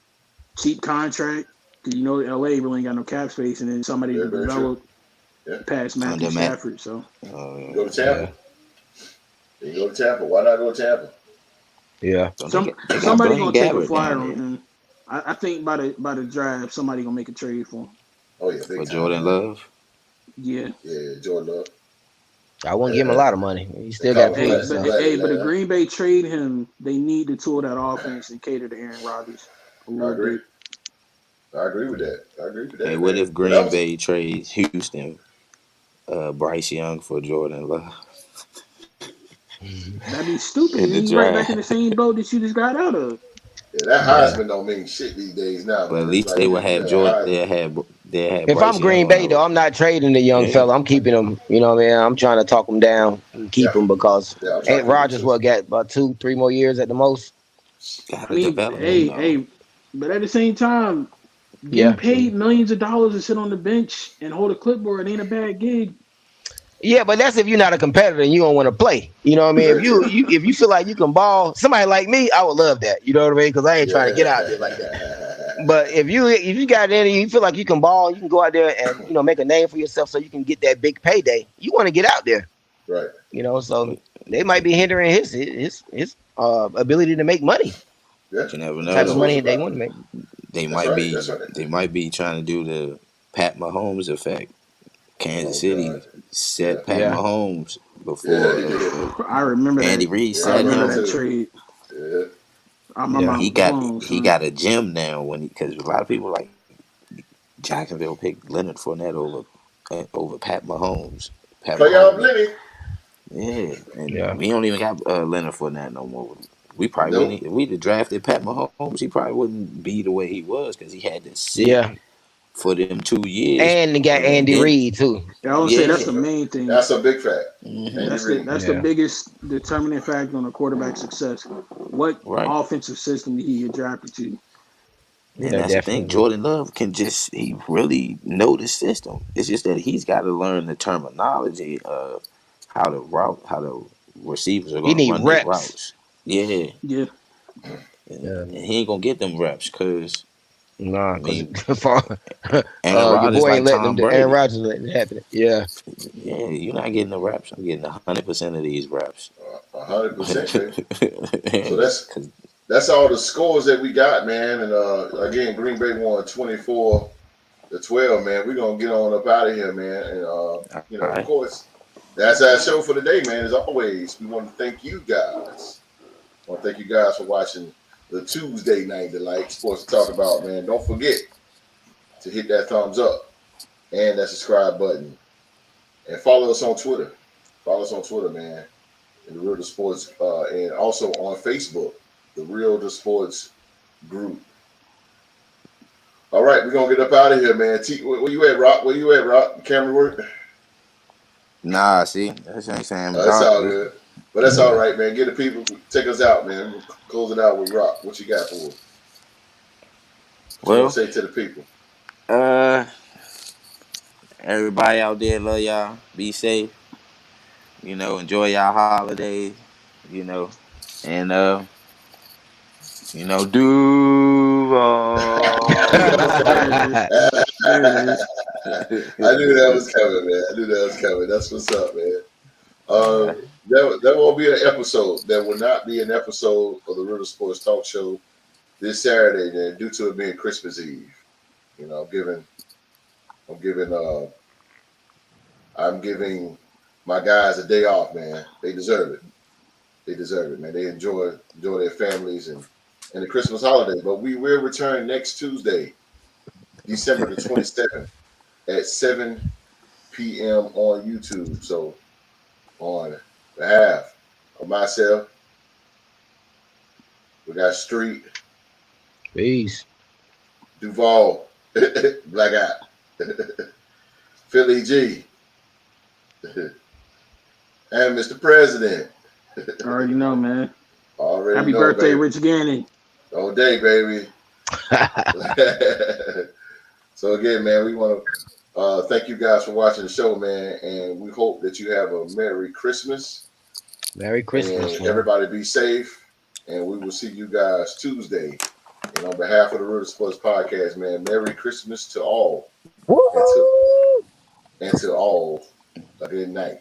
Speaker 5: Cheap contract because L.A. really ain't got no cap space, and then somebody
Speaker 1: Yeah,
Speaker 5: to
Speaker 1: very true.
Speaker 5: develop
Speaker 1: Yeah.
Speaker 5: past Matthew
Speaker 3: Under Matt.
Speaker 5: Stafford. So
Speaker 1: Go to Tampa. They go to Tampa. Why not go to Tampa?
Speaker 2: Yeah.
Speaker 3: So they got
Speaker 5: Somebody
Speaker 3: Blaine
Speaker 5: gonna take a
Speaker 3: Gabbert
Speaker 5: flyer
Speaker 3: down
Speaker 5: on
Speaker 3: there
Speaker 5: him. I think by the draft, somebody gonna make a trade for him.
Speaker 1: Oh yeah,
Speaker 3: for
Speaker 1: big time,
Speaker 3: Jordan
Speaker 1: man.
Speaker 3: Love.
Speaker 5: Yeah.
Speaker 1: Yeah, Jordan Love.
Speaker 2: I won't give him a lot of money. He
Speaker 1: They
Speaker 2: still got
Speaker 1: call
Speaker 2: to
Speaker 1: him
Speaker 2: prove
Speaker 5: Hey,
Speaker 1: Black
Speaker 5: but
Speaker 2: himself.
Speaker 1: Black
Speaker 5: hey, but if
Speaker 1: Atlanta.
Speaker 5: Green Bay trade him, they need to tool that offense and cater to Aaron Rodgers a
Speaker 1: I
Speaker 5: little
Speaker 1: agree.
Speaker 5: bit.
Speaker 1: I agree with that. I agree with
Speaker 3: Hey,
Speaker 1: that,
Speaker 3: what
Speaker 1: man.
Speaker 3: if
Speaker 1: But that
Speaker 3: Green
Speaker 1: was
Speaker 3: Bay trades Houston, Bryce Young for Jordan Love
Speaker 5: That'd be stupid.
Speaker 3: in
Speaker 5: And
Speaker 3: the
Speaker 5: you right back in
Speaker 3: draft?
Speaker 5: the same boat that you just got out of.
Speaker 1: yeah, that
Speaker 2: Yeah.
Speaker 1: Heisman don't mean shit these days now,
Speaker 3: But at
Speaker 1: man. It's
Speaker 3: least
Speaker 1: like
Speaker 3: they
Speaker 1: you
Speaker 3: would
Speaker 1: got
Speaker 3: have
Speaker 1: a
Speaker 3: Jordan.
Speaker 1: Heisman.
Speaker 3: They had
Speaker 2: If I'm
Speaker 3: Bryce Young
Speaker 2: Green
Speaker 3: on
Speaker 2: Bay though,
Speaker 3: the.
Speaker 2: I'm not trading the young
Speaker 3: Yeah,
Speaker 2: fella. I'm keeping him. You know, man. I'm trying to talk him down and keep
Speaker 1: Yeah,
Speaker 2: him because
Speaker 1: yeah, I'm trying
Speaker 2: ain't
Speaker 1: to keep him
Speaker 2: Rodgers
Speaker 1: too.
Speaker 2: what got about 2-3 more years at the most.
Speaker 5: I
Speaker 3: gotta
Speaker 5: mean,
Speaker 3: develop him
Speaker 5: hey,
Speaker 3: though.
Speaker 5: hey, but at the same time, getting
Speaker 2: Yeah,
Speaker 5: paid
Speaker 2: true.
Speaker 5: millions of dollars to sit on the bench and hold a clipboard ain't a bad gig.
Speaker 2: Yeah, but that's if you're not a competitor and you don't want to play. You know what I mean? If
Speaker 1: Very
Speaker 2: you,
Speaker 1: true.
Speaker 2: you if you feel like you can ball, somebody like me, I would love that. You know what I mean? Because I ain't trying to get out there like that.
Speaker 1: Yeah.
Speaker 2: But if you got any, you feel like you can ball, you can go out there and make a name for yourself so you can get that big payday. You want to get out there.
Speaker 1: Right.
Speaker 2: So they might be hindering his ability to make money,
Speaker 1: Yeah.
Speaker 3: You never
Speaker 2: the
Speaker 3: know
Speaker 2: type of
Speaker 1: That's what
Speaker 3: though.
Speaker 1: it's
Speaker 2: money they
Speaker 1: about.
Speaker 2: want to make.
Speaker 3: They
Speaker 1: That's
Speaker 3: might
Speaker 1: right. That's
Speaker 3: be
Speaker 1: right.
Speaker 3: they might be trying to do the Pat Mahomes effect. Kansas
Speaker 1: Oh God.
Speaker 3: City
Speaker 1: Yeah.
Speaker 3: set Pat
Speaker 2: Yeah,
Speaker 3: Mahomes
Speaker 1: Yeah,
Speaker 3: before
Speaker 1: he did.
Speaker 5: I remember
Speaker 3: Andy
Speaker 5: that.
Speaker 3: Reid
Speaker 1: Yeah,
Speaker 5: I
Speaker 1: I
Speaker 3: set
Speaker 5: remember
Speaker 1: remember
Speaker 5: that
Speaker 3: him.
Speaker 1: too.
Speaker 5: trade.
Speaker 1: Yeah.
Speaker 5: My
Speaker 2: yeah,
Speaker 5: mind
Speaker 3: He
Speaker 5: was
Speaker 3: got
Speaker 5: blown,
Speaker 3: he
Speaker 5: son.
Speaker 3: got a gym now when because a lot of people like Jacksonville picked Leonard Fournette over Pat Mahomes. Pat
Speaker 1: Playoff
Speaker 3: Mahomes,
Speaker 1: Lenny.
Speaker 3: yeah, and
Speaker 2: yeah,
Speaker 3: we don't even got Leonard Fournette no more. We probably wouldn't.
Speaker 1: Nope.
Speaker 3: If we'd have drafted Pat Mahomes, he probably wouldn't be the way he was because he had to sit
Speaker 2: yeah.
Speaker 3: for them 2 years,
Speaker 2: And they got
Speaker 3: and
Speaker 2: Andy
Speaker 3: then
Speaker 2: Reid too.
Speaker 5: Yeah, I would say that's
Speaker 3: yeah,
Speaker 5: the main thing.
Speaker 1: That's a big fact.
Speaker 3: hmm
Speaker 1: Andy Reid.
Speaker 5: That's the
Speaker 2: Yeah,
Speaker 5: biggest determining factor on a quarterback's success. What
Speaker 3: right.
Speaker 5: offensive system did he get drafted to?
Speaker 3: And
Speaker 2: yeah,
Speaker 3: that's the thing.
Speaker 2: definitely.
Speaker 3: Jordan Love can just he really know the system. It's just that he's got to learn the terminology of how the receivers are
Speaker 2: He
Speaker 3: going to
Speaker 2: need
Speaker 3: run their
Speaker 2: reps.
Speaker 3: routes. Yeah,
Speaker 5: Yeah,
Speaker 2: Yeah,
Speaker 3: and he ain't gonna get them reps because
Speaker 2: nah,
Speaker 3: I
Speaker 2: because
Speaker 3: mean Aaron
Speaker 2: your
Speaker 3: Rodgers
Speaker 2: boy ain't
Speaker 3: like
Speaker 2: letting them.
Speaker 3: Tom
Speaker 2: Aaron
Speaker 3: Brady.
Speaker 2: Rodgers letting it happen. Yeah,
Speaker 3: Yeah, you're not getting the reps. I'm getting 100% of these reps.
Speaker 1: 100%, baby. So that's
Speaker 3: 'Cause-
Speaker 1: that's all the scores that we got, man. And again, Green Bay won 24-12, man. We're gonna get on up out of here, man. And
Speaker 3: all
Speaker 1: of
Speaker 3: right.
Speaker 1: course, that's our show for today, man. As always, we want to thank you guys. I want to thank you guys for watching the Tuesday Night Delight Sports to Talk About, man. Don't forget to hit that thumbs up and that subscribe button. And follow us on Twitter. Follow us on Twitter, man. And the Real to Sports, and also on Facebook, the Real to Sports group. All right, we're gonna get up out of here, man. Where you at, Rock? Where you at, Rock? Camera work?
Speaker 3: Nah, see, that's what I'm saying.
Speaker 1: That's all
Speaker 3: Dark.
Speaker 1: good. But that's all right, man. Get the people, take us out, man. We'll close it out with Rock. What you got for us? What you want
Speaker 3: Well,
Speaker 1: to say to the people?
Speaker 3: uh, everybody out there, love y'all. Be safe. Enjoy y'all holidays. You know, and
Speaker 5: there it
Speaker 3: Duval.
Speaker 5: is. There it is.
Speaker 1: I knew that was coming, man. I knew that was coming. That's what's up, man.
Speaker 3: Uh,
Speaker 1: There won't be an episode. There will not be an episode of the River Sports Talk Show this Saturday, then, due to it being Christmas Eve. I'm giving, I'm giving my guys a day off, man. They deserve it. They deserve it, man. They enjoy their families and the Christmas holiday. But we will return next Tuesday, December the 27th at 7 p.m. on YouTube. So on behalf of myself, we got Street,
Speaker 2: peace.
Speaker 1: Duval, Black Eye, Philly G, and Mr. President.
Speaker 5: Already know, man.
Speaker 1: Already
Speaker 5: Happy
Speaker 1: know,
Speaker 5: birthday,
Speaker 1: baby.
Speaker 5: Rich Gannon.
Speaker 1: All day, baby. So again, man, we want to thank you guys for watching the show, man, and we hope that you have a Merry Christmas
Speaker 2: Merry Christmas,
Speaker 1: and
Speaker 2: man.
Speaker 1: everybody be safe. And we will see you guys Tuesday. And on behalf of the Real Sports Podcast, man, Merry Christmas to all, and to
Speaker 2: Woo!
Speaker 1: all a good night.